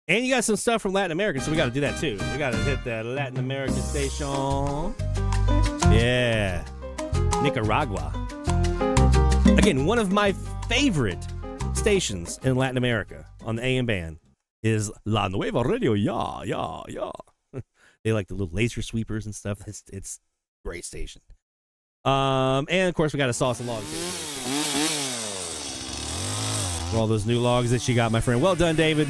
And you got some stuff from Latin America, so we got to do that too. We got to hit that Latin American station. Yeah. Nicaragua. Again, one of my favorite stations in Latin America on the AM band is La Nueva Radio. Yeah. They like the little laser sweepers and stuff. It's a great station. And of course, we got a sauce and logs here. For all those new logs that you got, my friend. Well done, David.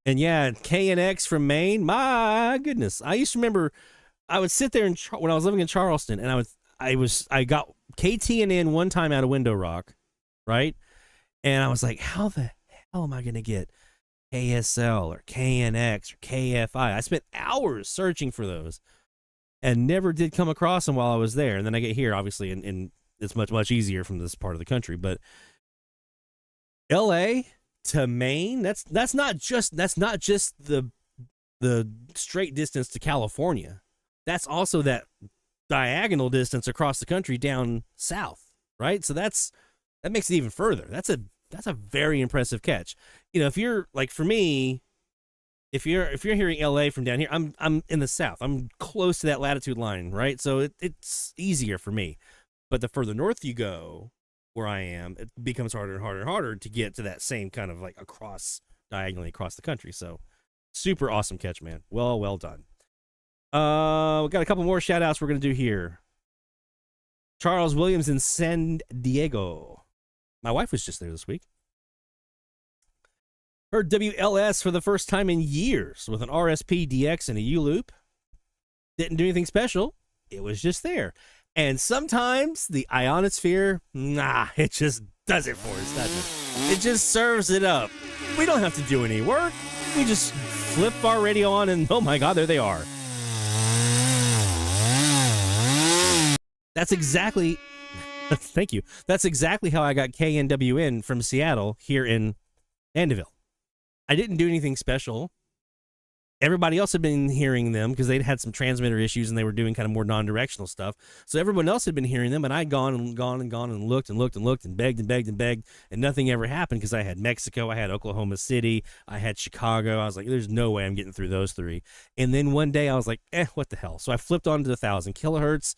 And yeah, KNX from Maine. My goodness, I used to remember I would sit there when I was living in Charleston, and I got KTNN one time out of Window Rock, right? And I was like, how the hell am I going to get KSL or KNX or KFI? I spent hours searching for those and never did come across them while I was there. And then I get here, obviously, and it's much easier from this part of the country. But LA to Maine, that's not just the straight distance to California. That's also that diagonal distance across the country down south, right? So that makes it even further. That's a very impressive catch. You know, if you're like, for me, if you're hearing LA from down here, I'm in the south. I'm close to that latitude line, right? So it's easier for me. But the further north you go, where I am, it becomes harder and harder and harder to get to that same kind of like diagonally across the country. So super awesome catch, man. Well done. We got a couple more shout outs we're going to do here. Charles Williams in San Diego. My wife was just there this week. Heard WLS for the first time in years with an RSP DX and a U-loop. Didn't do anything special. It was just there. And sometimes the ionosphere, it just does it for us, doesn't it? It just serves it up. We don't have to do any work. We just flip our radio on and, oh my God, there they are. That's exactly, thank you. That's exactly how I got KNWN from Seattle here in Mandeville. I didn't do anything special. Everybody else had been hearing them because they'd had some transmitter issues and they were doing kind of more non-directional stuff. So everyone else had been hearing them, and I'd gone and looked and begged and nothing ever happened because I had Mexico, I had Oklahoma City, I had Chicago. I was like, there's no way I'm getting through those three. And then one day I was like, what the hell? So I flipped on to 1,000 kilohertz.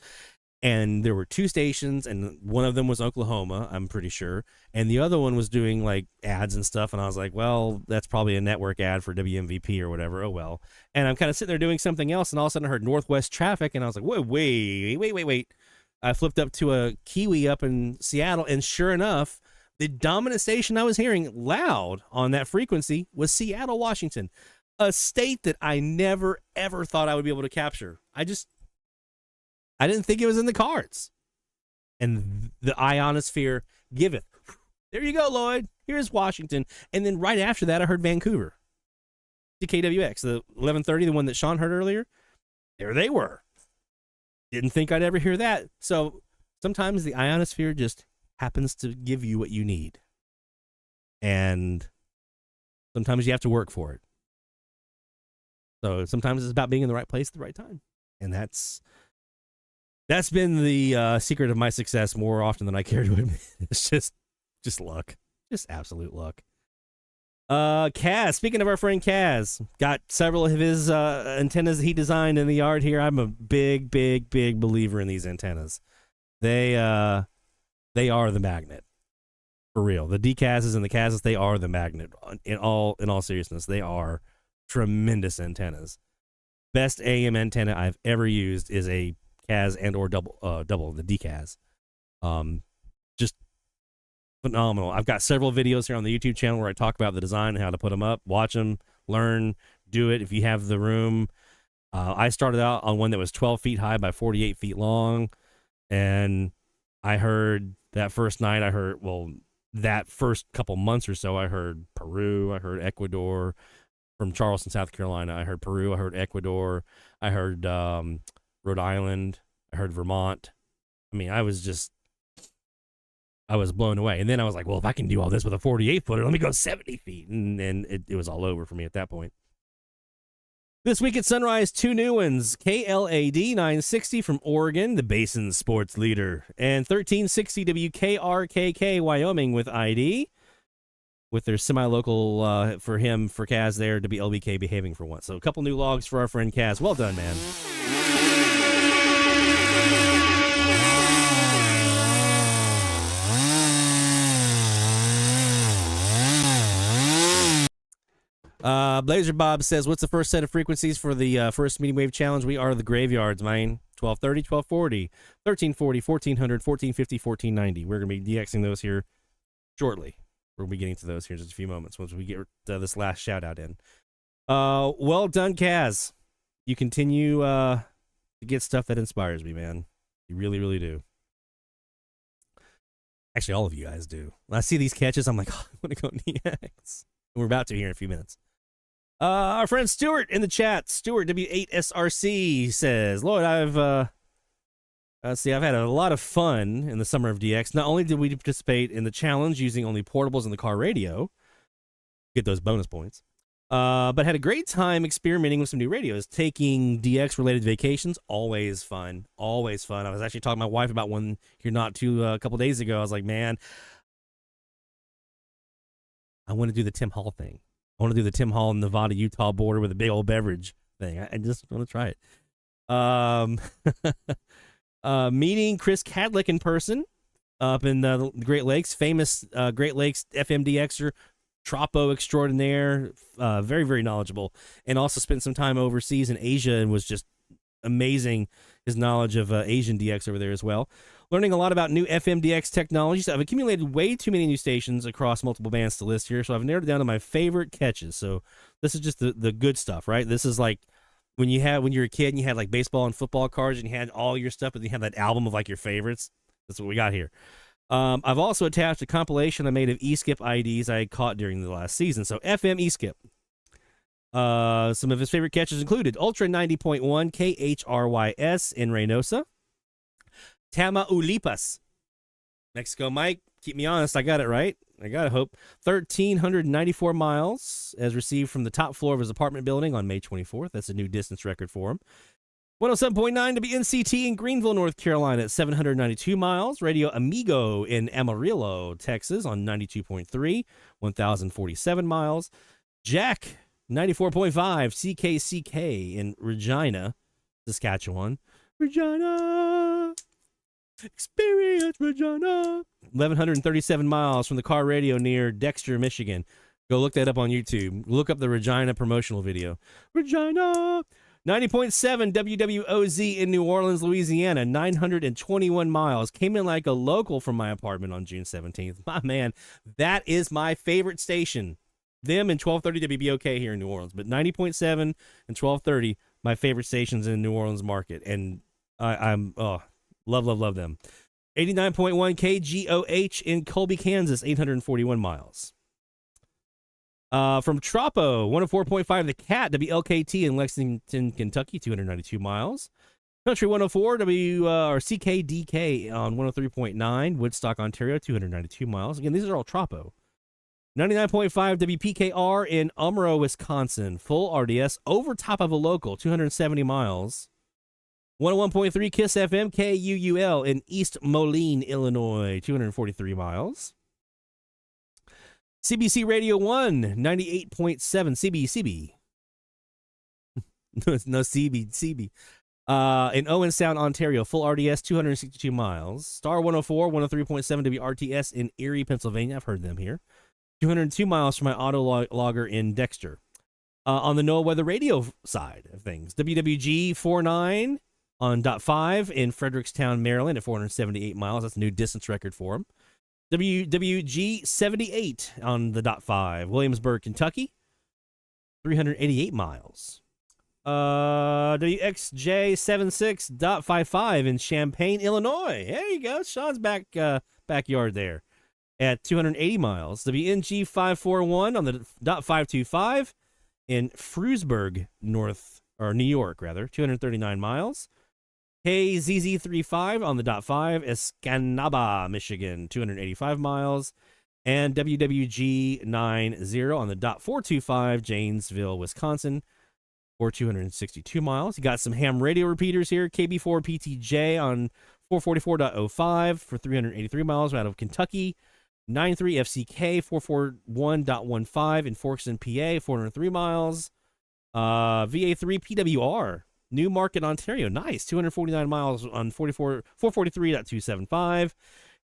And there were two stations, and one of them was Oklahoma, I'm pretty sure. And the other one was doing like ads and stuff. And I was like, well, that's probably a network ad for WMVP or whatever. Oh, well. And I'm kind of sitting there doing something else. And all of a sudden I heard Northwest traffic. And I was like, wait. I flipped up to a Kiwi up in Seattle. And sure enough, the dominant station I was hearing loud on that frequency was Seattle, Washington, a state that I never, ever thought I would be able to capture. I didn't think it was in the cards. And the ionosphere giveth. There you go, Lloyd. Here's Washington. And then right after that, I heard Vancouver. KWX, the 1130, the one that Sean heard earlier. There they were. Didn't think I'd ever hear that. So sometimes the ionosphere just happens to give you what you need. And sometimes you have to work for it. So sometimes it's about being in the right place at the right time. And that's been the secret of my success more often than I care to admit. It's just luck. Just absolute luck. Kaz, speaking of our friend Kaz, got several of his antennas he designed in the yard here. I'm a big believer in these antennas. They are the magnet. For real. The DCASs and the CASs, they are the magnet. In all seriousness, they are tremendous antennas. Best AM antenna I've ever used is a CAS and or double the DCAS. Just phenomenal. I've got several videos here on the YouTube channel where I talk about the design and how to put them up. Watch them, learn, do it if you have the room. I started out on one that was 12 feet high by 48 feet long, and I heard that first night, that first couple months or so, I heard Peru, I heard Ecuador. From Charleston, South Carolina, I heard Peru, I heard Ecuador, I heard Rhode Island, I heard Vermont. I mean, I was blown away. And then I was like, well, if I can do all this with a 48-footer, let me go 70 feet. And it was all over for me at that point. This week at Sunrise, 2 new ones. KLAD 960 from Oregon, the Basin sports leader. And 1360 WKRKK, Wyoming with ID. With their semi-local for Kaz there to be LBK behaving for once. So a couple new logs for our friend Kaz. Well done, man. Blazer Bob says, what's the first set of frequencies for the first medium wave challenge? We are the graveyards, man. 1230, 1240, 1340, 1400, 1450, 1490. We're going to be DXing those here shortly. We'll be getting to those here in just a few moments once we get this last shout out in. Well done, Kaz. You continue to get stuff that inspires me, man. You really, really do. Actually, all of you guys do. When I see these catches, I'm like, oh, I want to go DX. We're about to here in a few minutes. Our friend Stuart in the chat, Stuart W8SRC says, Lloyd, I've had a lot of fun in the summer of DX. Not only did we participate in the challenge using only portables in the car radio, get those bonus points, but had a great time experimenting with some new radios, taking DX-related vacations. Always fun. Always fun. I was actually talking to my wife about one here a couple days ago. I was like, man, I want to do the Tim Hall thing. I want to do the Tim Hall Nevada-Utah border with a big old beverage thing. I just want to try it. Meeting Chris Cadlick in person up in the Great Lakes, famous Great Lakes FMDXer, Tropo extraordinaire, very, very knowledgeable, and also spent some time overseas in Asia and was just amazing, his knowledge of Asian DX over there as well. Learning a lot about new FMDX technologies. I've accumulated way too many new stations across multiple bands to list here, so I've narrowed it down to my favorite catches. So this is just the good stuff, right? This is like when you're a kid and you had like baseball and football cards and you had all your stuff, but you had that album of like your favorites. That's what we got here. I've also attached a compilation I made of eSkip IDs I caught during the last season. So FM eSkip. Some of his favorite catches included Ultra 90.1 KHRYS in Reynosa, Tamaulipas, Mexico. Mike, keep me honest, I got it right. I gotta hope. 1,394 miles as received from the top floor of his apartment building on May 24th. That's a new distance record for him. 107.9 to be NCT in Greenville, North Carolina at 792 miles. Radio Amigo in Amarillo, Texas on 92.3, 1,047 miles. Jack, 94.5, CKCK in Regina, Saskatchewan. Regina! Experience Regina! 1,137 miles from the car radio near Dexter, Michigan. Go look that up on YouTube. Look up the Regina promotional video. Regina! 90.7 WWOZ in New Orleans, Louisiana, 921 miles. Came in like a local from my apartment on June 17th. My man, that is my favorite station. Them and 1230 WBOK here in New Orleans. But 90.7 and 1230, my favorite stations in the New Orleans market. And I'm love them. 89.1 KGOH in Colby, Kansas, 841 miles. From Tropo, 104.5 The Cat, WLKT in Lexington, Kentucky, 292 miles. Country 104, CKDK on 103.9, Woodstock, Ontario, 292 miles. Again, these are all Tropo. 99.5 WPKR in Umro, Wisconsin, full RDS, over top of a local, 270 miles. 101.3 KISS FM, KUUL in East Moline, Illinois, 243 miles. CBC Radio 1, 98.7 CB. No, CB. In Owen Sound, Ontario, full RDS, 262 miles. Star 104, 103.7 WRTS in Erie, Pennsylvania. I've heard them here. 202 miles from my auto logger in Dexter. On the NOAA Weather Radio side of things, WWG 49 on .5 in Fredericktown, Maryland at 478 miles. That's a new distance record for him. WWG 78 on the .5, Williamsburg, Kentucky, 388 miles. WXJ 76.55 in Champaign, Illinois. There you go. Sean's backyard there at 280 miles. WNG 541 on the .525 in Frewsburg, New York, 239 miles. KZZ35 on the .5, Escanaba, Michigan, 285 miles. And WWG 90 on the .425, Janesville, Wisconsin, for 262 miles. You got some ham radio repeaters here. KB4 PTJ on 444.05 for 383 miles out of Kentucky. 93 FCK 441.15 in Forkston, PA, 403 miles. VA3 PWR, Newmarket, Ontario. Nice. 249 miles on 443.275.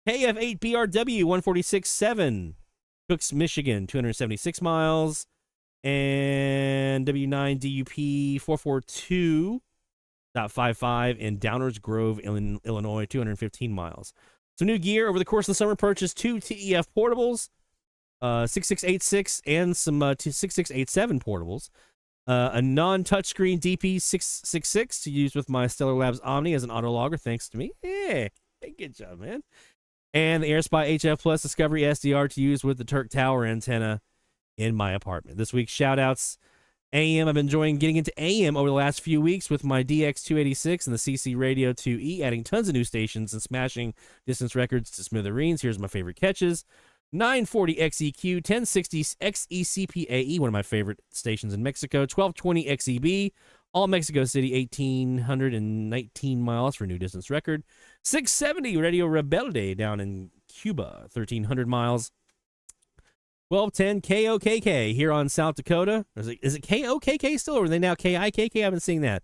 KF8 BRW 146.7. Cooks, Michigan, 276 miles. And W9 DUP 442.55 in Downers Grove, Illinois, 215 miles. Some new gear over the course of the summer. Purchased 2 TEF portables, 6686 and some 6687 portables. A non-touchscreen DP666 to use with my Stellar Labs Omni as an autologger, thanks to me. Yeah, hey, good job, man. And the AirSpy HF Plus Discovery SDR to use with the Turk Tower antenna in my apartment. This week's shout-outs. AM, I've been enjoying getting into AM over the last few weeks with my DX286 and the CC Radio 2E, adding tons of new stations and smashing distance records to smithereens. Here's my favorite catches. 940 XEQ, 1060 XECPAE, one of my favorite stations in Mexico. 1220 XEB, all Mexico City, 1,819 miles for a new distance record. 670 Radio Rebelde down in Cuba, 1,300 miles. 1210 KOKK here on South Dakota. Is it KOKK still, or are they now KIKK? I've been seeing that.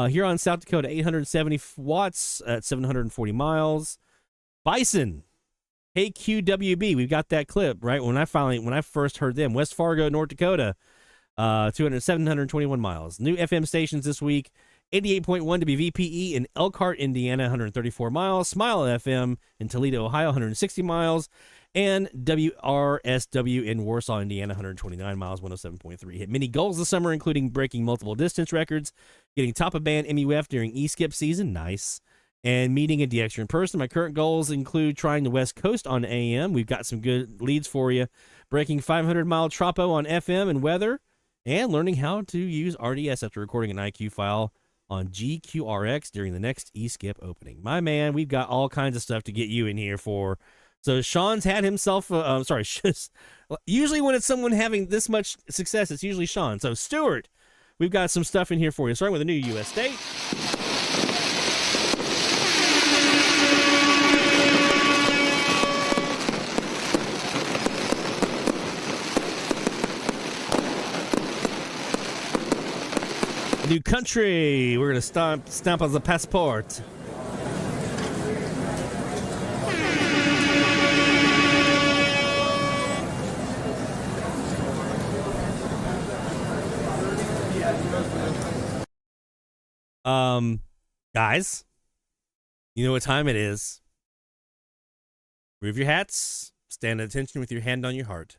Here on South Dakota, 870 watts at 740 miles. Bison, KQWB. We've got that clip, right? When I first heard them. West Fargo, North Dakota, 721 miles. New FM stations this week. 88.1 WVPE in Elkhart, Indiana, 134 miles. Smile FM in Toledo, Ohio, 160 miles. And WRSW in Warsaw, Indiana, 129 miles, 107.3. Hit many goals this summer, including breaking multiple distance records, getting top of band MUF during E-Skip season, nice, and meeting a DXer in person. My current goals include trying the West Coast on AM. We've got some good leads for you. Breaking 500-mile Tropo on FM and weather, and learning how to use RDS after recording an IQ file on GQRX during the next E-Skip opening. My man, we've got all kinds of stuff to get you in here for. So Sean's had himself, usually when it's someone having this much success, it's usually Sean. So Stuart, we've got some stuff in here for you, starting with a new U.S. state. New country, we're going to stamp on the passport. Guys, you know what time it is. Remove your hats, stand at attention with your hand on your heart.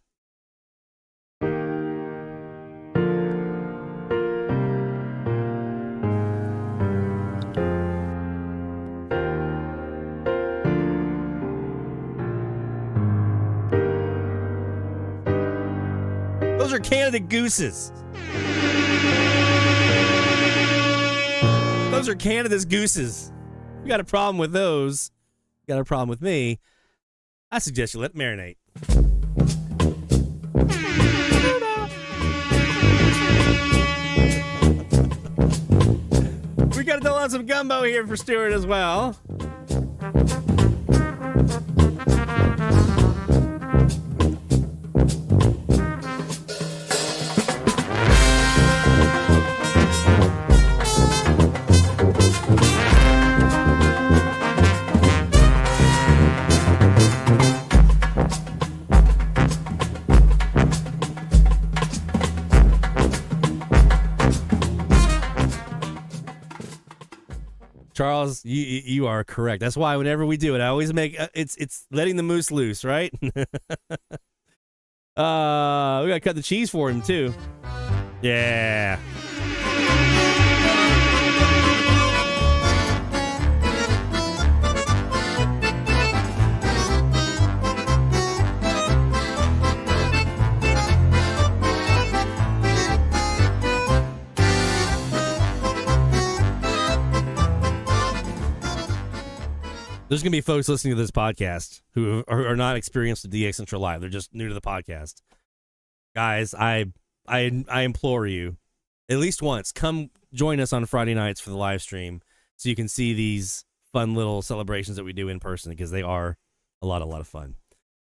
Those are Canada gooses. Those are Canada's gooses. You got a problem with those? You got a problem with me? I suggest you let it marinate. We got to throw on some gumbo here for Stuart as well. Charles, you are correct. That's why whenever we do it, I always make it's letting the moose loose, right? We gotta cut the cheese for him too. Yeah. There's going to be folks listening to this podcast who are not experienced with DX Central Live. They're just new to the podcast. Guys, I implore you, at least once, come join us on Friday nights for the live stream so you can see these fun little celebrations that we do in person, because they are a lot of fun.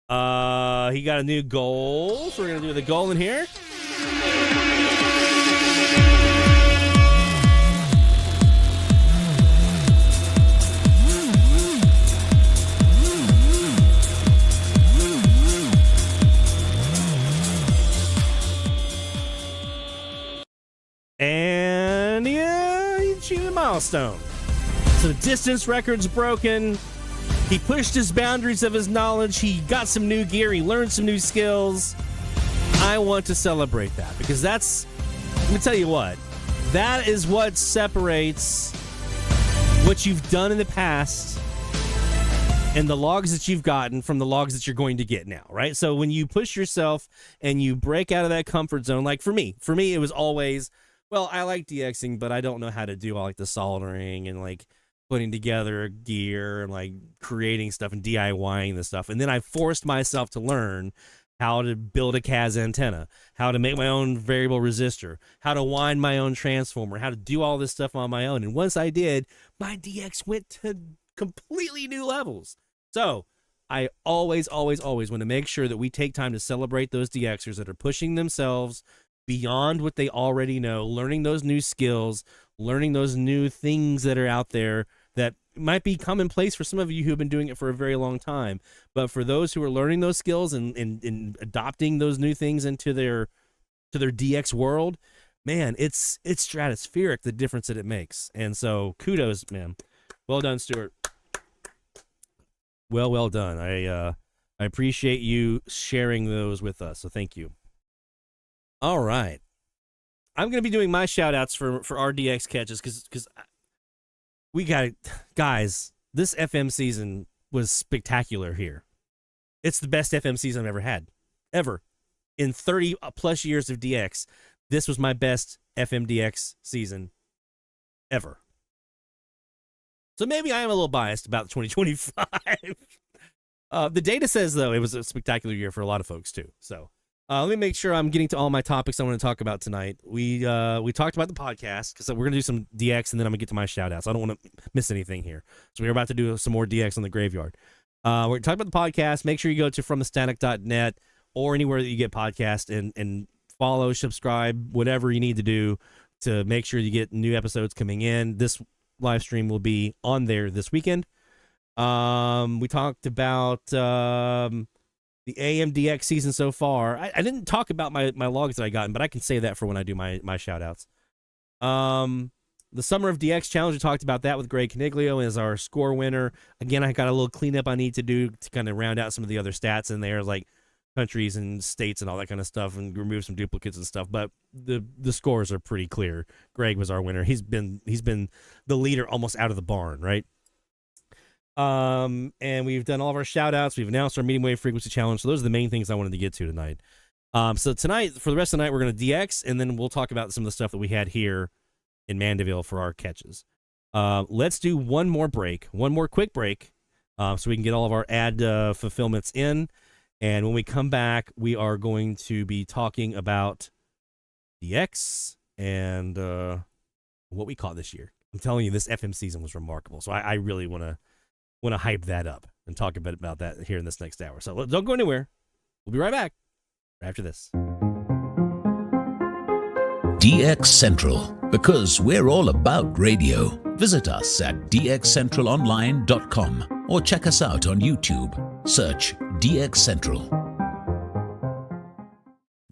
He got a new goal, so we're going to do the goal in here. And yeah, he achieved a milestone. So distance record's broken. He pushed his boundaries of his knowledge. He got some new gear. He learned some new skills. I want to celebrate that, because that's, let me tell you what, that is what separates what you've done in the past and the logs that you've gotten from the logs that you're going to get now, right? So when you push yourself and you break out of that comfort zone, like for me, it was always, well, I like DXing, but I don't know how to do all like the soldering and like putting together gear and like creating stuff and DIYing the stuff. And then I forced myself to learn how to build a CAS antenna, how to make my own variable resistor, how to wind my own transformer, how to do all this stuff on my own. And once I did, my DX went to completely new levels. So I always want to make sure that we take time to celebrate those DXers that are pushing themselves beyond what they already know, learning those new skills, learning those new things that are out there that might be commonplace for some of you who have been doing it for a very long time. But for those who are learning those skills and adopting those new things into their DX world, man, it's stratospheric, the difference that it makes. And so kudos, man. Well done, Stuart. Well done. I appreciate you sharing those with us, so thank you. All right. I'm going to be doing my shout-outs for our DX catches because we got it. Guys, this FM season was spectacular here. It's the best FM season I've ever had. Ever. In 30-plus years of DX, this was my best FM DX season ever. So maybe I am a little biased about 2025. The data says, though, it was a spectacular year for a lot of folks, too. So let me make sure I'm getting to all my topics I want to talk about tonight. We talked about the podcast, because we're going to do some DX, and then I'm going to get to my shout-outs. I don't want to miss anything here. So we're about to do some more DX on the graveyard. We're going to talk about the podcast. Make sure you go to fromthestatic.net or anywhere that you get podcasts and follow, subscribe, whatever you need to do to make sure you get new episodes coming in. This live stream will be on there this weekend. We talked about the AMDX season so far. I didn't talk about my logs that I gotten, but I can say that for when I do my shout outs. The Summer of DX Challenge, we talked about that with Greg Caniglio as our score winner. Again, I got a little cleanup I need to do to kind of round out some of the other stats in there, like countries and states and all that kind of stuff, and remove some duplicates and stuff. But the scores are pretty clear. Greg was our winner. He's been the leader almost out of the barn, right? And we've done all of our shout outs. We've announced our medium wave frequency challenge. So those are the main things I wanted to get to tonight. So tonight, for the rest of the night, we're going to DX, and then we'll talk about some of the stuff that we had here in Mandeville for our catches. Let's do one more quick break, so we can get all of our ad fulfillments in. And when we come back, we are going to be talking about DX and what we caught this year. I'm telling you, this FM season was remarkable. So I really want to hype that up and talk a bit about that here in this next hour. So don't go anywhere. We'll be right back after this. DX Central, because we're all about radio. Visit us at dxcentralonline.com or check us out on YouTube. Search DX Central.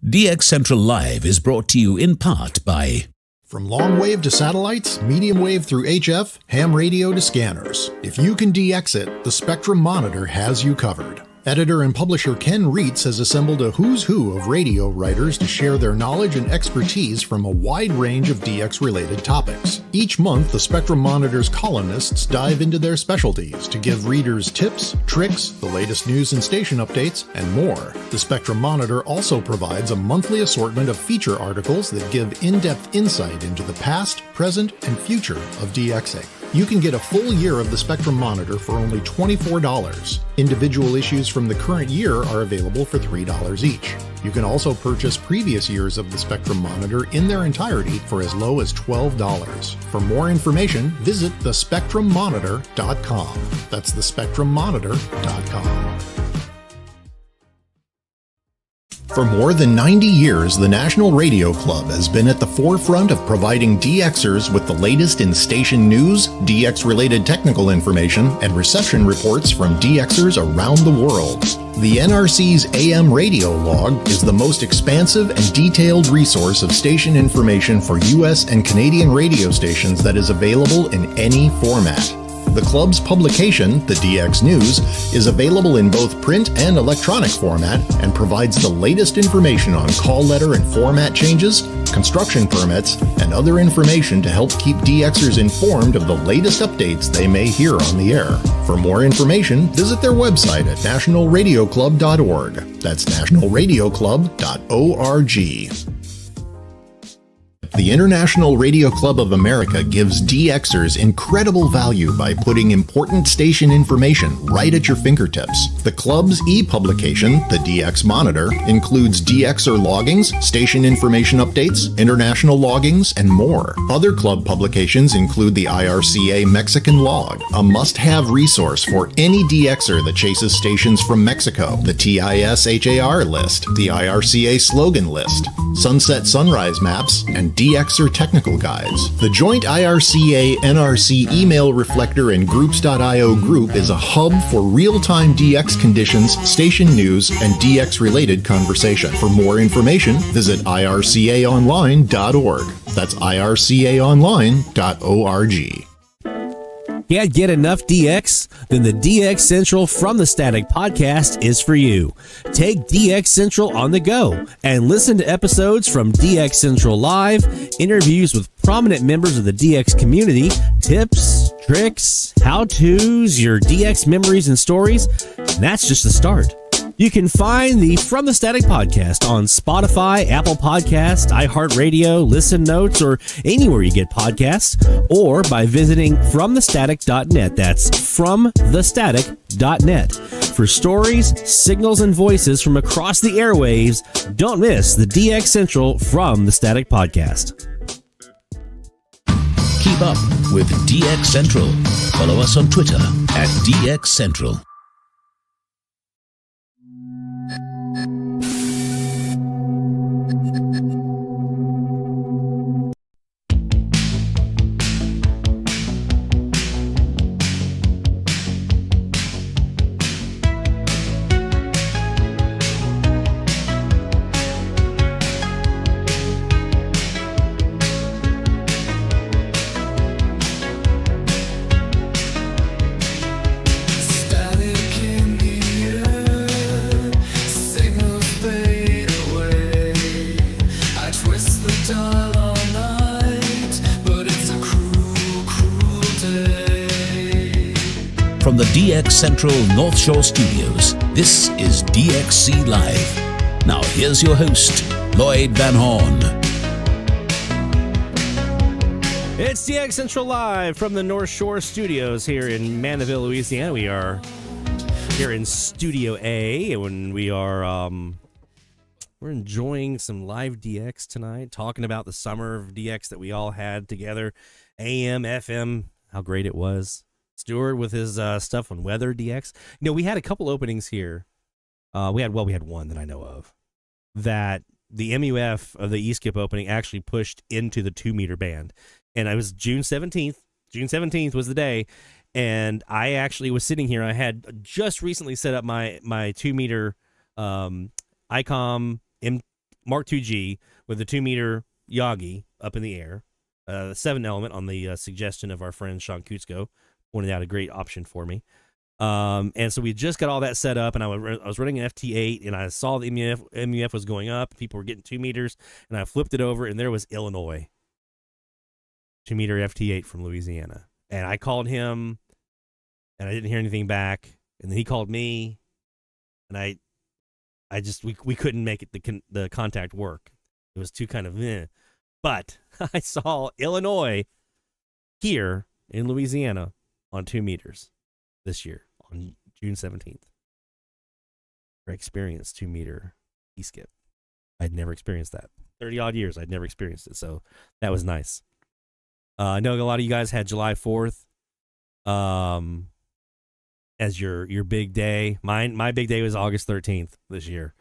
DX Central Live is brought to you in part by From long wave to satellites, medium wave through HF, ham radio to scanners. If you can DX it, the Spectrum Monitor has you covered. Editor and publisher Ken Reitz has assembled a who's who of radio writers to share their knowledge and expertise from a wide range of DX-related topics. Each month, the Spectrum Monitor's columnists dive into their specialties to give readers tips, tricks, the latest news and station updates, and more. The Spectrum Monitor also provides a monthly assortment of feature articles that give in-depth insight into the past, present, and future of DXing. You can get a full year of the Spectrum Monitor for only $24. Individual issues from the current year are available for $3 each. You can also purchase previous years of the Spectrum Monitor in their entirety for as low as $12. For more information, visit thespectrummonitor.com. That's thespectrummonitor.com. For more than 90 years, the National Radio Club has been at the forefront of providing DXers with the latest in station news, DX-related technical information, and reception reports from DXers around the world. The NRC's AM radio log is the most expansive and detailed resource of station information for U.S. and Canadian radio stations that is available in any format. The club's publication, the DX News, is available in both print and electronic format and provides the latest information on call letter and format changes, construction permits, and other information to help keep DXers informed of the latest updates they may hear on the air. For more information, visit their website at nationalradioclub.org. That's nationalradioclub.org. The International Radio Club of America gives DXers incredible value by putting important station information right at your fingertips. The club's e-publication, the DX Monitor, includes DXer loggings, station information updates, international loggings, and more. Other club publications include the IRCA Mexican Log, a must-have resource for any DXer that chases stations from Mexico, the TIS-HAR list, the IRCA slogan list, sunset sunrise maps, and DXer technical guides. The joint IRCA-NRC email reflector and groups.io group is a hub for real-time DX conditions, station news, and DX-related conversation. For more information, visit ircaonline.org. That's ircaonline.org. Can't get enough DX? Then the DX Central from the Static podcast is for you. Take DX Central on the go and listen to episodes from DX Central Live, interviews with prominent members of the DX community, tips, tricks, how-tos, your DX memories and stories. And that's just the start. You can find the From the Static podcast on Spotify, Apple Podcasts, iHeartRadio, Listen Notes, or anywhere you get podcasts, or by visiting FromTheStatic.net. That's FromTheStatic.net. For stories, signals, and voices from across the airwaves, don't miss the DX Central From the Static podcast. Keep up with DX Central. Follow us on Twitter at DX Central. From the DX Central North Shore Studios, this is DXC Live. Now here's your host, Lloyd Van Horn. It's DX Central Live from the North Shore Studios here in Mandeville, Louisiana. We are here in Studio A, and we are we're enjoying some live DX tonight, talking about the summer of DX that we all had together, AM, FM, how great it was. Stuart with his stuff on weather DX. You know, we had a couple openings here. We had one that I know of, that the MUF of the E-Skip opening actually pushed into the 2-meter band. And it was June 17th. June 17th was the day. And I actually was sitting here. I had just recently set up my 2-meter ICOM Mark IIG with the 2-meter Yagi up in the air. the 7 element on the suggestion of our friend Sean Kutsko, pointed out a great option for me. And so we just got all that set up, and I was running an FT8, and I saw the MUF was going up. People were getting 2 meters, and I flipped it over, and there was Illinois. 2 meter FT8 from Louisiana. And I called him, and I didn't hear anything back. And then he called me, and we couldn't make it the contact work. It was too kind of But I saw Illinois here in Louisiana on 2 meters this year on June 17th. I experienced 2 meter E-skip. I'd never experienced that. 30 odd years, I'd never experienced it. So that was nice. I know a lot of you guys had July 4th as your big day. My big day was August 13th this year.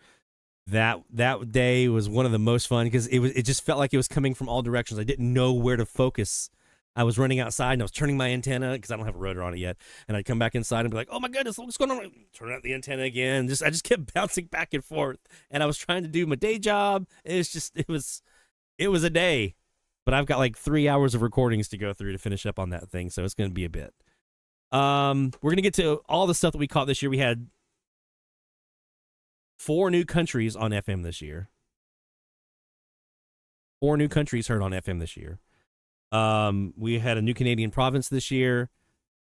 That day was one of the most fun because it just felt like it was coming from all directions. I didn't know where to focus. I was running outside and I was turning my antenna because I don't have a rotor on it yet. And I'd come back inside and be like, "Oh my goodness, what's going on?" Turn out the antenna again. I just kept bouncing back and forth. And I was trying to do my day job. It was a day. But I've got like 3 hours of recordings to go through to finish up on that thing, so it's going to be a bit. We're going to get to all the stuff that we caught this year. We had 4 new countries on FM this year. 4 new countries heard on FM this year. We had a new Canadian province this year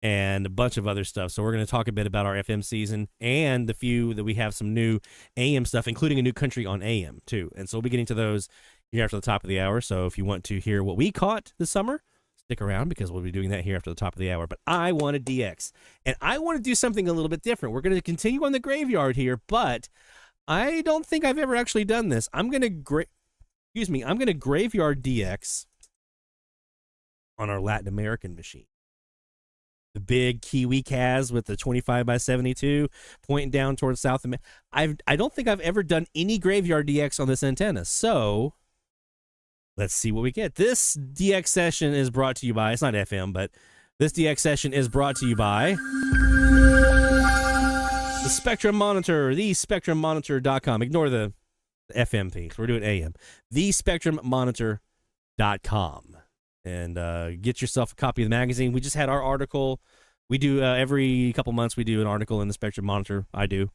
and a bunch of other stuff. So we're going to talk a bit about our FM season and the few that we have some new AM stuff, including a new country on AM too. And so we'll be getting to those here after the top of the hour. So if you want to hear what we caught this summer, stick around because we'll be doing that here after the top of the hour. But I want to DX, and I want to do something a little bit different. We're going to continue on the graveyard here, but I don't think I've ever actually done this. I'm going to graveyard DX on our Latin American machine. The big KiwiCaz with the 25x72 pointing down towards South America. I don't think I've ever done any graveyard DX on this antenna. So let's see what we get. This DX session is brought to you by, it's not FM, but this DX session is brought to you by the Spectrum Monitor, thespectrummonitor.com. Ignore the FM thing. We're doing AM. Thespectrummonitor.com. And get yourself a copy of the magazine. We just had our article. We do every couple months, we do an article in the Spectrum Monitor. I do.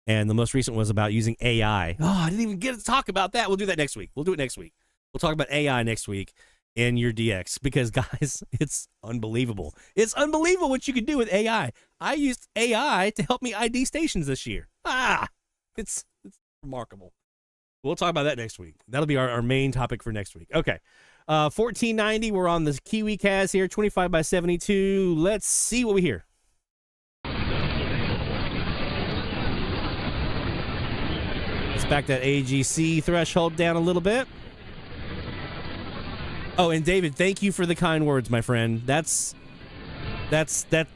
And the most recent was about using AI. Oh, I didn't even get to talk about that. We'll do that next week. We'll do it next week. We'll talk about AI next week in your DX because, guys, it's unbelievable. It's unbelievable what you can do with AI. I used AI to help me ID stations this year. It's remarkable. We'll talk about that next week. That'll be our main topic for next week. Okay. 1490, we're on the KiwiCaz here, 25x72. Let's see what we hear. Let's back that AGC threshold down a little bit. Oh, and David, thank you for the kind words, my friend. That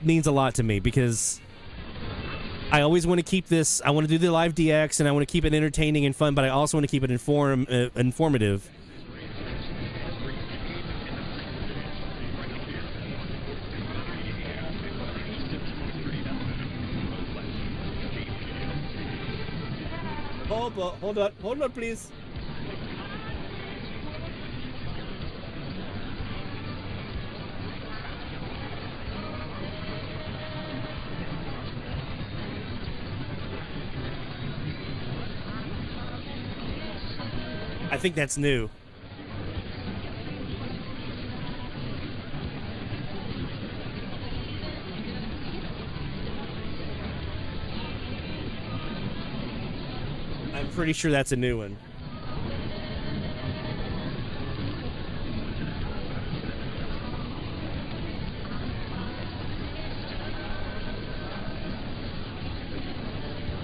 means a lot to me because I always want to keep this. I want to do the live DX and I want to keep it entertaining and fun, but I also want to keep it informative. Hold on, please. I think that's new. I'm pretty sure that's a new one.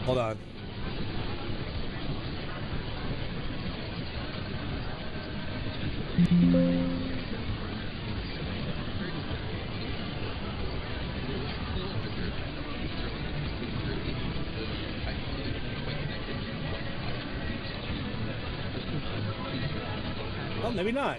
Hold on. Well, maybe not.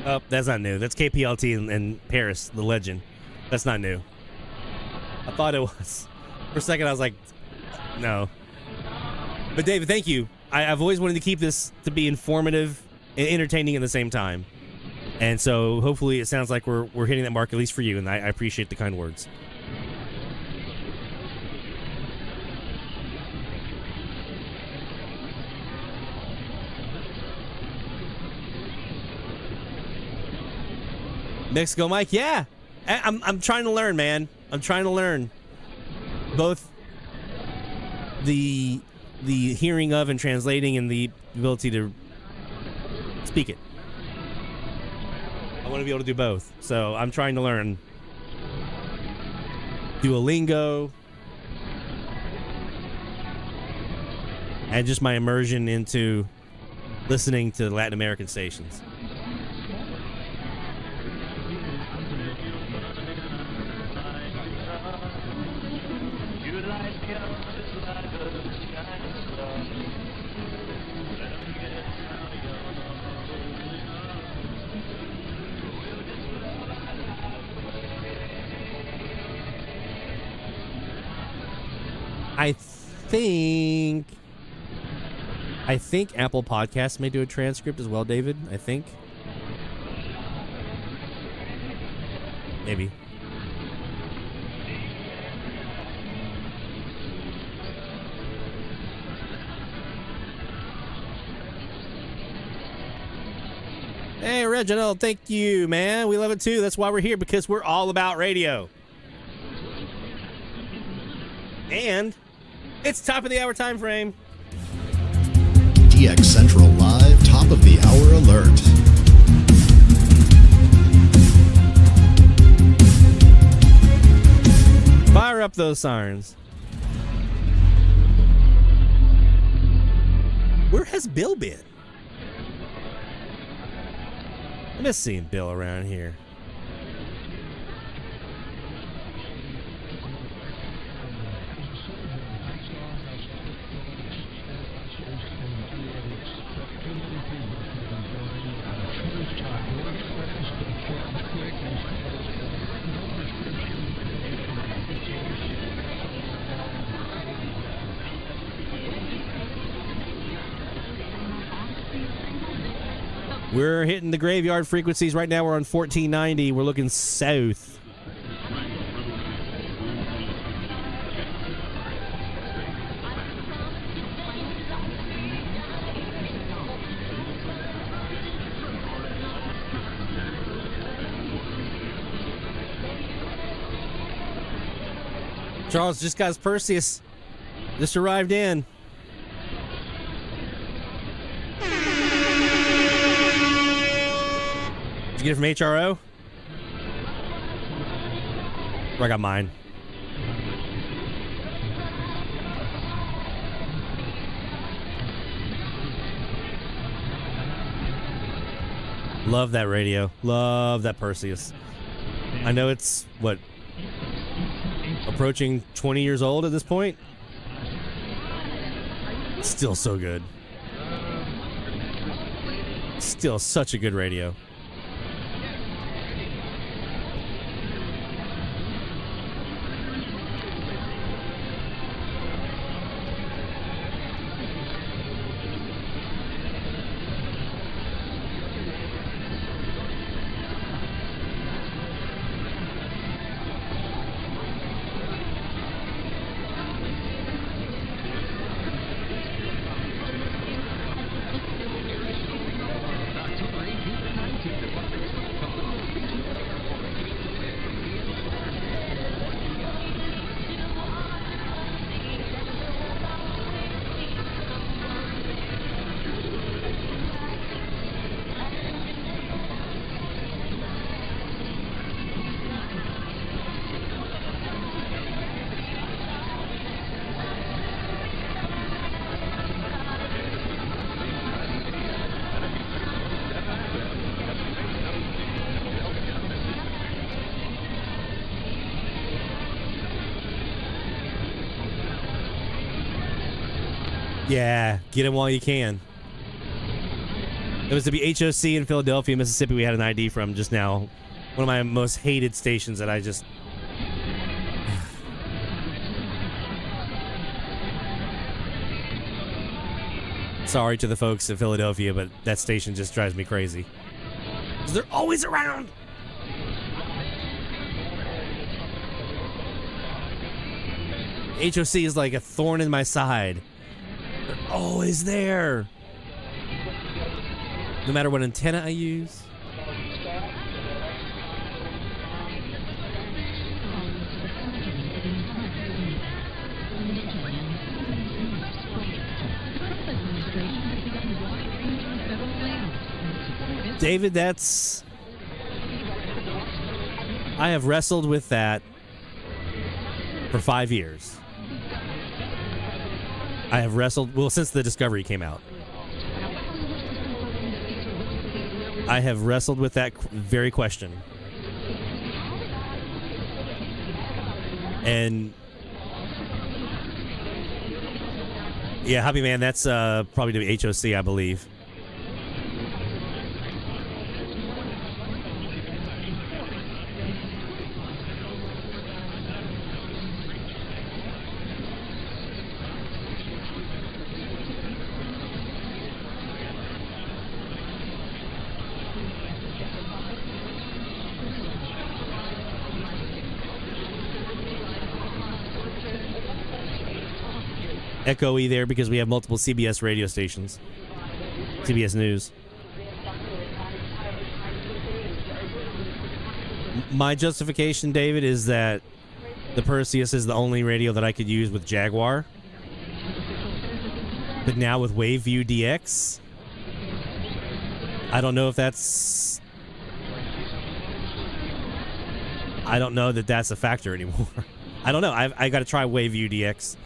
Oh, that's not new. That's KPLT and Paris, the legend. That's not new. I thought it was. For a second, I was like, no. But David, thank you. I've always wanted to keep this to be informative and entertaining at the same time. And so hopefully it sounds like we're hitting that mark, at least for you, and I appreciate the kind words. Mexico Mike, yeah. I'm trying to learn, man. I'm trying to learn both the hearing of and translating and the ability to speak it. I want to be able to do both. So I'm trying to learn Duolingo and just my immersion into listening to Latin American stations. I think Apple Podcasts may do a transcript as well, David. I think. Maybe. Hey, Reginald, thank you, man. We love it too. That's why we're here, because we're all about radio. And it's top of the hour time frame. DX Central Live, top of the hour alert. Fire up those sirens. Where has Bill been? I miss seeing Bill around here. We're hitting the graveyard frequencies right now. We're on 1490. We're looking south. Charles just got his Perseus. Just arrived in. Get it from HRO? I got mine. Love that radio. Love that Perseus. I know it's, what, approaching 20 years old at this point? Still so good. Still such a good radio. Yeah, get him while you can. It was to be HOC in Philadelphia, Mississippi. We had an ID from just now. One of my most hated stations that I just... Sorry to the folks in Philadelphia, but that station just drives me crazy. 'Cause they're always around. HOC is like a thorn in my side. They're always there. No matter what antenna I use. David, I have wrestled with that for 5 years. I have wrestled, since the Discovery came out. I have wrestled with that very question. And yeah, Hobby Man, that's probably to be HOC, I believe. Echo-y there because we have multiple CBS radio stations. CBS News. My justification, David, is that the Perseus is the only radio that I could use with Jaguar. But now with WaveView DX, I don't know if that's... I don't know that that's a factor anymore. I don't know. I got to try WaveView DX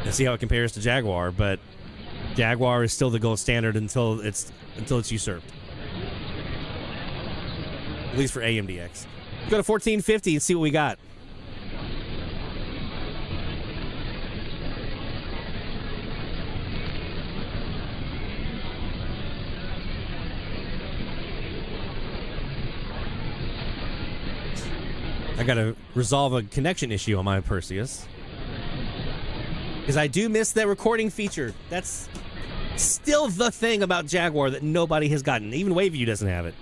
and see how it compares to Jaguar, but Jaguar is still the gold standard until it's usurped. At least for AMDX. Go to 1450 and see what we got. I gotta resolve a connection issue on my Perseus. Because I do miss that recording feature. That's still the thing about Jaguar that nobody has gotten. Even WaveView doesn't have it.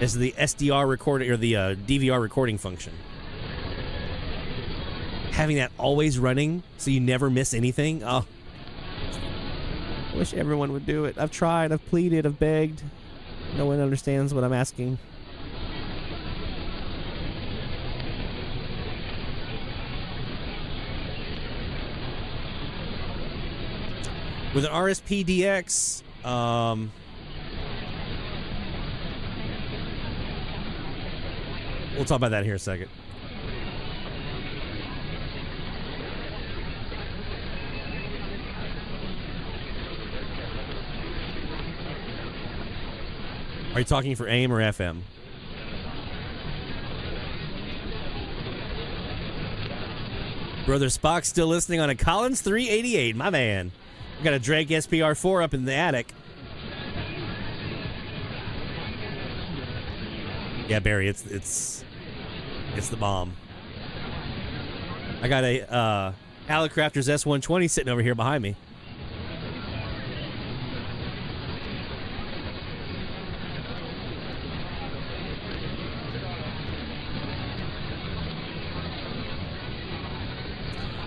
It's the SDR recording, or the DVR recording function. Having that always running so you never miss anything. Oh, I wish everyone would do it. I've tried, I've pleaded, I've begged. No one understands what I'm asking. With an RSP DX, we'll talk about that here in a second. Are you talking for AM or FM? Brother Spock still listening on a Collins 388, my man. We got a Drake SPR4 up in the attic. Yeah, Barry, it's the bomb. I got a Halicrafters S120 sitting over here behind me.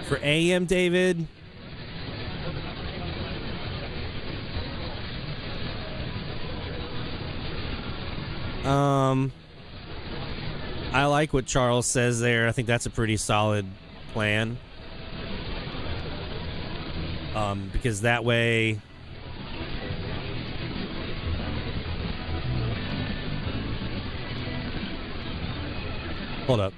For AM, David, I like what Charles says there. I think that's a pretty solid plan. Because that way, hold up.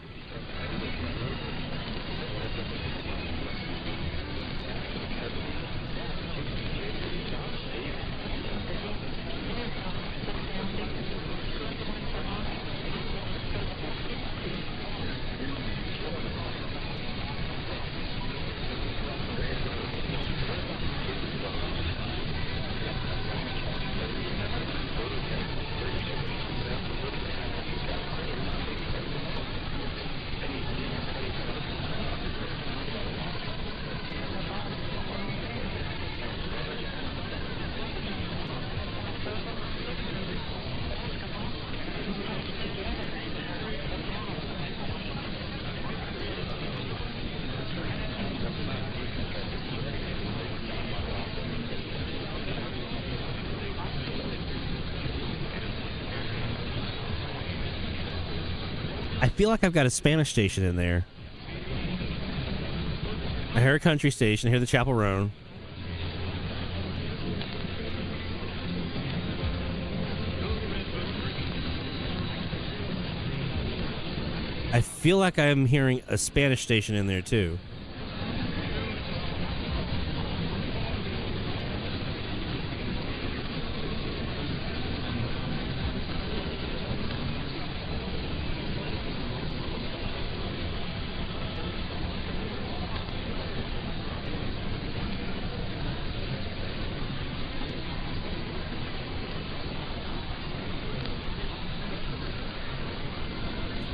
I feel like I've got a Spanish station in there. I hear a country station. I hear the Chapel Roan. I feel like I'm hearing a Spanish station in there too.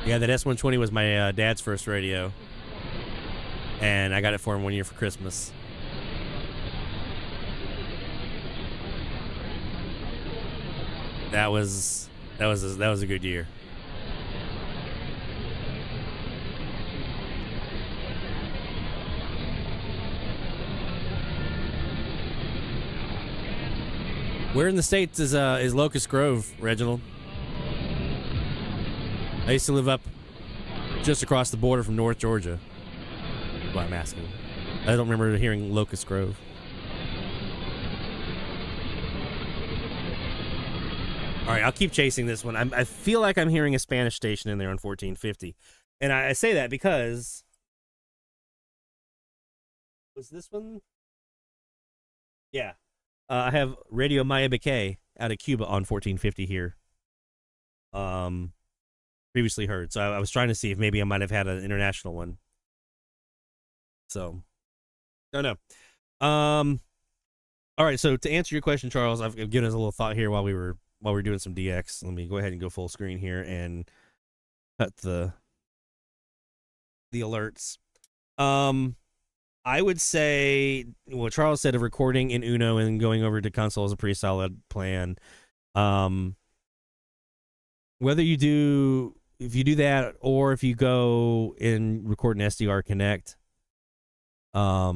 Yeah, that S120 was my dad's first radio, and I got it for him 1 year for Christmas. That was a good year. Where in the States is Locust Grove, Reginald? I used to live up just across the border from North Georgia. What I'm asking. I don't remember hearing Locust Grove. All right, I'll keep chasing this one. I feel like I'm hearing a Spanish station in there on 1450. And I say that because... Was this one? Yeah. I have Radio Maya Bikay out of Cuba on 1450 here. Previously heard. So I was trying to see if maybe I might have had an international one. So, don't know. All right. So to answer your question, Charles, I've given us a little thought here while we were doing some DX. Let me go ahead and go full screen here and cut the alerts. I would say, well, Charles said a recording in Uno and going over to console is a pretty solid plan. Whether you do, if you do that, or if you go and record an SDR Connect, I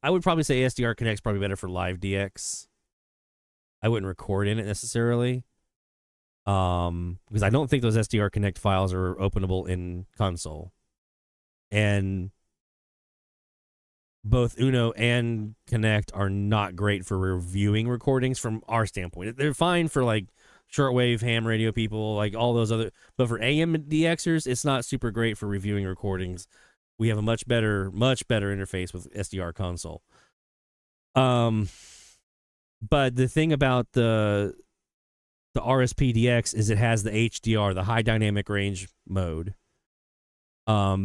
would probably say SDR Connect's probably better for live DX. I wouldn't record in it necessarily, because I don't think those SDR Connect files are openable in console, and both Uno and Connect are not great for reviewing recordings from our standpoint. They're fine for like shortwave ham radio people, like all those other, but for AM DXers, it's not super great for reviewing recordings. We have a much better interface with SDR console. But the thing about the RSPDX is it has the HDR, the high dynamic range mode,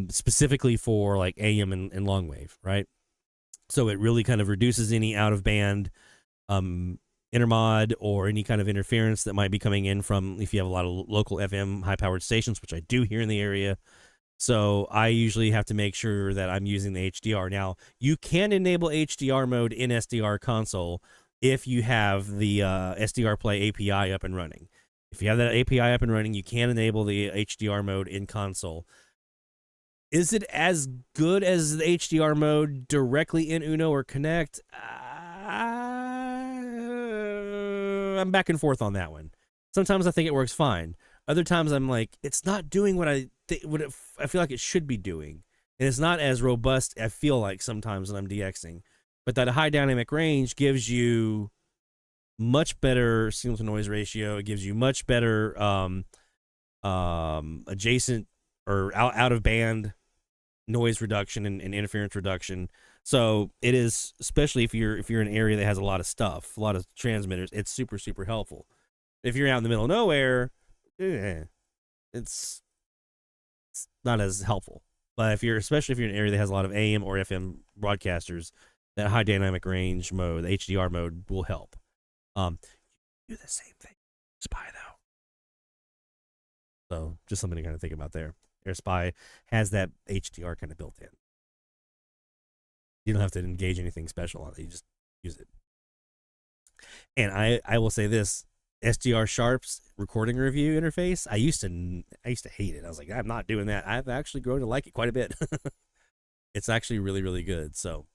specifically for like AM and long wave, right? So it really kind of reduces any out of band intermod or any kind of interference that might be coming in from if you have a lot of local FM high powered stations, which I do here in the area. So I usually have to make sure that I'm using the HDR. Now, you can enable HDR mode in SDR console if you have the SDR Play API up and running. If you have that API up and running, you can enable the HDR mode in console. Is it as good as the HDR mode directly in Uno or Connect? I'm back and forth on that one. Sometimes I think it works fine. Other times I'm like, it's not doing what I feel like it should be doing. And it's not as robust, I feel like, sometimes when I'm DXing. But that high dynamic range gives you much better signal to noise ratio. It gives you much better adjacent or out of band noise reduction and interference reduction. So it is, especially if you're in an area that has a lot of stuff, a lot of transmitters, it's super, super helpful. If you're out in the middle of nowhere, it's not as helpful. But especially if you're in an area that has a lot of AM or FM broadcasters, that high dynamic range mode, the HDR mode, will help. Do the same thing. Spy though. So just something to kind of think about there. AirSpy has that HDR kind of built in. You don't have to engage anything special on it. You just use it. And I will say this, SDR Sharp's recording review interface, I used to hate it. I was like, I'm not doing that. I've actually grown to like it quite a bit. It's actually really, really good. So,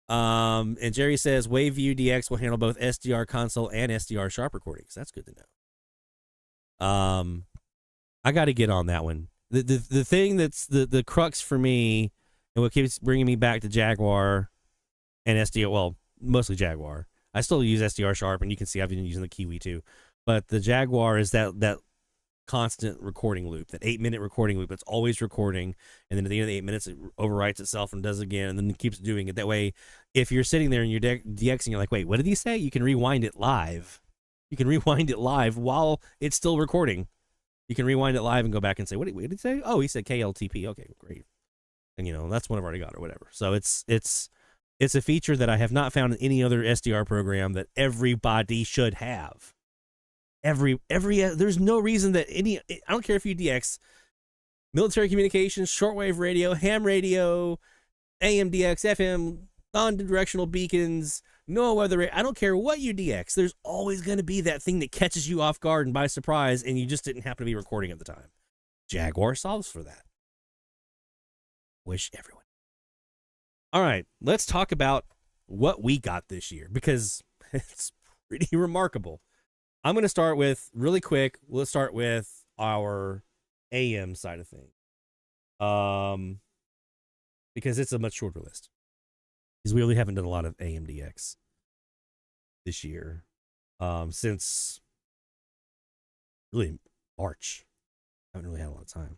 and Jerry says WaveView DX will handle both SDR console and SDR Sharp recordings. That's good to know. I got to get on that one. The thing that's the crux for me, and what keeps bringing me back to Jaguar and SDR, well, mostly Jaguar. I still use SDR Sharp, and you can see I've been using the Kiwi too. But the Jaguar is that constant recording loop, that 8-minute recording loop. It's always recording, and then at the end of the 8 minutes, it overwrites itself and does it again, and then it keeps doing it. That way, if you're sitting there and you're DXing, you're like, wait, what did he say? You can rewind it live. You can rewind it live while it's still recording. You can rewind it live and go back and say, what did he say? Oh, he said KLTP. Okay, great. And, that's one I've already got or whatever. So it's a feature that I have not found in any other SDR program that everybody should have. There's no reason that I don't care if you DX military communications, shortwave radio, ham radio, AM DX, FM, non-directional beacons, no weather. I don't care what you DX. There's always going to be that thing that catches you off guard and by surprise, and you just didn't happen to be recording at the time. Jaguar solves for that. Wish everyone. All right, let's talk about what we got this year, because it's pretty remarkable. I'm going to start with, really quick, let's start with our AM side of things. Because it's a much shorter list. Because we really haven't done a lot of AMDX this year. Since really March. I haven't really had a lot of time.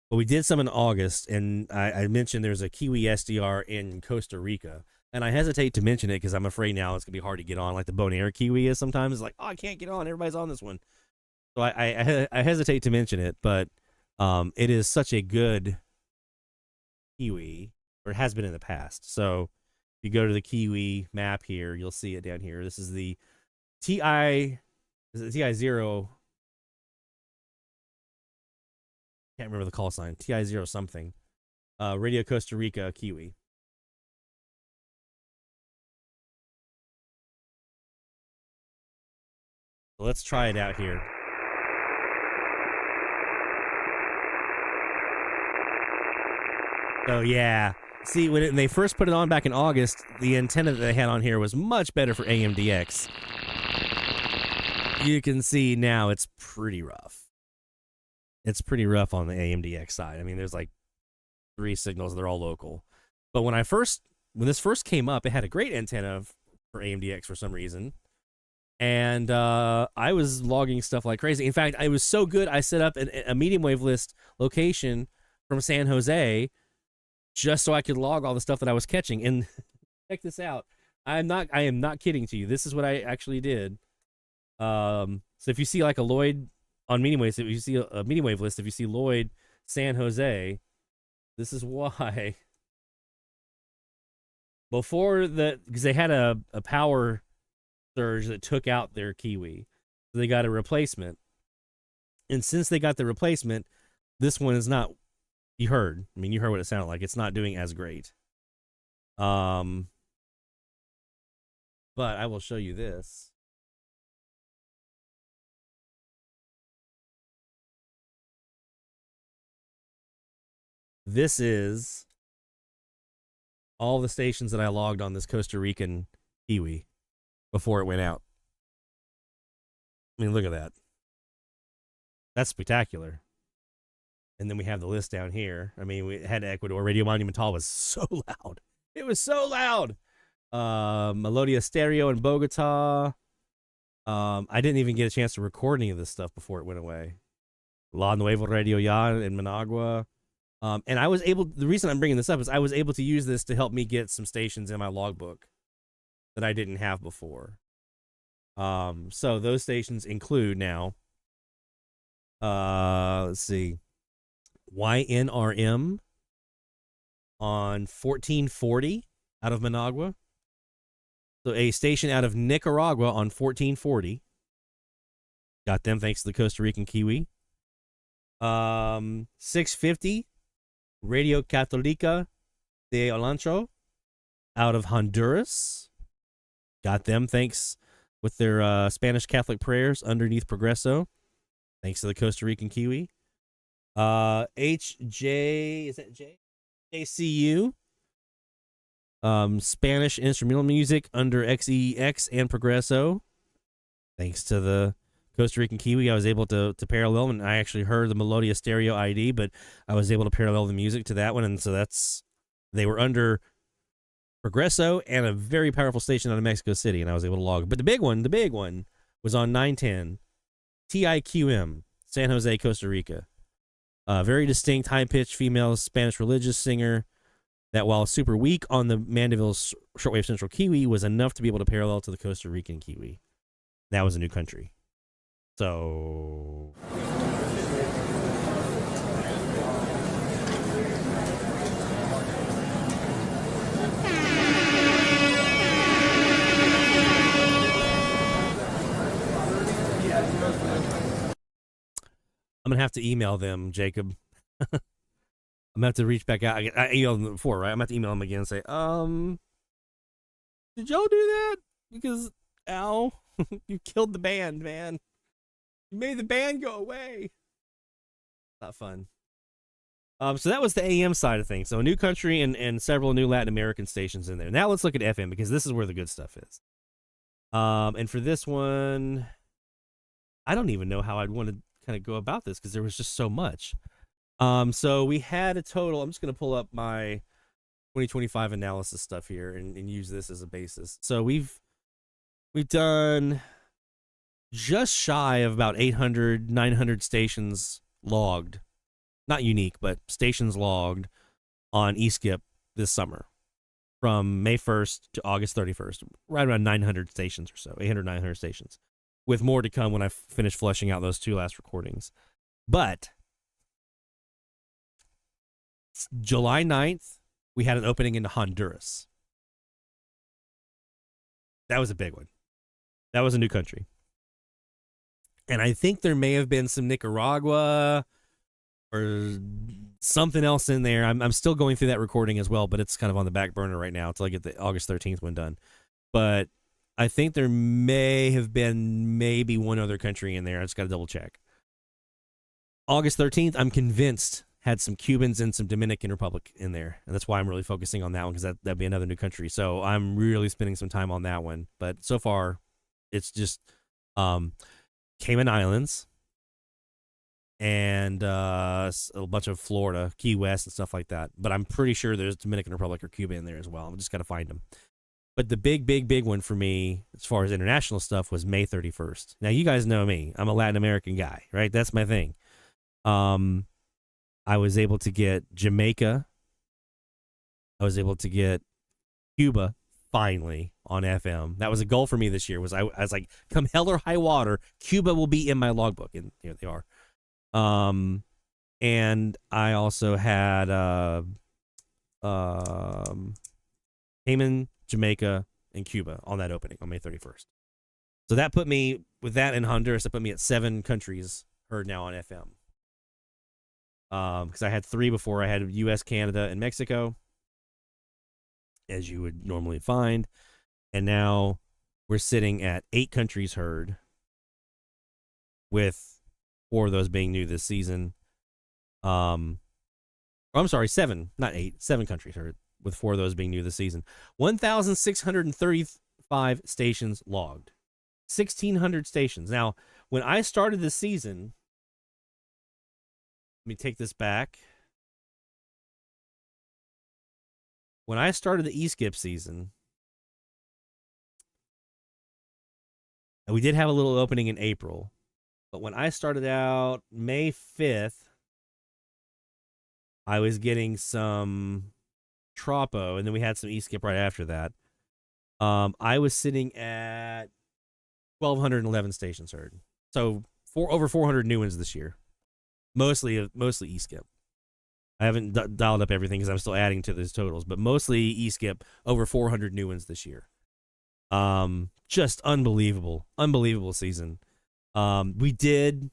But we did some in August, and I mentioned there's a KiwiSDR in Costa Rica. And I hesitate to mention it because I'm afraid now it's going to be hard to get on, like the Bonaire Kiwi is sometimes. It's like, oh, I can't get on. Everybody's on this one. So I hesitate to mention it, but it is such a good Kiwi, or it has been in the past. So if you go to the Kiwi map here, you'll see it down here. This is the TI0. Can't remember the call sign. TI0 something. Radio Costa Rica Kiwi. Let's try it out here. So yeah, see, when they first put it on back in August, the antenna that they had on here was much better for AMDX. You can see now it's pretty rough. It's pretty rough on the AMDX side. I mean, there's like 3 signals, they're all local. But when this first came up, it had a great antenna for AMDX for some reason. And I was logging stuff like crazy. In fact, I was so good, I set up a medium wave list location from San Jose just so I could log all the stuff that I was catching. And check this out. I am not kidding to you. This is what I actually did. So if you see like a Lloyd on medium waves, if you see a medium wave list, if you see Lloyd San Jose, this is why. Because they had a power surge that took out their Kiwi. So they got a replacement. And since they got the replacement, this one is not, you heard what it sounded like. It's not doing as great. But I will show you this. This is all the stations that I logged on this Costa Rican Kiwi before it went out. I mean, look at that. That's spectacular. And then we have the list down here. I mean, we had Ecuador. Radio Monumental was so loud. It was so loud. Melodia Stereo in Bogota. I didn't even get a chance to record any of this stuff before it went away. La Nueva Radio Ya in Managua. And I was able, the reason I'm bringing this up is I was able to use this to help me get some stations in my logbook that I didn't have before. So those stations include now, let's see, YNRM on 1440 out of Managua. So a station out of Nicaragua on 1440. Got them thanks to the Costa Rican Kiwi. 650 Radio Católica de Olancho out of Honduras. Got them thanks with their Spanish Catholic prayers underneath Progreso. Thanks to the Costa Rican Kiwi. HJ, is that J? JCU. Spanish instrumental music under XEX and Progreso. Thanks to the Costa Rican Kiwi, I was able to parallel, and I actually heard the Melodia Stereo ID, but I was able to parallel the music to that one, and so they were under Progresso and a very powerful station out of Mexico City, and I was able to log. But the big one was on 910 TIQM, San Jose, Costa Rica. Very distinct, high-pitched female Spanish religious singer that, while super weak on the Mandeville's shortwave central Kiwi, was enough to be able to parallel to the Costa Rican Kiwi. That was a new country. So I'm going to have to email them, Jacob. I'm going to have to reach back out. I emailed them before, right? I'm going to have to email them again and say, did y'all do that? Because, ow, you killed the band, man. You made the band go away. Not fun. So that was the AM side of things. So a new country and several new Latin American stations in there. Now let's look at FM, because this is where the good stuff is. And for this one, I don't even know how I'd want to kind of go about this, because there was just so much. So we had a total. I'm just going to pull up my 2025 analysis stuff here and use this as a basis. So we've done just shy of about 800, 900 stations logged. Not unique, but stations logged on eSkip this summer from May 1st to August 31st. Right around 900 stations or so, 800, 900 stations, with more to come when I finish fleshing out those two last recordings. But July 9th, we had an opening into Honduras. That was a big one. That was a new country. And I think there may have been some Nicaragua or something else in there. I'm still going through that recording as well, but it's kind of on the back burner right now until I get the August 13th one done. But I think there may have been maybe one other country in there. I just got to double check. August 13th, I'm convinced, had some Cubans and some Dominican Republic in there. And that's why I'm really focusing on that one, because that'd be another new country. So I'm really spending some time on that one. But so far, it's just Cayman Islands and a bunch of Florida, Key West and stuff like that. But I'm pretty sure there's Dominican Republic or Cuba in there as well. I'm just got to find them. But the big one for me, as far as international stuff, was May 31st. Now, you guys know me. I'm a Latin American guy, right? That's my thing. I was able to get Jamaica. I was able to get Cuba, finally, on FM. That was a goal for me this year. I was like, come hell or high water, Cuba will be in my logbook. And here they are. And I also had Cayman, Jamaica, and Cuba on that opening on May 31st. So that put me, with that in Honduras, that put me at 7 countries heard now on FM. Because I had 3 before. I had U.S., Canada, and Mexico, as you would normally find. And now we're sitting at 8 countries heard, with 4 of those being new this season. I'm sorry, 7, not 8, 7 countries heard, with 4 of those being new this season. 1,635 stations logged. 1,600 stations. Now, when I started this season, let me take this back. When I started the eSkip season, and we did have a little opening in April, but when I started out May 5th, I was getting some Tropo, and then we had some eSkip right after that. I was sitting at 1,211 stations heard. So over 400 new ones this year. Mostly eSkip. I haven't dialed up everything because I'm still adding to those totals, but mostly eSkip, over 400 new ones this year. Just unbelievable season. We did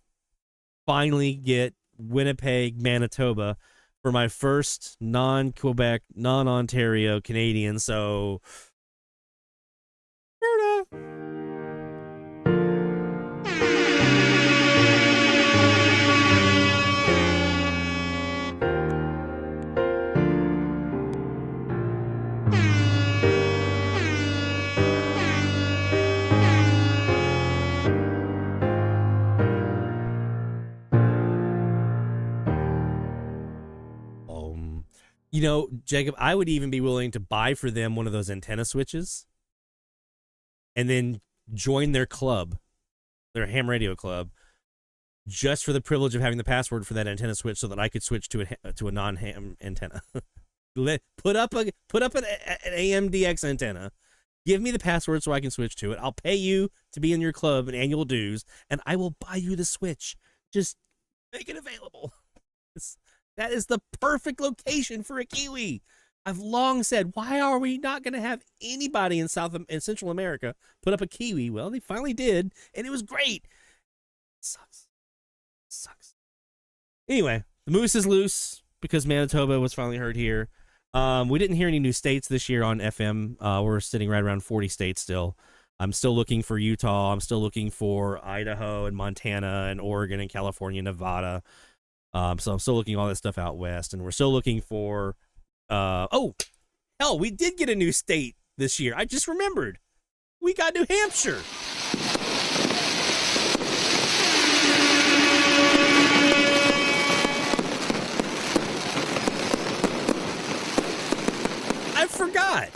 finally get Winnipeg, Manitoba for my first non-Quebec, non-Ontario Canadian, so You know, Jacob, I would even be willing to buy for them one of those antenna switches and then join their club, their ham radio club, just for the privilege of having the password for that antenna switch so that I could switch to a non-ham antenna. Put up an AMDX antenna. Give me the password so I can switch to it. I'll pay you to be in your club and annual dues, and I will buy you the switch. Just make it available. That is the perfect location for a Kiwi. I've long said, why are we not going to have anybody in Central America put up a Kiwi? Well, they finally did, and it was great. Sucks. Anyway, the moose is loose because Manitoba was finally heard here. We didn't hear any new states this year on FM. We're sitting right around 40 states still. I'm still looking for Utah. I'm still looking for Idaho and Montana and Oregon and California, Nevada. So I'm still looking all that stuff out west, and we're still looking for. We did get a new state this year. I just remembered. We got New Hampshire. I forgot.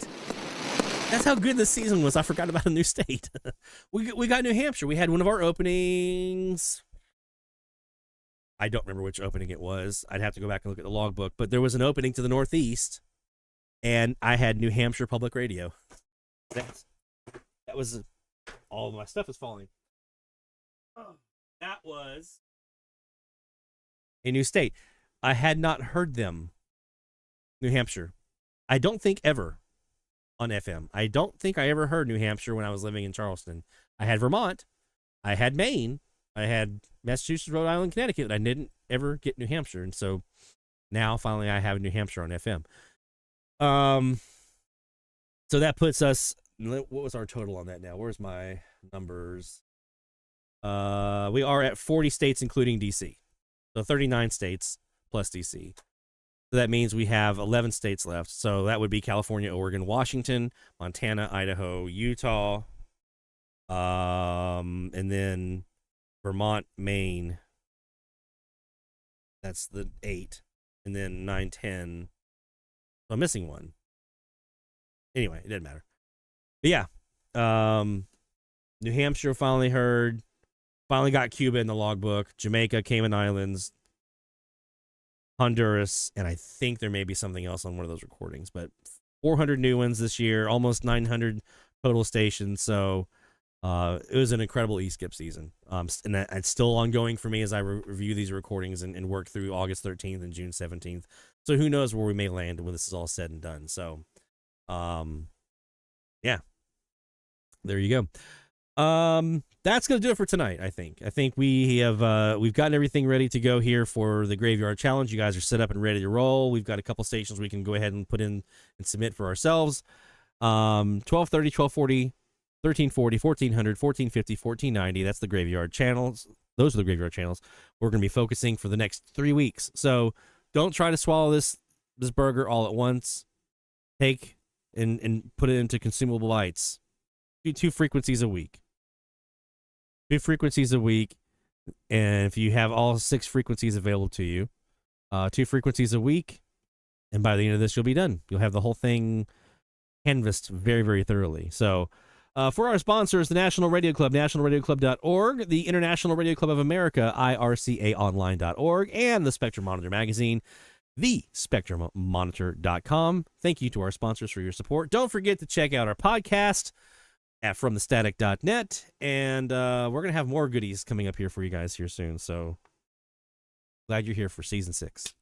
That's how good this season was. I forgot about a new state. We got New Hampshire. We had one of our openings. I don't remember which opening it was. I'd have to go back and look at the logbook. But there was an opening to the Northeast, and I had New Hampshire Public Radio. That was all of my stuff is falling. That was a new state. I had not heard them. New Hampshire. I don't think ever on FM. I don't think I ever heard New Hampshire when I was living in Charleston. I had Vermont. I had Maine. I had Massachusetts, Rhode Island, Connecticut. I didn't ever get New Hampshire. And so now finally I have New Hampshire on FM. So that puts us, what was our total on that now? Where's my numbers? We are at 40 states, including DC. So 39 states plus DC. So that means we have 11 states left. So that would be California, Oregon, Washington, Montana, Idaho, Utah, and then Vermont, Maine. That's the 8. And then 9, 10. So I'm missing one. Anyway, it doesn't matter. But yeah. New Hampshire finally heard. Finally got Cuba in the logbook. Jamaica, Cayman Islands, Honduras, and I think there may be something else on one of those recordings. But 400 new ones this year. Almost 900 total stations. So it was an incredible e-skip season. And it's still ongoing for me as I review these recordings and work through August 13th and June 17th. So who knows where we may land when this is all said and done. So, yeah, there you go. That's going to do it for tonight, I think. I think we have, we've gotten everything ready to go here for the Graveyard Challenge. You guys are set up and ready to roll. We've got a couple stations we can go ahead and put in and submit for ourselves. 1230, 1240, 1340, 1400, 1450, 1490. That's the Graveyard channels. Those are the Graveyard channels. We're going to be focusing for the next 3 weeks. So don't try to swallow this burger all at once. Take and put it into consumable bites. Do 2 frequencies a week. 2 frequencies a week. And if you have all 6 frequencies available to you, 2 frequencies a week. And by the end of this, you'll be done. You'll have the whole thing canvassed very, very thoroughly. So, for our sponsors, the National Radio Club, nationalradioclub.org, the International Radio Club of America, ircaonline.org, and the Spectrum Monitor magazine, thespectrummonitor.com. Thank you to our sponsors for your support. Don't forget to check out our podcast at fromthestatic.net, and we're going to have more goodies coming up here for you guys here soon, so glad you're here for Season 6.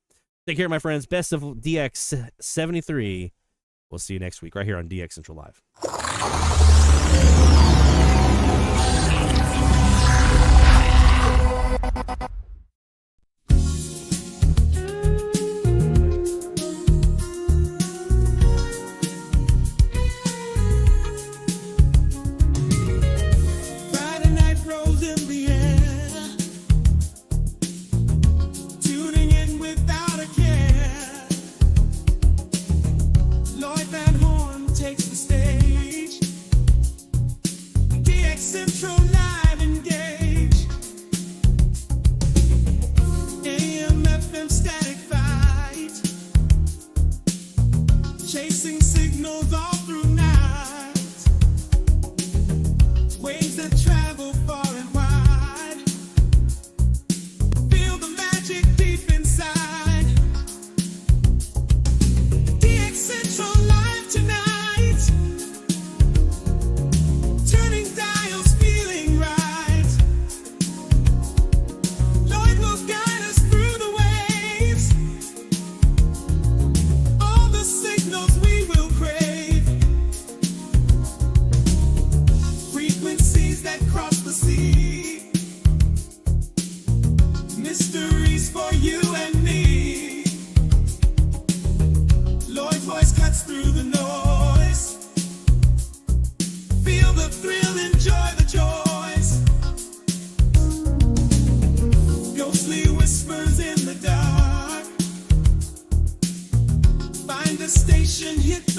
Take care, my friends. Best of DX 73. We'll see you next week right here on DX Central Live. Takes the stage.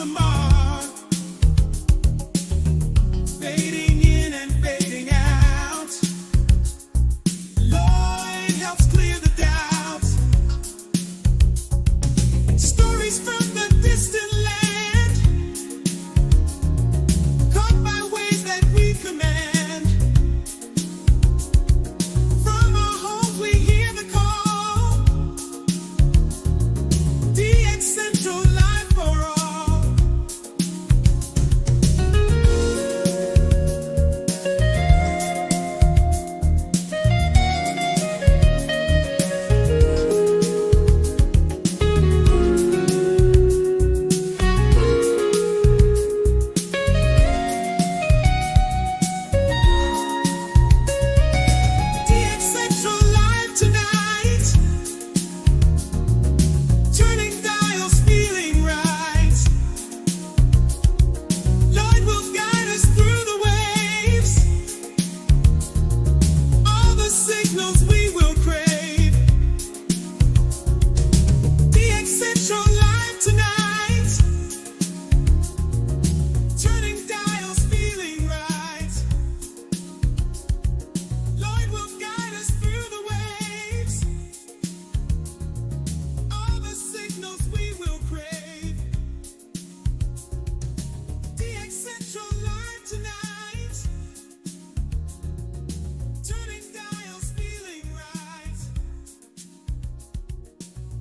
the mark, fading in and fading out. Lloyd helps clear the doubts. Stories from the distant land, caught by waves that we command. From our homes we hear the call. DX Central Live for all. DX Central Live tonight, turning dials, feeling right. Lloyd will guide us through the waves, all the signals we will crave. DX Central Live tonight, turning dials, feeling right. Lloyd will guide us through the waves, all the signals we will crave. DX Central Live tonight, turning dials, feeling right.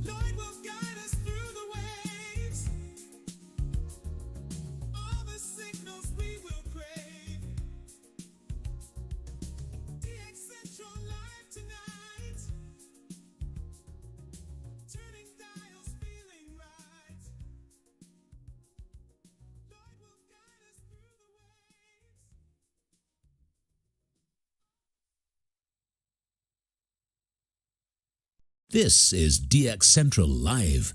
Lloyd will guide us through the waves, all the signals we will crave. DX Central Live tonight, turning dials, feeling right. Lloyd will guide us through the waves. This is DX Central Live.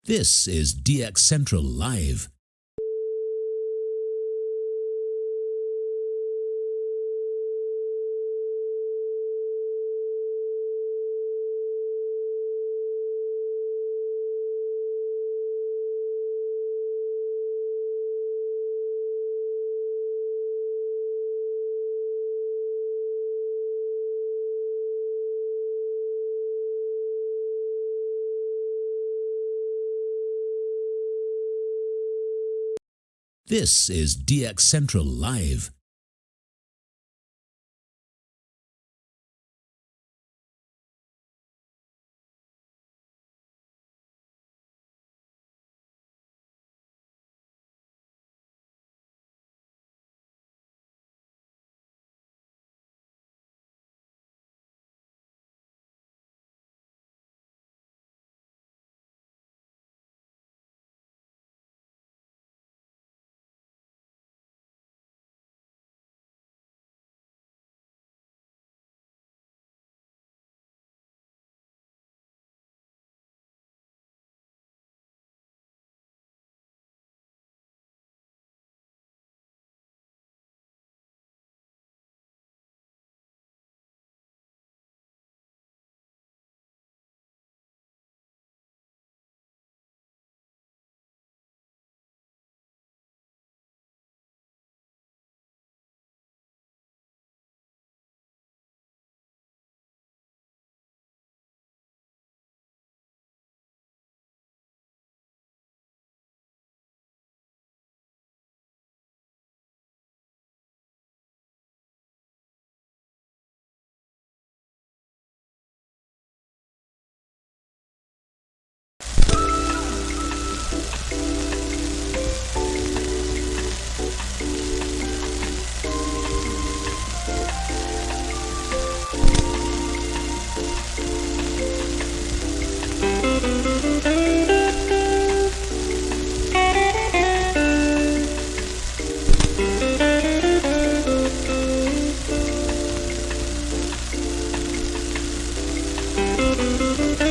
This is DX Central Live. This is DX Central Live. Bye.